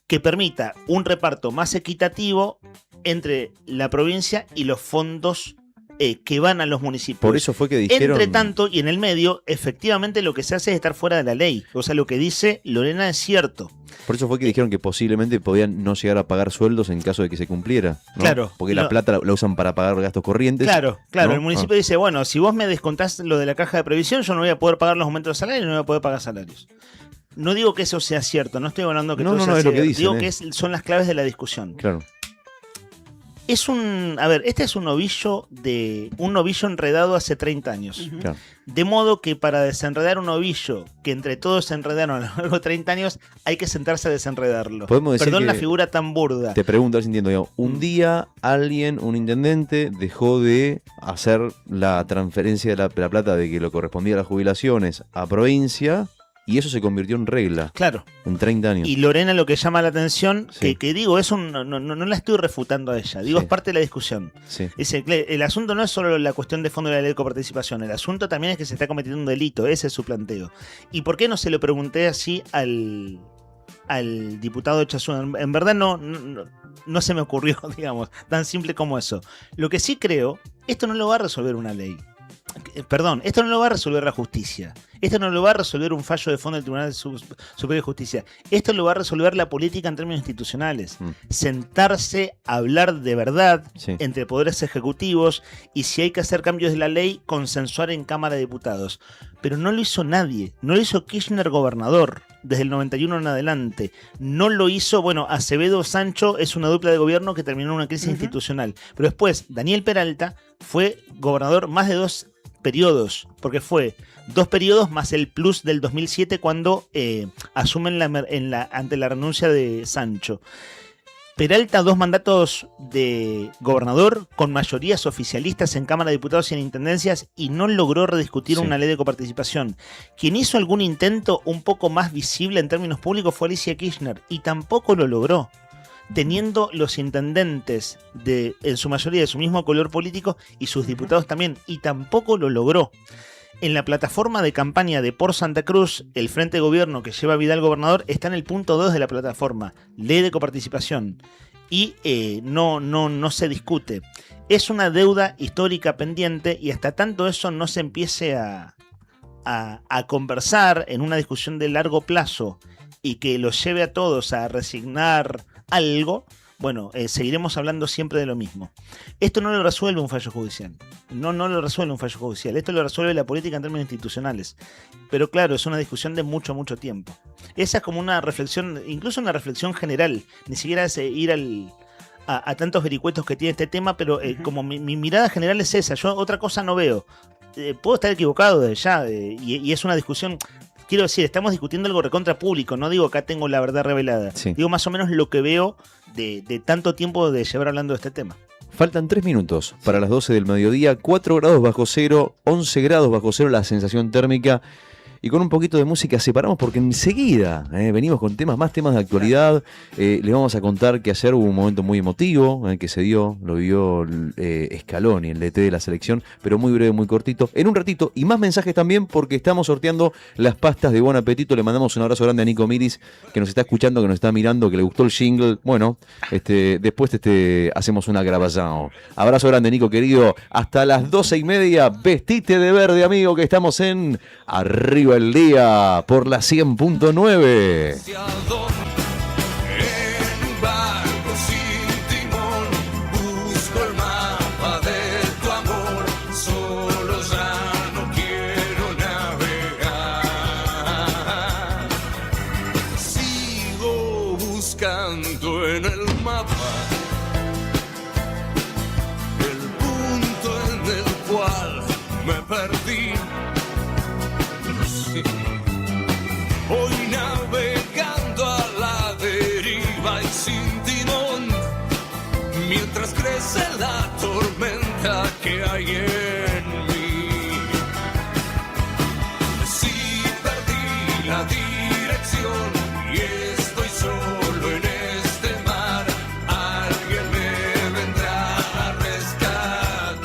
que permita un reparto más equitativo entre la provincia y los fondos que van a los municipios. Por eso fue que dijeron... Entre tanto, y en el medio, efectivamente lo que se hace es estar fuera de la ley. O sea, lo que dice Lorena es cierto. Por eso fue que dijeron que posiblemente podían no llegar a pagar sueldos en caso de que se cumpliera, ¿no? Claro. Porque la plata la usan para pagar gastos corrientes. Claro. ¿no? El municipio dice, bueno, si vos me descontás lo de la caja de previsión, yo no voy a poder pagar los aumentos de salario y no voy a poder pagar salarios. No digo que eso sea cierto, no estoy hablando que No, todo no, sea no, es lo cierto. que dicen, Digo que son las claves de la discusión. Claro. Este es un novillo enredado hace 30 años. Claro. De modo que para desenredar un novillo que entre todos se enredaron a lo largo de 30 años, hay que sentarse a desenredarlo. Podemos decir Perdón que- la figura tan burda. Te pregunto, a ver si entiendo. Digo, un día un intendente, dejó de hacer la transferencia de la plata de que lo correspondía a las jubilaciones a provincia y eso se convirtió en regla. Claro. En 30 años. Y Lorena lo que llama la atención, Sí. que digo, no la estoy refutando a ella, digo, Sí. es parte de la discusión. Sí. Dice, el asunto no es solo la cuestión de fondo de la ley de coparticipación, el asunto también es que se está cometiendo un delito, ese es su planteo. ¿Y por qué no se lo pregunté así al diputado Chazú? En verdad no se me ocurrió, digamos, tan simple como eso. Lo que sí creo, esto no lo va a resolver una ley. Perdón, esto no lo va a resolver la justicia. Esto no lo va a resolver un fallo de fondo del Tribunal Superior de Justicia. Esto lo va a resolver la política en términos institucionales. Sentarse a hablar de verdad entre poderes ejecutivos y si hay que hacer cambios de la ley, consensuar en Cámara de Diputados. Pero no lo hizo nadie. No lo hizo Kirchner gobernador desde el 91 en adelante. No lo hizo, Acevedo Sancho es una dupla de gobierno que terminó en una crisis institucional. Pero después, Daniel Peralta fue gobernador más de 2 periodos, porque fue 2 periodos más el plus del 2007 cuando asumen ante la renuncia de Sancho. Peralta 2 mandatos de gobernador con mayorías oficialistas en Cámara de Diputados y en Intendencias y no logró rediscutir una ley de coparticipación. Quien hizo algún intento un poco más visible en términos públicos fue Alicia Kirchner y tampoco lo logró, teniendo los intendentes en su mayoría de su mismo color político y sus diputados también, y tampoco lo logró. En la plataforma de campaña de Por Santa Cruz, el frente de gobierno que lleva Vidal gobernador está en el punto 2 de la plataforma, ley de coparticipación, y no se discute. Es una deuda histórica pendiente y hasta tanto eso no se empiece a conversar en una discusión de largo plazo y que los lleve a todos a resignar algo, seguiremos hablando siempre de lo mismo. Esto no lo resuelve un fallo judicial. No lo resuelve un fallo judicial. Esto lo resuelve la política en términos institucionales. Pero claro, es una discusión de mucho tiempo. Esa es como una reflexión, incluso una reflexión general. Ni siquiera es ir a tantos vericuetos que tiene este tema, pero como mi mirada general es esa. Yo otra cosa no veo. Puedo estar equivocado desde ya, y es una discusión. Quiero decir, estamos discutiendo algo recontra público, no digo acá tengo la verdad revelada. Digo más o menos lo que veo de tanto tiempo de llevar hablando de este tema. Faltan 3 minutos para las 12 del mediodía, 4 grados bajo cero, 11 grados bajo cero la sensación térmica. Y con un poquito de música separamos porque enseguida venimos con más temas de actualidad. Les vamos a contar que ayer hubo un momento muy emotivo que se dio, lo vivió Scaloni, el DT de la selección, pero muy breve, muy cortito. En un ratito, y más mensajes también porque estamos sorteando las pastas de Buen Apetito. Le mandamos un abrazo grande a Nico Miris, que nos está escuchando, que nos está mirando, que le gustó el jingle. Bueno, después hacemos una grabación. Abrazo grande, Nico querido. Hasta las 12:30, vestite de verde, amigo, que estamos en Arriba el Día por la 100.9. En barco sin timón, busco el mapa de tu amor, solo ya no quiero navegar. Sigo buscando en el mapa el punto en el cual me perdí. Hoy navegando a la deriva y sin timón, mientras crece la tormenta que hay en mí. Si perdí la dirección y estoy solo en este mar, alguien me vendrá a rescatar.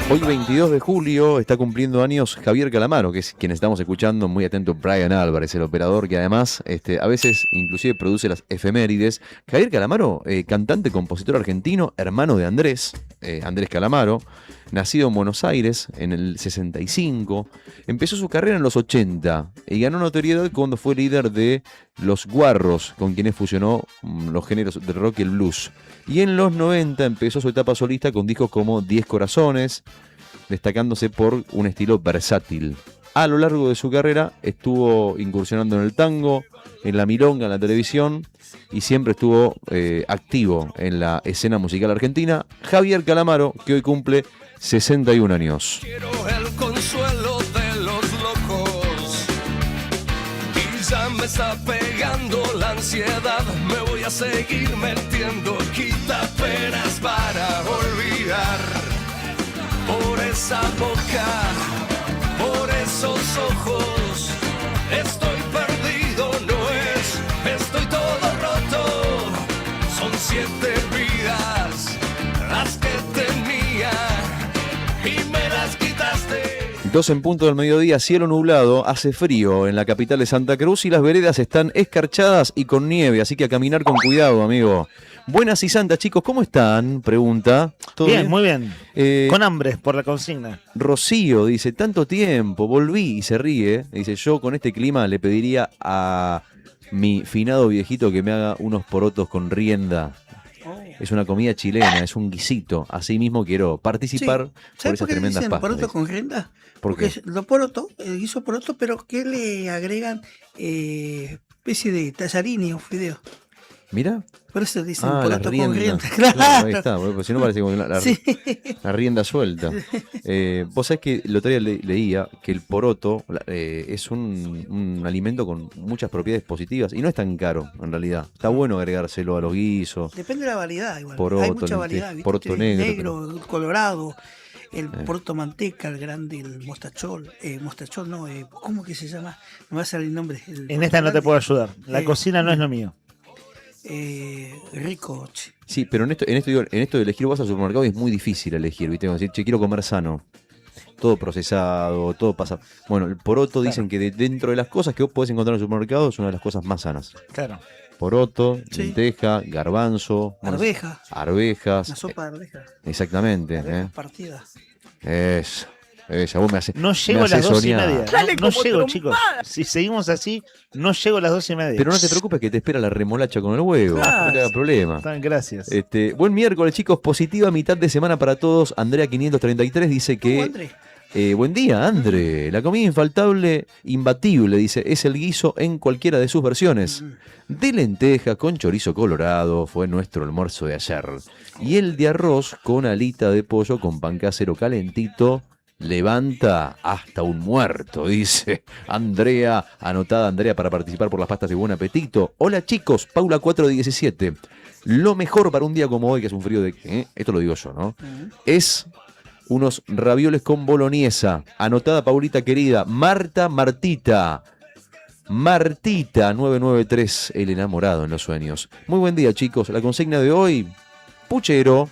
Hoy 22 de julio está cumpliendo años Javier Calamaro, que es quien estamos escuchando, muy atento Brian Álvarez, el operador que además a veces inclusive produce las efemérides. Javier Calamaro, cantante, compositor argentino, hermano de Andrés Calamaro, nacido en Buenos Aires en el 65, empezó su carrera en los 80 y ganó notoriedad cuando fue líder de Los Guarros, con quienes fusionó los géneros del rock y el blues. Y en los 90 empezó su etapa solista con discos como 10 Corazones, destacándose por un estilo versátil. A lo largo de su carrera estuvo incursionando en el tango, en la milonga, en la televisión, y siempre estuvo activo en la escena musical argentina. Javier Calamaro, que hoy cumple 61 años. Quiero el consuelo de los locos y ya me está pegando la ansiedad. Me voy a seguir metiendo quitapenas para olvidar. Por esa boca, por esos ojos, estoy perdido, estoy todo roto. Son 7 vidas las que tenía y me las quitaste. 2 en punto del mediodía, cielo nublado, hace frío en la capital de Santa Cruz y las veredas están escarchadas y con nieve, así que a caminar con cuidado, amigo. Buenas y santas, chicos, ¿cómo están? Pregunta. ¿Todo bien, muy bien. Con hambre, por la consigna. Rocío dice, tanto tiempo, volví, y se ríe. Dice, yo con este clima le pediría a mi finado viejito que me haga unos porotos con rienda. Es una comida chilena, es un guisito. Así mismo quiero participar por esas tremendas pastas. ¿Poroto con rienda? ¿Por qué? Porque lo poroto, el guiso poroto, pero que le agregan especie de tallarines o fideos. Mira. Por eso dicen la poroto rienda. con rienda. Claro, ahí está, porque si no parece como Sí. la rienda suelta. Vos sabés que el otro día leía que el poroto es un alimento con muchas propiedades positivas y no es tan caro en realidad. Está bueno agregárselo a los guisos. Depende de la variedad igual. Poroto, hay mucha variedad, ¿viste? poroto negro. El colorado, el poroto manteca, el grande, el mostachol. Mostachol no, ¿cómo que se llama? No me va a salir el nombre. En esta no te puedo ayudar. La cocina no es lo mío. Rico. Sí, pero en esto de elegir, vas al supermercado y es muy difícil elegir, ¿viste? Como decir, che, quiero comer sano. Todo procesado, todo pasa. Bueno, el poroto dicen que dentro de las cosas que vos podés encontrar en el supermercado es una de las cosas más sanas. Claro. Poroto, lenteja, garbanzo, arvejas. La sopa de arvejas. Exactamente. Partida. Eso. Vos me haces. No llego a las 2:30. Dale, no como llego, trompada. chicos. Si seguimos así, no llego a las 2:30. Pero no te preocupes que te espera la remolacha con el huevo. Claro. No te haga problema. Gracias. Buen miércoles, chicos. Positiva mitad de semana para todos. Andrea 533 dice que. Buen día, André. La comida infaltable, imbatible, dice, es el guiso en cualquiera de sus versiones. De lenteja con chorizo colorado fue nuestro almuerzo de ayer. Y el de arroz con alita de pollo con pan casero calentito. Levanta hasta un muerto, dice Andrea. Anotada Andrea para participar por las pastas de buen apetito. Hola chicos, Paula 417. Lo mejor para un día como hoy, que es un frío de... esto lo digo yo, ¿no? Es unos ravioles con boloñesa. Anotada Paulita querida. Martita 993, el enamorado en los sueños. Muy buen día chicos. La consigna de hoy, puchero,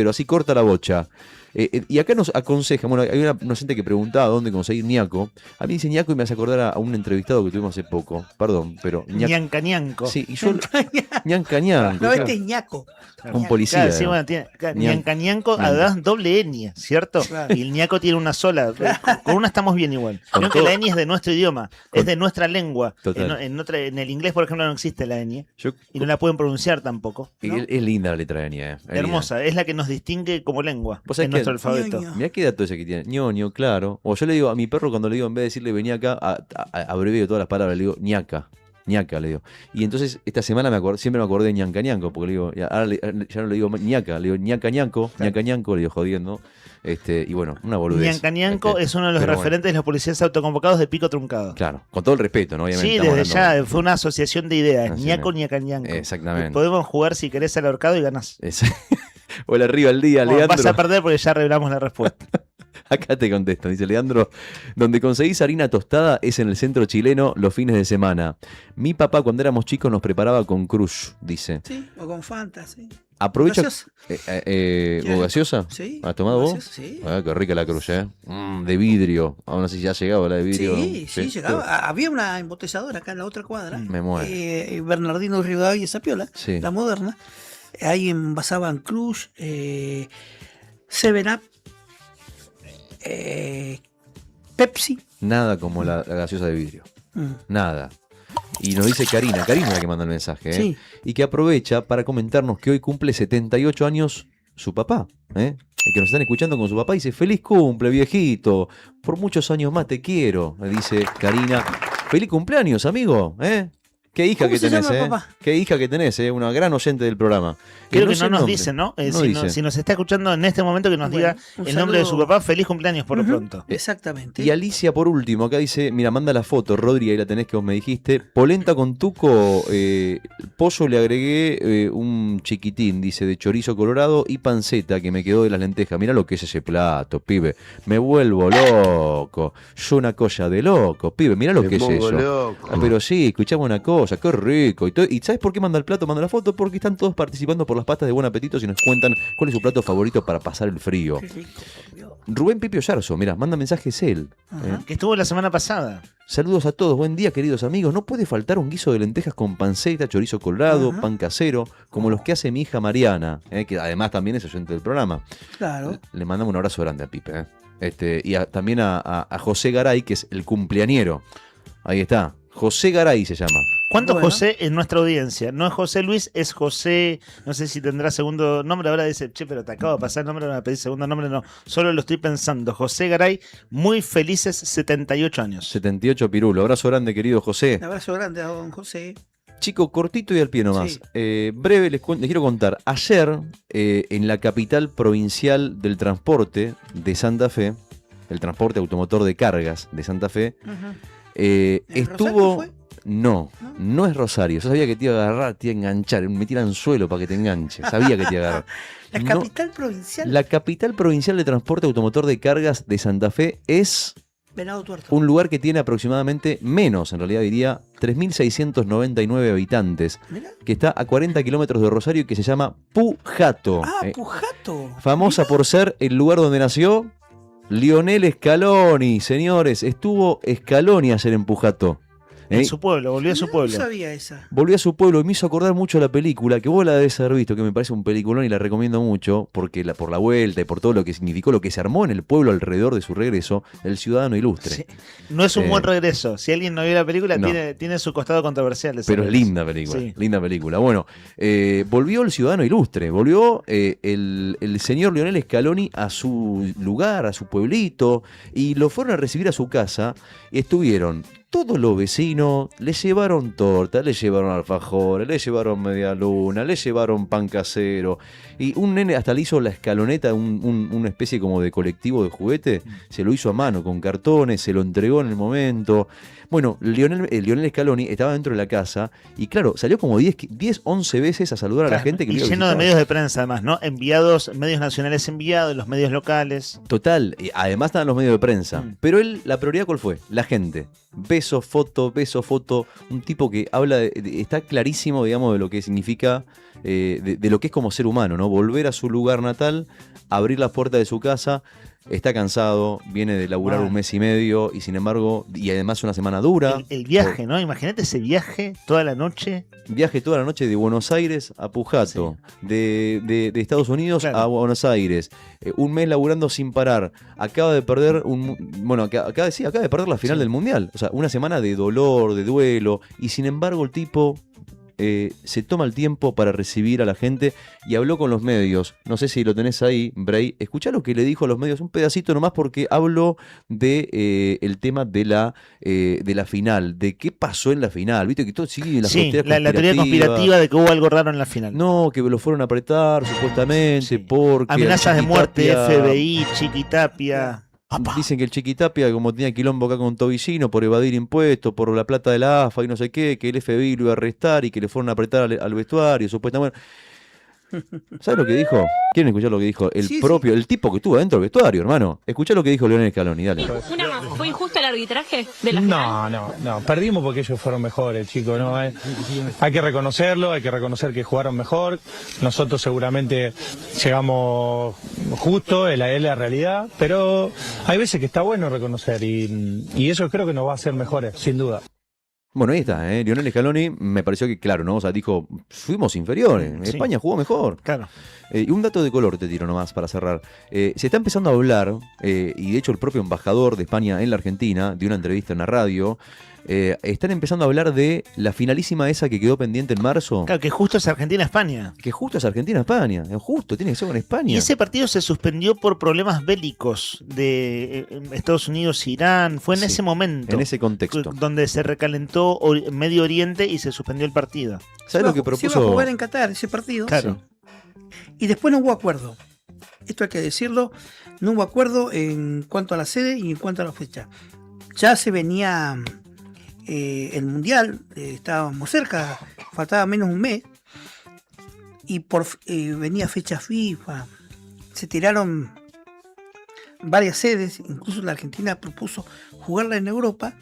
así corta la bocha. Y acá nos aconseja, bueno, hay una gente que preguntaba dónde conseguir ñaco. A mí dice ñaco y me hace acordar a un entrevistado que tuvimos hace poco. Perdón, pero... Ñanca. Sí, y yo... Ñanca. No, este es ñaco. Un policía. Claro, sí, bueno, tiene ñanca, además doble ñ, ¿cierto? Claro. Y el ñaco tiene una sola. Con una estamos bien igual. Creo que la ñ es de nuestro idioma, es de nuestra lengua. En el inglés, por ejemplo, no existe la ñ. Y no la pueden pronunciar tampoco. ¿No? Es linda la letra de ñ. Hermosa, es la que nos distingue como lengua en nuestro alfabeto. Mirá qué dato ese que tiene. Ñoño, claro. O yo le digo a mi perro cuando le digo, en vez de decirle vení acá, abrevio todas las palabras, le digo ñaca, le digo. Y entonces esta semana siempre me acordé de ñanca, porque le digo, ahora ya no le digo ñaca, le digo ñaca, le digo jodiendo. Y bueno, una boludez. Ñanca es uno de los referentes de los policías autoconvocados de Pico Truncado. Claro, con todo el respeto, ¿no? Obviamente. Sí, desde ya fue una asociación de ideas. Ñaco. Exactamente. Podemos jugar si querés al ahorcado y ganás. Hola, arriba el día, Leandro. Vas a perder porque ya revelamos la respuesta. Acá te contesto, dice Leandro. Donde conseguís harina tostada es en el centro chileno los fines de semana. Mi papá cuando éramos chicos nos preparaba con crush, dice. Sí, o con Fanta, sí. Aprovecha. ¿Gaseosa? ¿Vos gaseosa? Sí. ¿Has tomado vos? Gaseosa, sí. Qué rica la crush, de vidrio. Aún así ya ha llegado la de vidrio. Sí, llegaba. Había una embotelladora acá en la otra cuadra. Me muero. Bernardino Rivadavia y Sapiola, Sí. la moderna. Ahí envasaban Crush, 7-Up, Pepsi. Nada como la gaseosa de vidrio. Nada. Y nos dice Karina la que manda el mensaje, Sí. Y que aprovecha para comentarnos que hoy cumple 78 años su papá, Y que nos están escuchando con su papá y dice, feliz cumple, viejito, por muchos años más te quiero, me dice Karina. Feliz cumpleaños, amigo, Qué hija que tenés, Qué hija que tenés, Una gran oyente del programa. Creo que no nos dice, ¿no? Si nos está escuchando en este momento, que nos diga el nombre de su papá. Feliz cumpleaños por lo pronto. Exactamente. Y Alicia, por último, acá dice, mira, manda la foto, Rodri, ahí la tenés que vos me dijiste. Polenta con tuco, pollo le agregué un chiquitín, dice, de chorizo colorado y panceta que me quedó de las lentejas. Mira lo que es ese plato, pibe. Me vuelvo loco. Yo una cosa de loco, pibe. Mira lo que es eso. Loco. Pero sí, escuchame una cosa. cebolla, qué rico. ¿Y sabes por qué manda el plato, manda la foto? Porque están todos participando por las pastas de Buen Apetito y nos cuentan cuál es su plato favorito para pasar el frío. Rubén Pipio Yarzo, mira, manda mensajes él. Que estuvo la semana pasada. Saludos a todos, buen día queridos amigos. No puede faltar un guiso de lentejas con panceta, chorizo colorado, pan casero, como los que hace mi hija Mariana, que además también es oyente del programa. Claro. Le mandamos un abrazo grande a Pipe. Y también a José Garay, que es el cumpleañero. Ahí está, José Garay se llama. ¿Cuántos José en nuestra audiencia? No es José Luis, es José, no sé si tendrá segundo nombre, ahora dice, che, pero te acabo de pasar el nombre, no me pedí segundo nombre, no, solo lo estoy pensando. José Garay, muy felices 78 años. 78 Pirulo, abrazo grande querido José. Un abrazo grande a don José. Chico, cortito y al pie nomás. Sí. Breve les quiero contar. Ayer, en la capital provincial del transporte de Santa Fe, el transporte automotor de cargas de Santa Fe, estuvo... ¿Fue? No es Rosario. Yo sabía que te iba a agarrar, te iba a enganchar, me tira anzuelo para que te enganche. Sabía que te iba a agarrar. ¿La capital provincial? La capital provincial de transporte automotor de cargas de Santa Fe es Venado Tuerto. Un lugar que tiene aproximadamente menos, en realidad diría, 3.699 habitantes. ¿Mirá? Que está a 40 kilómetros de Rosario y que se llama Pujato. Pujato. Famosa ¿Mirá? Por ser el lugar donde nació Lionel Scaloni. Señores, estuvo Scaloni ayer en Pujato. En su pueblo, volvió a su pueblo. No sabía esa. Volvió a su pueblo y me hizo acordar mucho a la película, que vos la debes haber visto, que me parece un peliculón y la recomiendo mucho, porque por la vuelta y por todo lo que significó, lo que se armó en el pueblo alrededor de su regreso, El Ciudadano Ilustre. Sí. No es un buen regreso. Si alguien no vio la película, no. Tiene su costado controversial. Pero es linda película, sí. Linda película. Bueno, volvió El Ciudadano Ilustre, volvió el señor Lionel Scaloni a su lugar, a su pueblito, y lo fueron a recibir a su casa, y estuvieron todos los vecinos, le llevaron torta, le llevaron alfajores, le llevaron media luna, le llevaron pan casero. Y un nene hasta le hizo la escaloneta, una especie como de colectivo de juguete, se lo hizo a mano con cartones, se lo entregó en el momento. Bueno, Lionel Scaloni estaba dentro de la casa y claro, salió como 10, 11 veces a saludar a la gente que y lo lleno de medios de prensa además, ¿no? Enviados, medios nacionales enviados, los medios locales. Total, además estaban los medios de prensa. Pero la prioridad ¿cuál fue? La gente. Beso, foto, un tipo que habla, está clarísimo, digamos, de lo que significa, de lo que es como ser humano, ¿no? Volver a su lugar natal, abrir las puertas de su casa. Está cansado, viene de laburar un mes y medio y sin embargo, y además una semana dura. El viaje, ¿no? Imagínate ese viaje toda la noche. Viaje toda la noche de Buenos Aires a Pujato, sí. de Estados Unidos a Buenos Aires. Un mes laburando sin parar. Acaba de perder acaba de perder la final del Mundial. O sea, una semana de dolor, de duelo, y sin embargo el tipo se toma el tiempo para recibir a la gente y habló con los medios. No sé si lo tenés ahí, Bray. Escuchá lo que le dijo a los medios, un pedacito nomás, porque habló de el tema de la final, de qué pasó en la final. Viste que todo sigue la teoría conspirativa de que hubo algo raro en la final. No, que lo fueron a apretar supuestamente porque amenazas de muerte, FBI, Chiquitapia. Dicen que el Chiquitapia, como tenía quilombo acá con Tobillino por evadir impuestos, por la plata de la AFA y no sé qué, que el FBI lo iba a arrestar y que le fueron a apretar al vestuario, supuestamente. ¿Sabes lo que dijo? ¿Quieren escuchar lo que dijo el tipo que estuvo dentro del vestuario, hermano? Escuchá lo que dijo Lionel Scaloni, dale. ¿Fue injusto el arbitraje de la final? No, perdimos porque ellos fueron mejores, chicos, ¿no? Hay que reconocerlo, hay que reconocer que jugaron mejor. Nosotros seguramente llegamos justo, es la realidad, pero hay veces que está bueno reconocer y eso creo que nos va a hacer mejores, sin duda. Bueno, ahí está, Lionel Scaloni me pareció que, claro, ¿no? O sea, dijo, fuimos inferiores, España jugó mejor. Claro. Y un dato de color te tiro nomás para cerrar. Se está empezando a hablar, y de hecho el propio embajador de España en la Argentina, de una entrevista en la radio, están empezando a hablar de la finalísima esa que quedó pendiente en marzo. Claro, que justo es Argentina-España. Que justo es Argentina-España. Justo, tiene que ser con España. Y ese partido se suspendió por problemas bélicos de Estados Unidos e Irán. Fue en ese momento. En ese contexto. Donde se recalentó Medio Oriente y se suspendió el partido. ¿Sabes lo que propuso? Se iba a jugar en Qatar ese partido. Claro. Y después no hubo acuerdo. Esto hay que decirlo. No hubo acuerdo en cuanto a la sede y en cuanto a la fecha. Ya se venía... el Mundial, estábamos cerca, faltaba menos un mes y venía fecha FIFA, se tiraron varias sedes, incluso la Argentina propuso jugarla en Europa,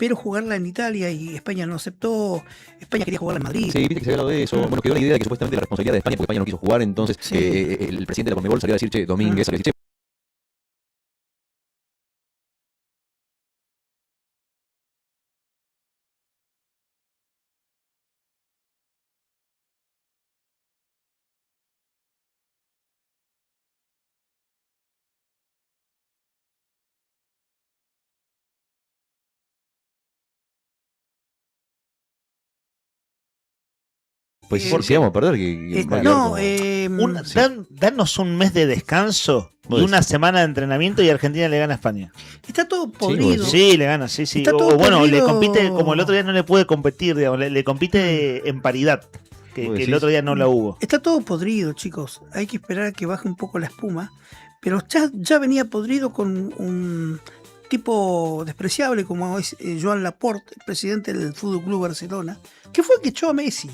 pero jugarla en Italia y España no aceptó. España quería jugarla en Madrid. Sí, viste que se había hablado de eso. Bueno, quedó la idea de que supuestamente la responsabilidad de España, porque España no quiso jugar, entonces el presidente de la Conmebol salió a decir, che, Domínguez, salió a decir, che, pues si vamos a perder, danos un mes de descanso y una semana de entrenamiento y Argentina le gana a España. Está todo podrido. Sí, le gana, sí. Está todo bueno, podrido. le compite, como el otro día no le puede competir, digamos, le compite en paridad, que el otro día no la hubo. Está todo podrido, chicos. Hay que esperar a que baje un poco la espuma. Pero ya venía podrido con un tipo despreciable como es Joan Laporte, el presidente del Fútbol Club Barcelona, que fue el que echó a Messi.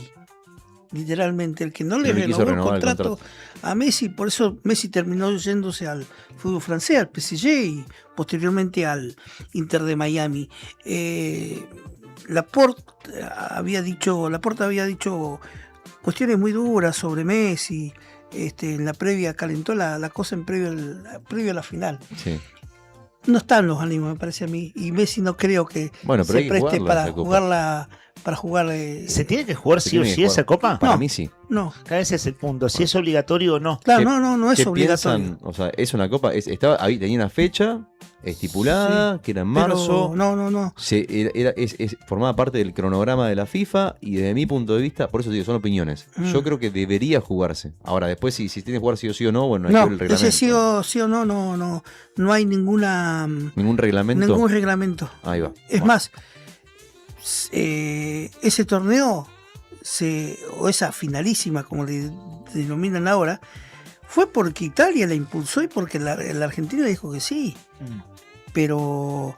Literalmente, el que no le renovó el contrato a Messi, por eso Messi terminó yéndose al fútbol francés, al PSG y posteriormente al Inter de Miami. Laporte había dicho cuestiones muy duras sobre Messi. En la previa calentó la cosa en previo a la final. Sí. No están los ánimos, me parece a mí, y Messi no creo que se preste para jugarla. ¿Se tiene que jugar sí o sí esa copa? Para mí sí. No. Cada vez es el punto, si es obligatorio o no. Claro, no es obligatorio. O sea, es una copa, tenía una fecha estipulada, que era en marzo. No. Formaba parte del cronograma de la FIFA y desde mi punto de vista, por eso digo, son opiniones. Yo creo que debería jugarse. Ahora, después si tiene que jugar sí o sí o no, bueno, hay que ver el reglamento. Ese sí o no hay ningún reglamento. Ningún reglamento. Ahí va. Es más, ese torneo o esa finalísima, como le denominan ahora, fue porque Italia la impulsó y porque la Argentina dijo que sí. Pero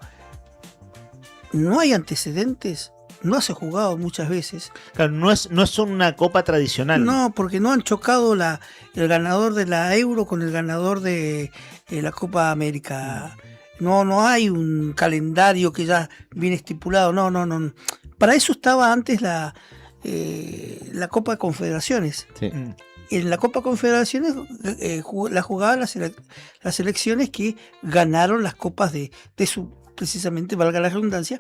no hay antecedentes, no se ha jugado muchas veces. Claro, no es una copa tradicional. No, porque no han chocado el ganador de la Euro con el ganador de la Copa América. No hay un calendario que ya viene estipulado. No. Para eso estaba antes la Copa de Confederaciones. Sí. En la Copa Confederaciones la jugaban las selecciones que ganaron las copas de su, precisamente, valga la redundancia,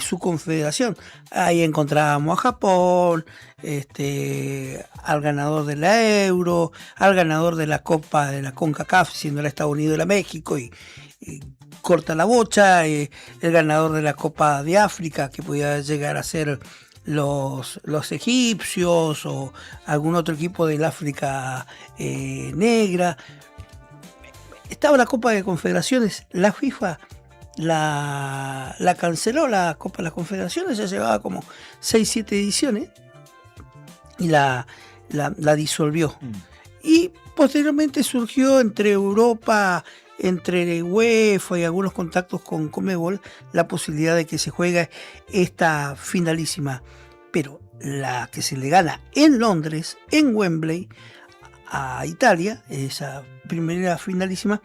su confederación. Ahí encontrábamos a Japón, al ganador de la Euro, al ganador de la Copa de la CONCACAF, siendo el Estados Unidos y la México, y corta la bocha, el ganador de la Copa de África, que podía llegar a ser los egipcios o algún otro equipo del África negra. Estaba la Copa de Confederaciones, la FIFA la canceló, la Copa de las Confederaciones, ya llevaba como 6-7 ediciones y la disolvió. Y posteriormente surgió entre Europa, entre UEFA y algunos contactos con Conmebol, la posibilidad de que se juegue esta finalísima. Pero la que se le gana en Londres, en Wembley, a Italia, esa primera finalísima,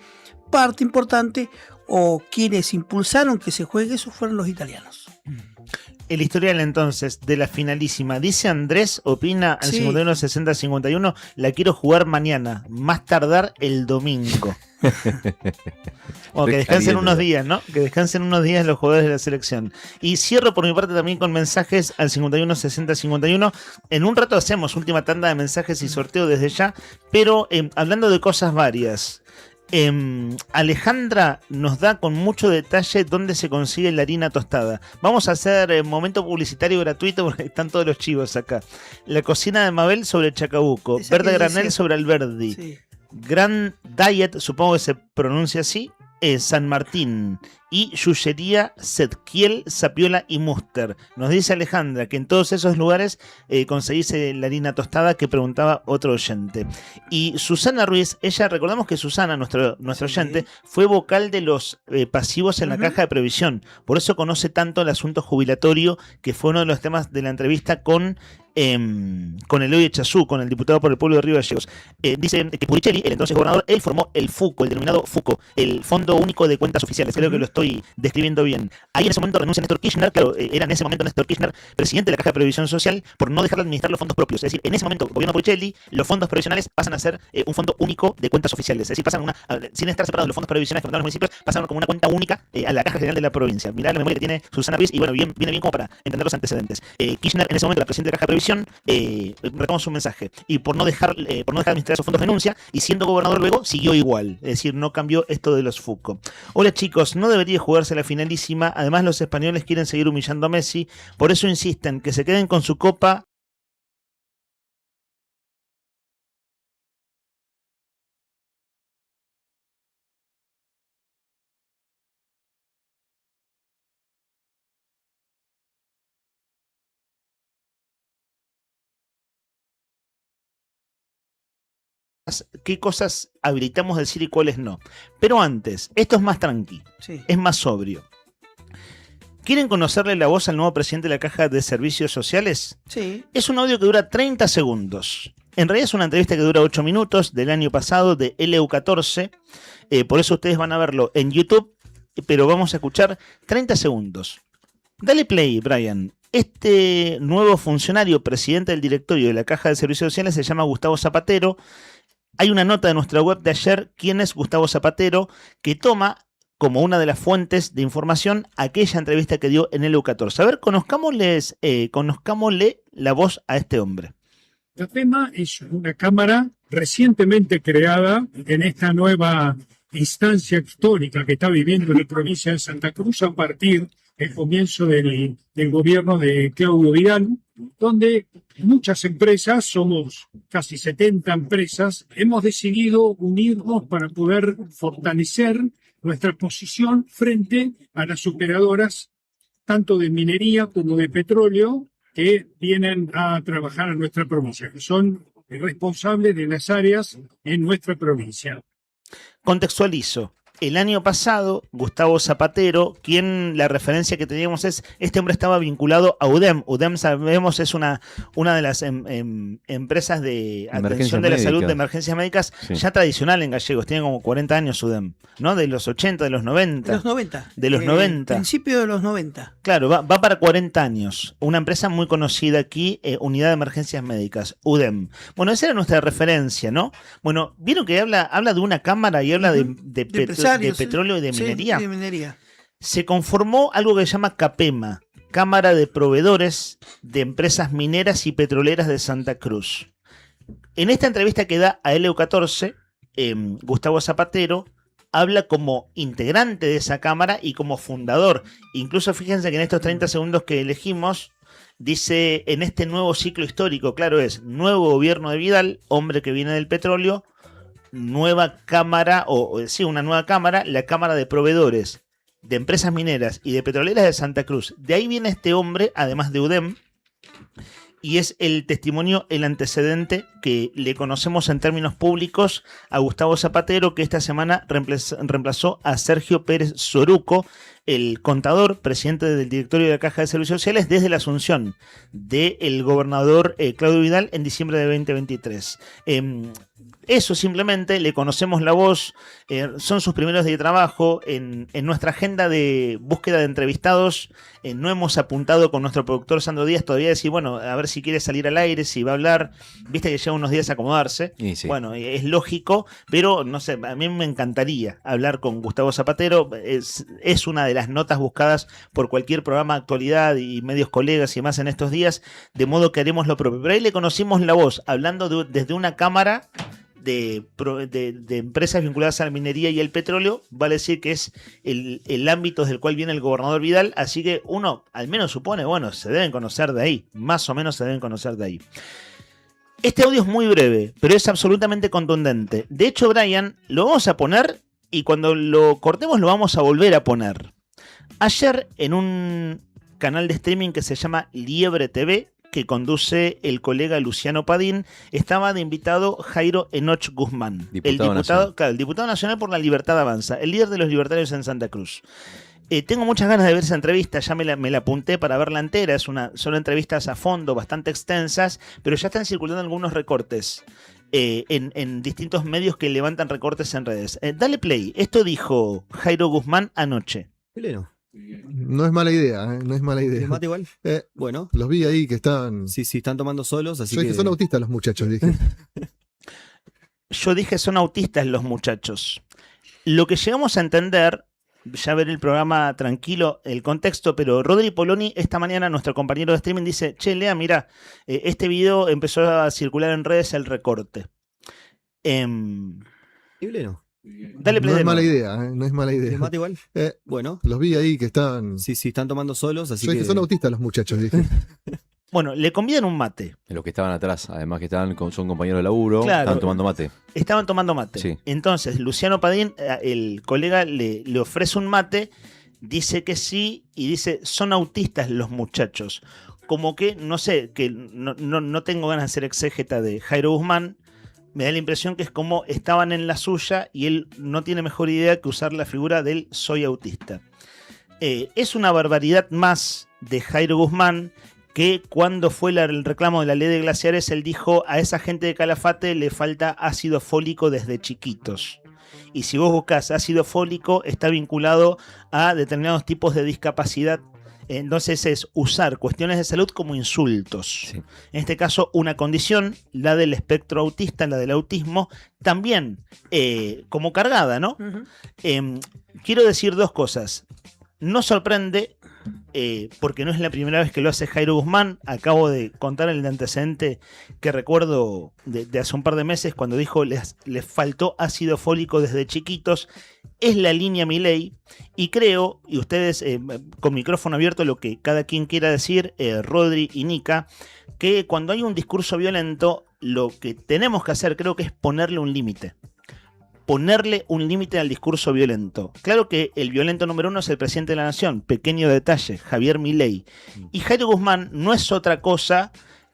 parte importante o quienes impulsaron que se juegue eso fueron los italianos. El historial entonces de la finalísima, dice Andrés, opina al 51-60-51, la quiero jugar mañana, más tardar el domingo. O que descansen unos días, ¿no? Que descansen unos días los jugadores de la selección. Y cierro por mi parte también con mensajes al 51-60-51. En un rato hacemos última tanda de mensajes y sorteo desde ya, pero hablando de cosas varias. Alejandra nos da con mucho detalle dónde se consigue la harina tostada. Vamos a hacer momento publicitario gratuito porque están todos los chivos acá. La cocina de Mabel sobre Chacabuco, Verde Granel sobre Alberdi, sí. Grand Diet, supongo que se pronuncia así, San Martín, y Yuyería, Setkiel, Sapiola y Muster. Nos dice Alejandra que en todos esos lugares conseguís la harina tostada que preguntaba otro oyente. Y Susana Ruiz, ella, recordamos que Susana, nuestro oyente, fue vocal de los pasivos en la caja de previsión. Por eso conoce tanto el asunto jubilatorio, que fue uno de los temas de la entrevista con Eloy Echazú, con el diputado por el pueblo de Río Gallegos. Dice que Puricelli, el entonces gobernador, él formó el FUCO, el denominado FUCO, el Fondo Único de Cuentas Oficiales. Creo que lo estoy estoy describiendo bien. Ahí en ese momento renuncia Néstor Kirchner, claro, era en ese momento Néstor Kirchner presidente de la Caja de Previsión Social por no dejar de administrar los fondos propios. Es decir, en ese momento, gobierno Porcelli, los fondos previsionales pasan a ser un fondo único de cuentas oficiales. Es decir, pasan sin estar separados los fondos previsionales que los municipios, pasan como una cuenta única a la Caja General de la provincia. Mirá la memoria que tiene Susana Ruiz y bueno, viene bien como para entender los antecedentes. Kirchner en ese momento, la presidenta de la Caja de Previsión, retoma su mensaje y por no dejar de administrar esos fondos renuncia y siendo gobernador luego siguió igual. Es decir, no cambió esto de los Fuco. Hola chicos, no debería jugarse la finalísima. Además los españoles quieren seguir humillando a Messi, por eso insisten que se queden con su copa. Qué cosas habilitamos decir y cuáles no. Pero antes, esto es más tranqui, es más sobrio. ¿Quieren conocerle la voz al nuevo presidente de la Caja de Servicios Sociales? Sí. Es un audio que dura 30 segundos. En realidad es una entrevista que dura 8 minutos del año pasado de LU14. Por eso ustedes van a verlo en YouTube, pero vamos a escuchar 30 segundos. Dale play, Brian. Este nuevo funcionario, presidente del directorio de la Caja de Servicios Sociales, se llama Gustavo Zapatero. Hay una nota de nuestra web de ayer, ¿quién es Gustavo Zapatero?, que toma como una de las fuentes de información aquella entrevista que dio en LU14. A ver, conozcámosle la voz a este hombre. La FEMA es una cámara recientemente creada en esta nueva instancia histórica que está viviendo la provincia de Santa Cruz a partir del comienzo del gobierno de Claudio Vidal, donde muchas empresas, somos casi 70 empresas, hemos decidido unirnos para poder fortalecer nuestra posición frente a las operadoras, tanto de minería como de petróleo, que vienen a trabajar a nuestra provincia, que son responsables de las áreas en nuestra provincia. Contextualizo. El año pasado, Gustavo Zapatero, quien la referencia que teníamos es, este hombre estaba vinculado a UDEM. UDEM, sabemos, es una de las empresas de atención de la salud de emergencias médicas, ya tradicional en gallegos. Tiene como 40 años UDEM, ¿no? De los 80, de los 90. De los 90. De los 90. Principio de los 90. Claro, va para 40 años. Una empresa muy conocida aquí, Unidad de Emergencias Médicas, UDEM. Bueno, esa era nuestra referencia, ¿no? Bueno, vieron que habla de una cámara y habla de petróleo y de minería. Sí, de minería. Se conformó algo que se llama CAPEMA, Cámara de Proveedores de Empresas Mineras y Petroleras de Santa Cruz. En esta entrevista que da a LU14, Gustavo Zapatero habla como integrante de esa cámara y como fundador. Incluso fíjense que en estos 30 segundos que elegimos, dice, en este nuevo ciclo histórico, claro, es nuevo gobierno de Vidal, hombre que viene del petróleo, nueva cámara, una nueva cámara, la Cámara de Proveedores de Empresas Mineras y de Petroleras de Santa Cruz. De ahí viene este hombre, además de UDEM, y es el testimonio, el antecedente que le conocemos en términos públicos a Gustavo Zapatero, que esta semana reemplazó a Sergio Pérez Soruco, el contador, presidente del directorio de la Caja de Servicios Sociales, desde la asunción del gobernador Claudio Vidal en diciembre de 2023. Eso simplemente, le conocemos la voz, son sus primeros días de trabajo. En nuestra agenda de búsqueda de entrevistados no hemos apuntado con nuestro productor Sandro Díaz todavía decir, bueno, a ver si quiere salir al aire, si va a hablar, viste que lleva unos días a acomodarse. Sí. Bueno, es lógico, pero no sé, a mí me encantaría hablar con Gustavo Zapatero, es una de las notas buscadas por cualquier programa de actualidad y medios colegas y demás en estos días, de modo que haremos lo propio. Pero ahí le conocimos la voz, hablando desde una cámara de empresas vinculadas a la minería y el petróleo, vale decir que es el ámbito del cual viene el gobernador Vidal, así que uno al menos supone, bueno, se deben conocer de ahí, más o menos se deben conocer de ahí. Este audio es muy breve, pero es absolutamente contundente. De hecho, Brian, lo vamos a poner y cuando lo cortemos lo vamos a volver a poner. Ayer, en un canal de streaming que se llama Liebre TV, que conduce el colega Luciano Padín, estaba de invitado Jairo Enoch Guzmán, el diputado nacional por la Libertad Avanza, el líder de los libertarios en Santa Cruz. Tengo muchas ganas de ver esa entrevista, ya me la apunté para verla entera, son entrevistas a fondo, bastante extensas, pero ya están circulando algunos recortes en distintos medios que levantan recortes en redes. Dale play, esto dijo Jairo Guzmán anoche. Chileno. No es mala idea, no es mala idea. ¿Les mate igual? Bueno. Los vi ahí que estaban... Sí, están tomando solos, así que son autistas los muchachos, dije. Yo dije son autistas los muchachos. Lo que llegamos a entender, ya ver el programa tranquilo, el contexto, pero Rodri Poloni esta mañana, nuestro compañero de streaming, dice, che, Lea, mira, este video empezó a circular en redes el recorte. Chileno. Dale play. No es mala idea, no es mala idea. ¿Les mate igual? Bueno. Los vi ahí que estaban... Sí, están tomando solos, así que son autistas los muchachos, dije. Bueno, le convidan un mate. Los que estaban atrás, además que son compañeros de laburo, claro, estaban tomando mate. Estaban tomando mate. Sí. Entonces, Luciano Padín, el colega, le ofrece un mate, dice que sí y dice, son autistas los muchachos. Como que, no sé, que no tengo ganas de ser exégeta de Jairo Guzmán, me da la impresión que es como estaban en la suya y él no tiene mejor idea que usar la figura del soy autista. Es una barbaridad más de Jairo Guzmán que cuando fue el reclamo de la ley de glaciares, él dijo a esa gente de Calafate le falta ácido fólico desde chiquitos. Y si vos buscás ácido fólico, está vinculado a determinados tipos de discapacidad. Entonces es usar cuestiones de salud como insultos. Sí. En este caso, una condición, la del espectro autista, la del autismo, también como cargada, ¿no? Uh-huh. Quiero decir dos cosas. No sorprende, porque no es la primera vez que lo hace Jairo Guzmán. Acabo de contar el antecedente que recuerdo de hace un par de meses cuando dijo les faltó ácido fólico desde chiquitos. Es la línea Milei y creo, y ustedes con micrófono abierto lo que cada quien quiera decir, Rodri y Nika, que cuando hay un discurso violento lo que tenemos que hacer creo que es ponerle un límite. Ponerle un límite al discurso violento. Claro que el violento número uno es el presidente de la nación, pequeño detalle, Javier Milei. Y Jairo Guzmán no es otra cosa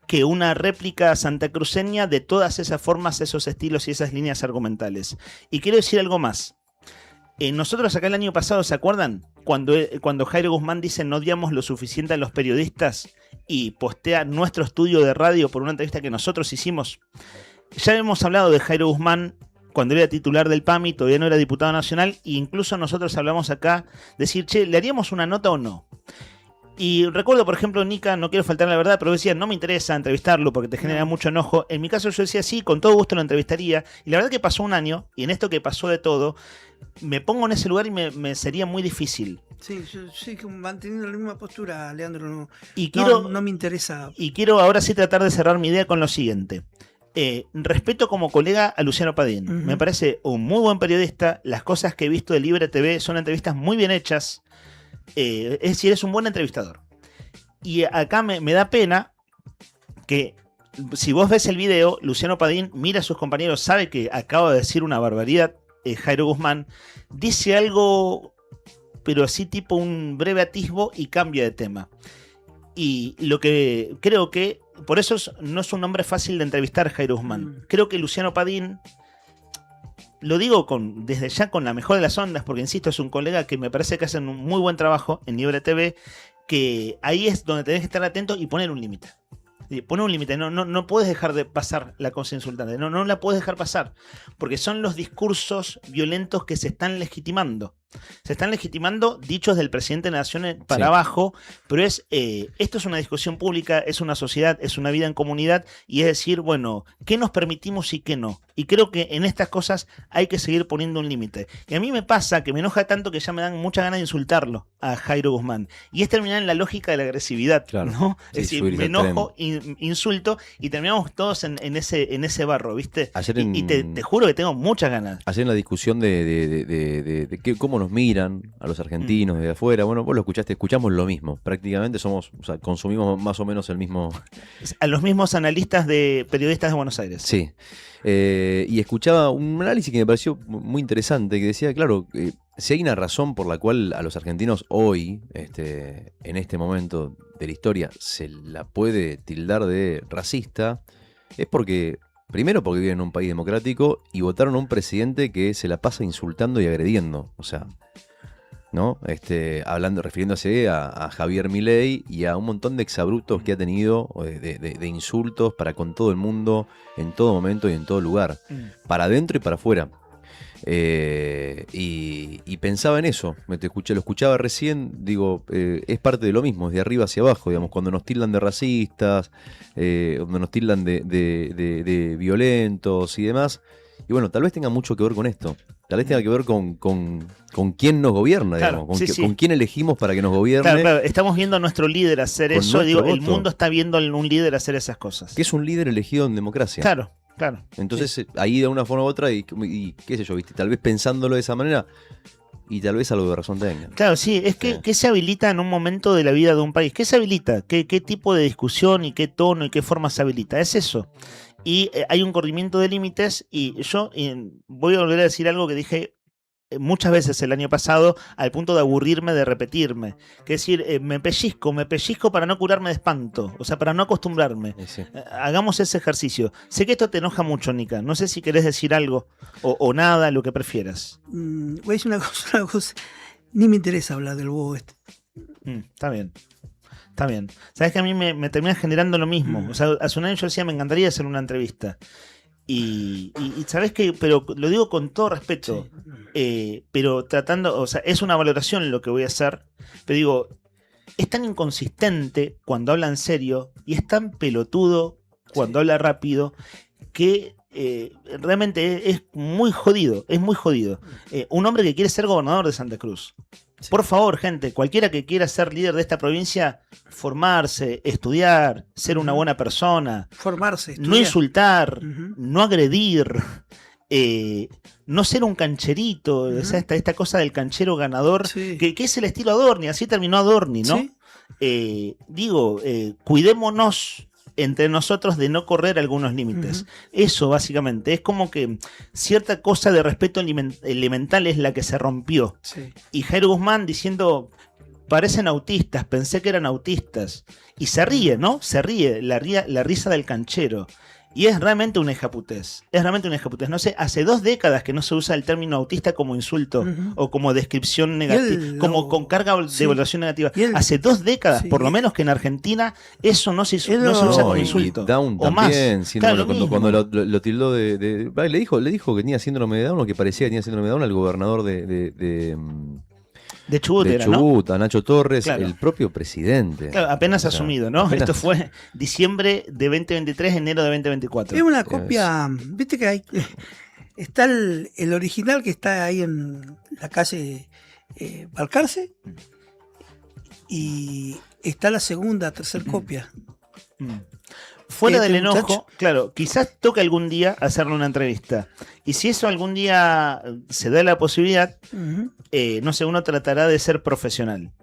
que una réplica santacruceña de todas esas formas, esos estilos y esas líneas argumentales. Y quiero decir algo más. Nosotros acá el año pasado, ¿se acuerdan? Cuando Jairo Guzmán dice no odiamos lo suficiente a los periodistas y postea nuestro estudio de radio por una entrevista que nosotros hicimos. Ya hemos hablado de Jairo Guzmán cuando era titular del PAMI, todavía no era diputado nacional, e incluso nosotros hablamos acá, decir, che, ¿le haríamos una nota o no? Y recuerdo, por ejemplo, Nika, no quiero faltar la verdad, pero decía, no me interesa entrevistarlo porque te genera mucho enojo. En mi caso yo decía, sí, con todo gusto lo entrevistaría. Y la verdad que pasó un año, y en esto que pasó de todo, me pongo en ese lugar y me sería muy difícil. Sí, yo sí, manteniendo la misma postura, Leandro, no me interesa. Y quiero ahora sí tratar de cerrar mi idea con lo siguiente. Respeto como colega a Luciano Padín. Uh-huh. Me parece un muy buen periodista. Las cosas que he visto de Libre TV son entrevistas muy bien hechas. Es decir, es un buen entrevistador. Y acá me da pena que si vos ves el video, Luciano Padín mira a sus compañeros, sabe que acaba de decir una barbaridad. Jairo Guzmán dice algo, pero así tipo un breve atisbo y cambia de tema. Y lo que creo que por eso no es un hombre fácil de entrevistar, Jairo Guzmán. Creo que Luciano Padín, lo digo desde ya con la mejor de las ondas, porque insisto, es un colega que me parece que hacen un muy buen trabajo en Libre TV, que ahí es donde tenés que estar atento y poner un límite. Poner un límite, no puedes dejar de pasar la cosa insultante, no la puedes dejar pasar, porque son los discursos violentos que se están legitimando. Se están legitimando dichos del presidente de la Nación para abajo, pero esto es una discusión pública, es una sociedad, es una vida en comunidad, y es decir, bueno, ¿qué nos permitimos y qué no? Y creo que en estas cosas hay que seguir poniendo un límite. Y a mí me pasa que me enoja tanto que ya me dan muchas ganas de insultarlo a Jairo Guzmán. Y es terminar en la lógica de la agresividad, claro, ¿no? Sí, es decir, me enojo, insulto, y terminamos todos en ese barro, ¿viste? Y te juro que tengo muchas ganas. Ayer en la discusión de cómo nos miran a los argentinos desde afuera, bueno, vos lo escuchaste, escuchamos lo mismo, prácticamente consumimos más o menos el mismo... A los mismos analistas de periodistas de Buenos Aires. Sí, y escuchaba un análisis que me pareció muy interesante, que decía, claro, si hay una razón por la cual a los argentinos hoy, en este momento de la historia, se la puede tildar de racista, es porque... Primero porque viven en un país democrático y votaron a un presidente que se la pasa insultando y agrediendo. O sea, ¿no? Refiriéndose a Javier Milei y a un montón de exabruptos que ha tenido de insultos para con todo el mundo, en todo momento y en todo lugar. Para adentro y para afuera. Y pensaba en eso, lo escuchaba recién, digo, es parte de lo mismo, es de arriba hacia abajo, digamos, cuando nos tildan de racistas, cuando nos tildan de violentos y demás. Y bueno, tal vez tenga mucho que ver con esto, tal vez tenga que ver con quién nos gobierna, Claro, digamos, sí. con quién elegimos para que nos gobierne. Claro, estamos viendo a nuestro líder hacer Con eso, nuestro el voto. mundo está viendo a un líder hacer esas cosas. Que es un líder elegido en democracia. Claro. Entonces, ahí de una forma u otra, y qué sé yo, ¿viste? Tal vez pensándolo de esa manera, y tal vez algo de razón tenga. Claro, sí, es que ¿qué se habilita en un momento de la vida de un país? ¿Qué se habilita? ¿Qué tipo de discusión y qué tono y qué forma se habilita? Es eso. Y hay un corrimiento de límites y yo voy a volver a decir algo que dije muchas veces el año pasado al punto de aburrirme de repetirme. Que es decir, me pellizco para no curarme de espanto, o sea, para no acostumbrarme. Sí. Hagamos ese ejercicio. Sé que esto te enoja mucho, Nica. No sé si querés decir algo o nada, lo que prefieras. Voy a decir una cosa. Ni me interesa hablar del bobo este. Está bien. Sabes que a mí me termina generando lo mismo. O sea, hace un año yo decía, me encantaría hacer una entrevista. Y sabes que, pero lo digo con todo respeto, pero tratando, o sea, es una valoración lo que voy a hacer, pero digo, es tan inconsistente cuando habla en serio y es tan pelotudo cuando habla rápido que realmente es muy jodido, un hombre que quiere ser gobernador de Santa Cruz. Por favor, gente, cualquiera que quiera ser líder de esta provincia, formarse, estudiar, ser una buena persona, formarse, no insultar, no agredir, no ser un cancherito, o sea, esta cosa del canchero ganador, que es el estilo Adorni, así terminó Adorni, ¿no? Sí. Cuidémonos entre nosotros de no correr algunos límites. Eso básicamente, es como que cierta cosa de respeto elemental es la que se rompió. Sí. Y Jairo Guzmán diciendo, parecen autistas, pensé que eran autistas. Y se ríe, ¿no? Se ríe, la risa del canchero. Y es realmente una hijaputez. No sé, hace 2 décadas que no se usa el término autista como insulto o como descripción negativa, como con carga de evaluación negativa. Hace 2 décadas, por lo menos que en Argentina, eso no se usa como insulto. Y Down o también, más. síndrome, Claro, cuando lo tildó le dijo que tenía síndrome de Down, o que parecía que tenía síndrome de Down al gobernador de Chubut, a Nacho Torres, Claro. el propio presidente. Claro, apenas asumido, ¿no? apenas. Esto fue diciembre de 2023, enero de 2024. Es una copia, viste que hay. Está el original que está ahí en la calle Balcarce. Y está la segunda, tercera copia. Fuera del enojo, muchacho. claro, quizás toque algún día hacerle una entrevista. Y si eso algún día se da la posibilidad, no sé, uno tratará de ser profesional.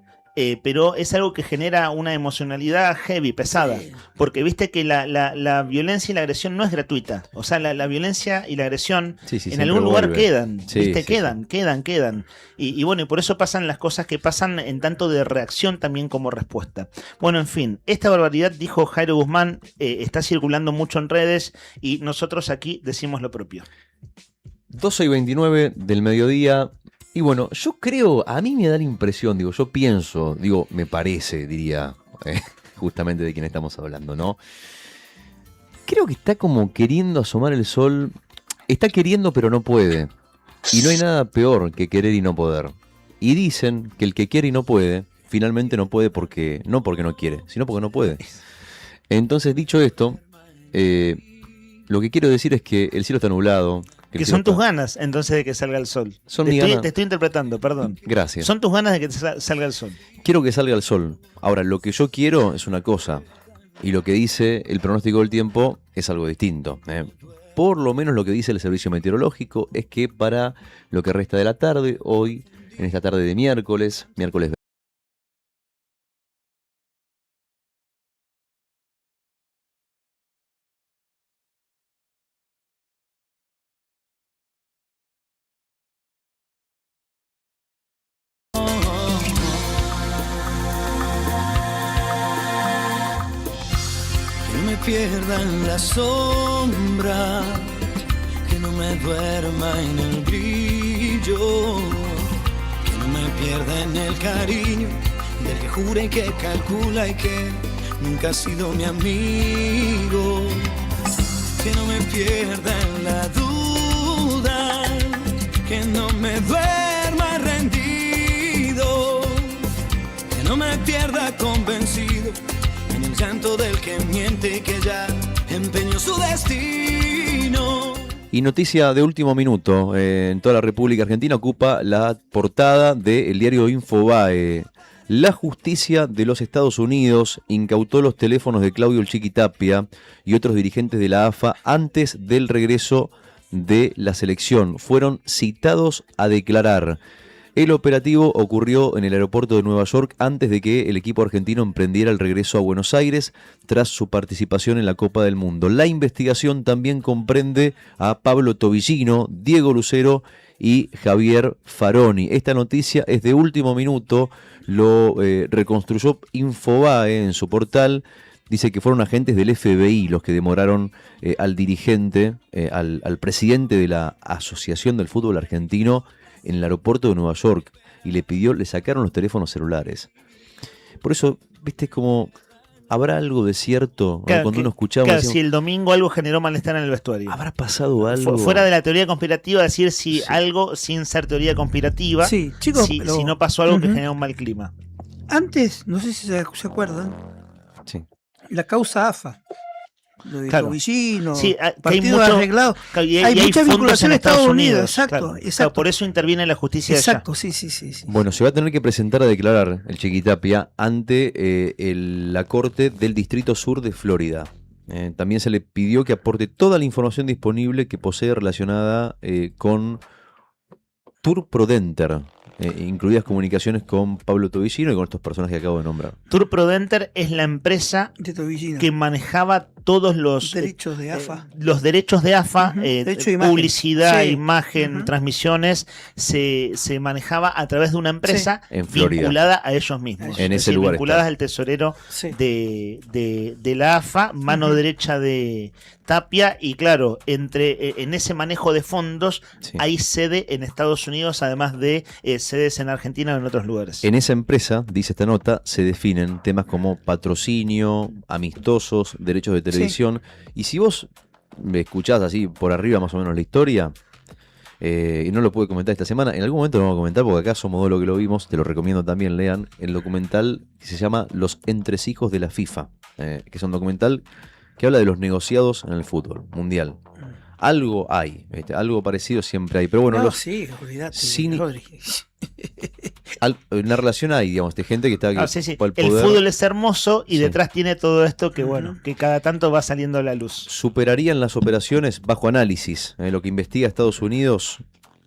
Pero es algo que genera una emocionalidad heavy, pesada. Porque viste que la violencia y la agresión no es gratuita. O sea, la violencia y la agresión en algún lugar quedan. ¿Viste? Quedan. Y bueno, y por eso pasan las cosas que pasan en tanto de reacción también como respuesta. Bueno, en fin, esta barbaridad, dijo Jairo Guzmán, está circulando mucho en redes y nosotros aquí decimos lo propio. 12:29 del mediodía. Y bueno, yo creo, a mí me da la impresión, yo pienso, me parece, diría, justamente de quién estamos hablando, ¿no? Creo que está como queriendo asomar el sol, está queriendo pero no puede. Y no hay nada peor que querer y no poder. Y dicen que el que quiere y no puede, finalmente no puede no porque no quiere, sino porque no puede. Entonces, dicho esto, lo que quiero decir es que el cielo está nublado. Que son tus ganas, entonces, de que salga el sol. Te estoy interpretando, perdón. Gracias. Son tus ganas de que salga el sol. Quiero que salga el sol. Ahora, lo que yo quiero es una cosa. Y lo que dice el pronóstico del tiempo es algo distinto. Por lo menos lo que dice el servicio meteorológico es que para lo que resta de la tarde, hoy, en esta tarde de miércoles pierda en la sombra, que no me duerma en el brillo, que no me pierda en el cariño del que jura y que calcula y que nunca ha sido mi amigo, que no me pierda en la duda, que no me duerma rendido, que no me pierda convencido en el llanto del que miente y que ya empeñó su destino. Y noticia de último minuto, en toda la República Argentina ocupa la portada del diario Infobae. La justicia de los Estados Unidos incautó los teléfonos de Claudio El Chiqui Tapia y otros dirigentes de la AFA antes del regreso de la selección. Fueron citados a declarar. El operativo ocurrió en el aeropuerto de Nueva York antes de que el equipo argentino emprendiera el regreso a Buenos Aires tras su participación en la Copa del Mundo. La investigación también comprende a Pablo Tobillino, Diego Lucero y Javier Faroni. Esta noticia es de último minuto, lo reconstruyó Infobae en su portal. Dice que fueron agentes del FBI los que demoraron al dirigente, al presidente de la Asociación del Fútbol Argentino en el aeropuerto de Nueva York y le sacaron los teléfonos celulares. Por eso, viste, como habrá algo de cierto, claro, cuando que, uno escuchaba. Claro, decíamos, si el domingo algo generó malestar en el vestuario. ¿Habrá pasado algo? Fuera de la teoría conspirativa, decir si algo sin ser teoría conspirativa, Sí, chicos, si pero- no pasó algo que Ujú. genera un mal clima. Antes, no sé si se acuerdan, Sí. la causa AFA. Lo de Claro. Tobillino, Sí, que hay partidos mucho- arreglados. Y hay mucha fondos vinculación en a Estados Unidos, exacto, claro. exacto. Claro, por eso interviene la justicia de allá. Exacto, sí. Bueno, se va a tener que presentar a declarar el Chiqui Tapia ante la Corte del Distrito Sur de Florida. También se le pidió que aporte toda la información disponible que posee relacionada con Turprodenter, incluidas comunicaciones con Pablo Tobillino y con estos personajes que acabo de nombrar. Turprodenter es la empresa De Tobillino. que manejaba todos los Derechos de AFA. los derechos de AFA, Ujú, derecho de imagen. publicidad, Sí. imagen, Ujú. transmisiones, se manejaba a través de una empresa En Florida. vinculada a ellos mismos. En Es ese decir, lugar vinculadas está. al tesorero Sí. de la AFA, mano Ujú. derecha de Tapia, y claro, en ese manejo de fondos Sí. hay sede en Estados Unidos, además de sedes en Argentina o en otros lugares. En esa empresa, dice esta nota, se definen temas como patrocinio, amistosos, derechos de televisión. Y si vos me escuchás así por arriba más o menos la historia, y no lo pude comentar esta semana, en algún momento lo vamos a comentar porque acá somos dos lo que lo vimos, te lo recomiendo también, lean el documental que se llama Los entresijos de la FIFA, que es un documental que habla de los negociados en el fútbol mundial. Algo hay, ¿viste? Algo parecido siempre hay, pero bueno, No, sí, olvídate, Rodri. una relación hay, digamos, de gente que está aquí Ah, sí. por El poder. fútbol es hermoso y Sí. detrás tiene todo esto que, bueno, que cada tanto va saliendo a la luz. Superarían las operaciones bajo análisis, lo que investiga Estados Unidos,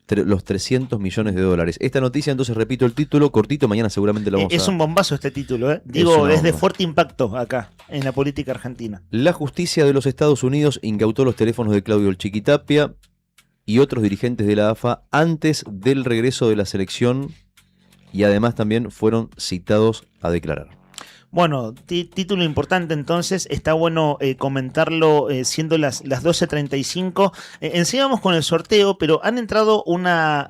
los 300 millones de dólares. Esta noticia, entonces, repito el título, cortito, mañana seguramente lo vamos Es a... un bombazo este título, ¿eh? Digo, una es de bomba. fuerte impacto acá, en la política argentina. La justicia de los Estados Unidos incautó los teléfonos de Claudio El Chiqui Tapia y otros dirigentes de la AFA antes del regreso de la selección y además también fueron citados a declarar. Bueno, título importante entonces, está bueno comentarlo siendo las 12:35. Enseguida con el sorteo, pero ha entrado una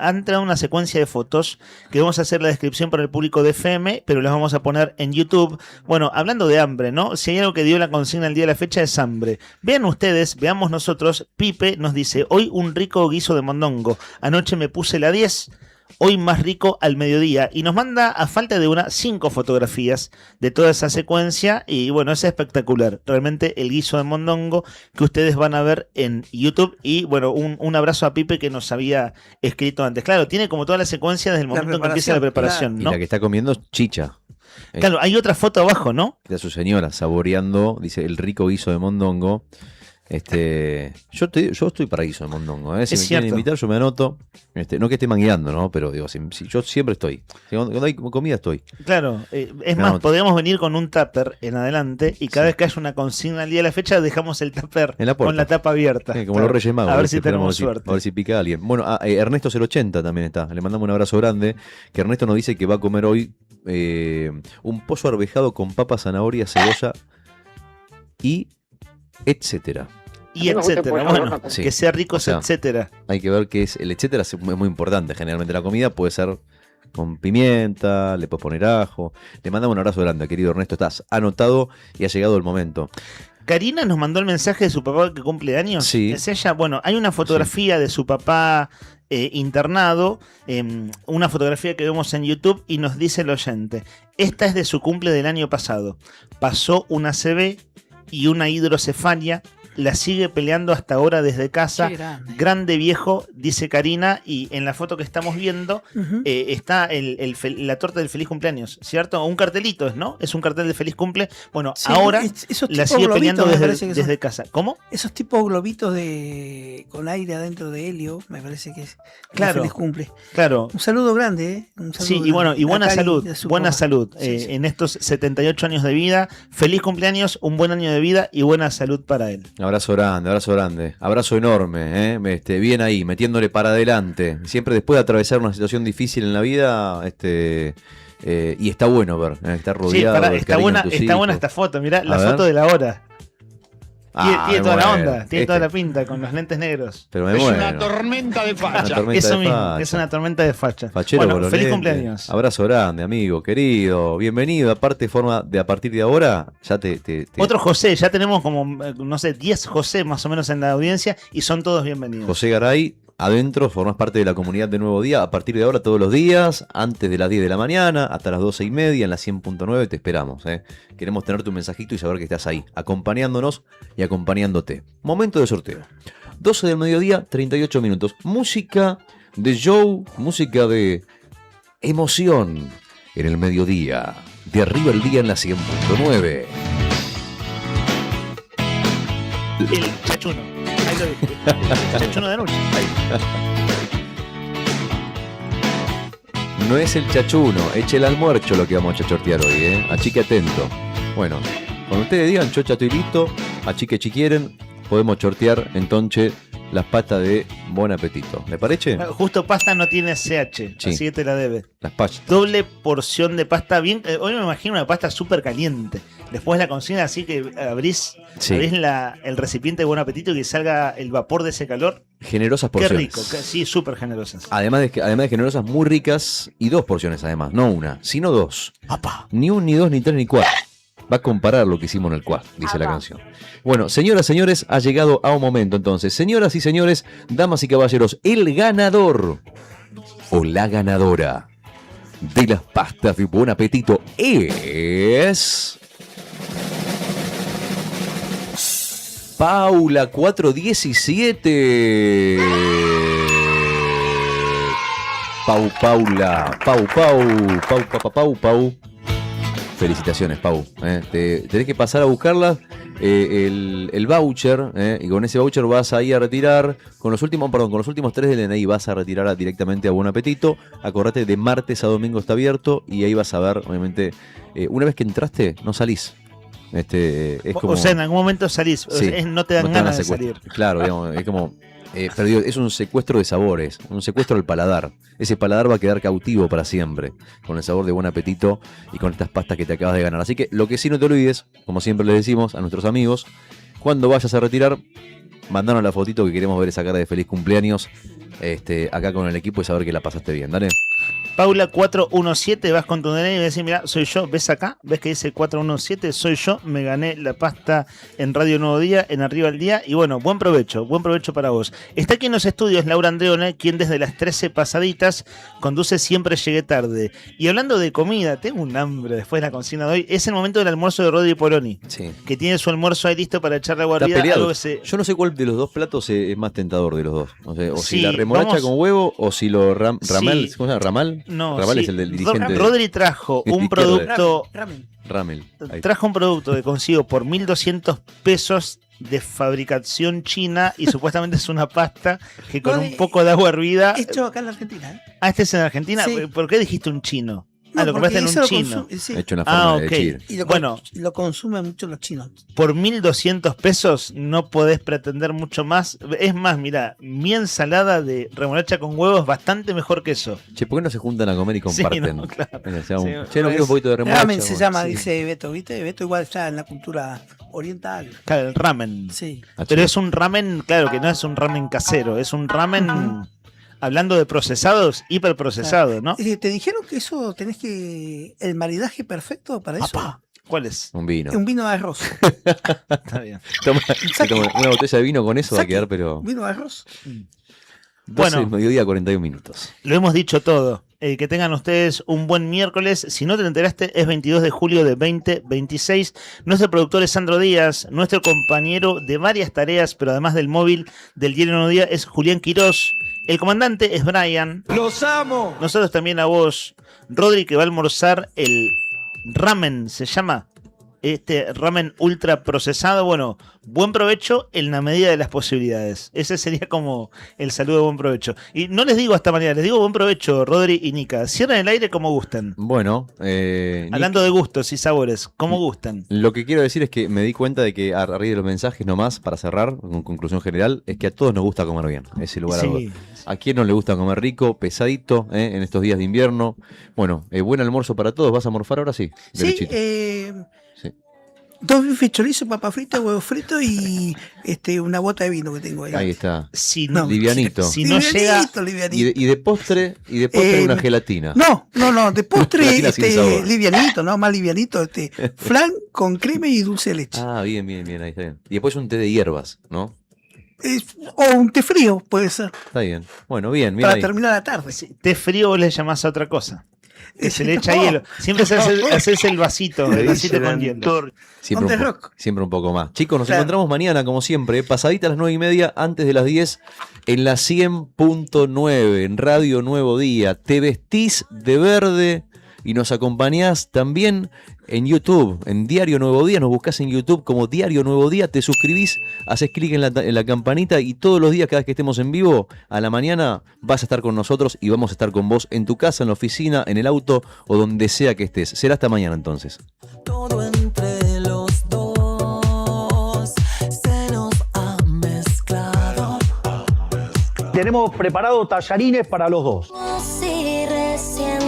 secuencia de fotos que vamos a hacer la descripción para el público de FM, pero las vamos a poner en YouTube. Bueno, hablando de hambre, ¿no? Si hay algo que dio la consigna el día de la fecha es hambre. Vean ustedes, veamos nosotros, Pipe nos dice, hoy un rico guiso de mondongo, anoche me puse la 10. Hoy más rico al mediodía, y nos manda a falta de 5 fotografías de toda esa secuencia, y bueno, es espectacular, realmente el guiso de mondongo que ustedes van a ver en YouTube. Y bueno, un abrazo a Pipe que nos había escrito antes. Claro, tiene como toda la secuencia desde el momento en que empieza la preparación, Y ¿no? la que está comiendo es chicha. Claro, hay otra foto abajo, ¿no? De su señora saboreando, dice, el rico guiso de mondongo. Yo estoy para guiso de mondongo, ¿eh? Si Es me quieren cierto. invitar, yo me anoto. No que esté mangueando, ¿no? Pero digo, si yo siempre estoy. Cuando hay comida, estoy. Claro, es Me más, anoto. podríamos venir con un tupper en adelante y cada vez que haya una consigna al día de la fecha dejamos el tupper En la puerta. con la tapa abierta. Como Claro, los Reyes Magos. a ver si esperamos tenemos suerte. A ver si pica alguien. Bueno, Ernesto 080 también está. Le mandamos un abrazo grande. Que Ernesto nos dice que va a comer hoy un pollo arvejado con papa, zanahoria, cebolla y etcétera. Y etcétera, bueno, Sí. que sea rico, O sea, etcétera. Hay que ver qué es el etcétera, es muy importante. Generalmente la comida puede ser con pimienta, le puedes poner ajo. Le mandamos un abrazo grande, querido Ernesto. Estás anotado y ha llegado el momento. Karina nos mandó el mensaje de su papá que cumple años. Sí. Es ella. Bueno, hay una fotografía de su papá internado, una fotografía que vemos en YouTube y nos dice el oyente: esta es de su cumple del año pasado. Pasó una ACV y una hidrocefalia. La sigue peleando hasta ahora desde casa. Grande viejo, dice Karina. Y en la foto que estamos viendo está la torta del feliz cumpleaños, ¿cierto? Un cartelito, ¿no? Es un cartel de feliz cumple. Bueno, Sí, ahora la sigue peleando desde casa. ¿Cómo? Esos tipos globitos con aire adentro de helio, me parece que es Claro. feliz cumple. Claro. Un saludo grande, ¿eh? Un saludo Sí, y grande. bueno, y buena A Cari salud, y a su buena papá. salud Sí, sí. en estos 78 años de vida. Feliz cumpleaños, un buen año de vida y buena salud para él. Abrazo grande, abrazo enorme, bien ahí, metiéndole para adelante. Siempre después de atravesar una situación difícil en la vida, y está bueno ver, estar Sí, rodeado del está cariño buena, de tus está buena hijos. esta foto, mirá, la A ver. foto de la hora. Tiene toda la bueno, onda, tiene toda la pinta con los lentes negros. Pero me muero. tormenta de Una tormenta Eso de mismo, facha. es una tormenta de facha. Fachero Bueno, con los feliz lentes. cumpleaños. Abrazo grande, amigo, querido. Bienvenido. Aparte, a partir de ahora, ya te- Otro José, ya tenemos como, no sé, 10 José más o menos en la audiencia y son todos bienvenidos. José Garay, adentro, formás parte de la comunidad de Nuevo Día. A partir de ahora, todos los días, antes de las 10 de la mañana, hasta las 12:30, en la 100.9, te esperamos. Queremos tener tu mensajito y saber que estás ahí, acompañándonos y acompañándote. Momento de sorteo. 12 del mediodía, 38 minutos. Música de show, música de emoción en el mediodía. De arriba el día en la 100.9. El chachuno. Ahí lo dije. El chachuno de noche. No es el chachuno, eche el almuerzo lo que vamos a chachortear hoy, Achique atento. Bueno, cuando ustedes digan yo chato y listo, achique si quieren, podemos chortear entonces las patas de Buen Apetito. ¿Le parece? Justo pasta no tiene CH, Sí. así que te la debe. Las pastas. Doble porción de pasta bien. Hoy me imagino una pasta súper caliente. Después la cocina, así que abrís Sí. el recipiente de Buen Apetito y que salga el vapor de ese calor. Generosas Qué porciones. rico, sí, súper generosas. Además de generosas, muy ricas y 2 porciones además, no una, sino 2. Ni 1, ni 2, ni 3, ni 4. Va a comparar lo que hicimos en el quad, dice la canción. Bueno, señoras, señores, ha llegado a un momento entonces. Señoras y señores, damas y caballeros, el ganador o la ganadora de las pastas de Buen Apetito es... Paula 417. Pau. Felicitaciones, Pau. Tenés que pasar a buscarlas, el voucher, y con ese voucher vas a ir a retirar, con los últimos 3 del DNI vas a retirar directamente a Buen Apetito. Acordate, de martes a domingo está abierto y ahí vas a ver, obviamente, una vez que entraste, no salís. Es como, O sea, en algún momento salís, sí, no te dan van a ganas de secuestrar. salir. Claro, digamos, es como perdido, es un secuestro de sabores, un secuestro del paladar. Ese paladar va a quedar cautivo para siempre, con el sabor de Buen Apetito y con estas pastas que te acabas de ganar. Así que lo que sí no te olvides, como siempre les decimos a nuestros amigos, cuando vayas a retirar, mandanos la fotito que queremos ver esa cara de feliz cumpleaños acá con el equipo y saber que la pasaste bien. Dale. Paula 417, vas con tu DNI y vas a decir, mira, soy yo, ¿ves acá? ¿Ves que dice 417? Soy yo, me gané la pasta en Radio Nuevo Día, en Arriba el Día, y bueno, buen provecho para vos. Está aquí en los estudios Laura Andreone, quien desde las 13 pasaditas conduce Siempre Llegué Tarde. Y hablando de comida, tengo un hambre después de la consigna de hoy, es el momento del almuerzo de Rodri Poroni, que tiene su almuerzo ahí listo para echarle Está guardia. peleado. Yo no sé cuál de los dos platos es más tentador de los dos. O si Sí, la remolacha vamos- con huevo o si lo ramel. Sí. ¿Cómo se llama? ¿Ramal? No, Ramal sí. es el del dirigente. Rodri trajo un izquierdo de- producto... Ramel. Ahí. Trajo un producto que consigo por 1.200 pesos de fabricación china y supuestamente es una pasta que con un poco de agua hervida... Hecho acá en la Argentina, ¿eh? Ah, este es en Argentina. Sí. ¿Por qué dijiste un chino? No, Lo porque compraste en eso un lo chino. sí. Hecho una forma de ok. chir. Y Bueno, lo consumen mucho los chinos. por 1.200 pesos no podés pretender mucho más. Es más, mira, mi ensalada de remolacha con huevos es bastante mejor que eso. Che, ¿por qué no se juntan a comer y comparten? no, claro. Mira, sea un- Sí, che, no quiero un poquito de remolacha. Ramen se bueno. llama, Sí. dice Beto, ¿viste? Beto igual está en la cultura oriental. Claro, el ramen. Sí. Pero es un ramen, claro, que no es un ramen casero, es un ramen, hablando de procesados, hiperprocesado, ¿no? ¿Te dijeron que eso tenés que... el maridaje perfecto para eso? ¿Cuál es? Un vino. Un vino de arroz. Está bien. Toma una botella de vino con eso va a quedar, pero... Vino de arroz. 12 del mediodía, 41 minutos. Lo hemos dicho todo. Que tengan ustedes un buen miércoles. Si no te enteraste, es 22 de julio de 2026. Nuestro productor es Sandro Díaz. Nuestro compañero de varias tareas, pero además del móvil del Diario Nuevo Día, es Julián Quirós. El comandante es Brian. ¡Los amo! Nosotros también a vos, Rodri, que va a almorzar el ramen, se llama. Este ramen ultra procesado. Bueno, buen provecho en la medida de las posibilidades. Ese sería como el saludo de buen provecho. Y no les digo hasta mañana, les digo buen provecho, Rodri y Nika. Cierren el aire como gusten. Bueno, hablando de gustos y sabores, como gustan. Lo que quiero decir es que me di cuenta de que a raíz de los mensajes nomás, para cerrar, con conclusión general, es que a todos nos gusta comer bien, ese lugar a dudas. ¿A quién no le gusta comer rico, pesadito, en estos días de invierno? Bueno, buen almuerzo para todos. ¿Vas a morfar ahora? Sí. Sí, dos bifes chorizo, papa frita, huevo frito y una bota de vino que tengo ahí. Ahí está. Si no, livianito. Si no llega. Y de postre una gelatina. No, de postre Gelatina livianito, no, más livianito, flan con crema y dulce de leche. Ah, bien, ahí está bien. Y después un té de hierbas, ¿no? O un té frío, puede ser. Está bien. Bueno, bien, para ahí. terminar la tarde. Té frío vos le llamás a otra cosa. Que se le echa hielo. Siempre haces el vasito con hielo. Siempre un poco más. Chicos, nos encontramos mañana, como siempre, pasadita a las 9:30, antes de las 10, en la 100.9, en Radio Nuevo Día. Te vestís de verde y nos acompañás también en YouTube, en Diario Nuevo Día. Nos buscás en YouTube como Diario Nuevo Día, te suscribís, haces clic en la campanita y todos los días, cada vez que estemos en vivo, a la mañana vas a estar con nosotros y vamos a estar con vos en tu casa, en la oficina, en el auto o donde sea que estés. Será hasta mañana entonces. Todo entre los dos se nos ha mezclado. Tenemos preparados tallarines para los dos. Sí, recién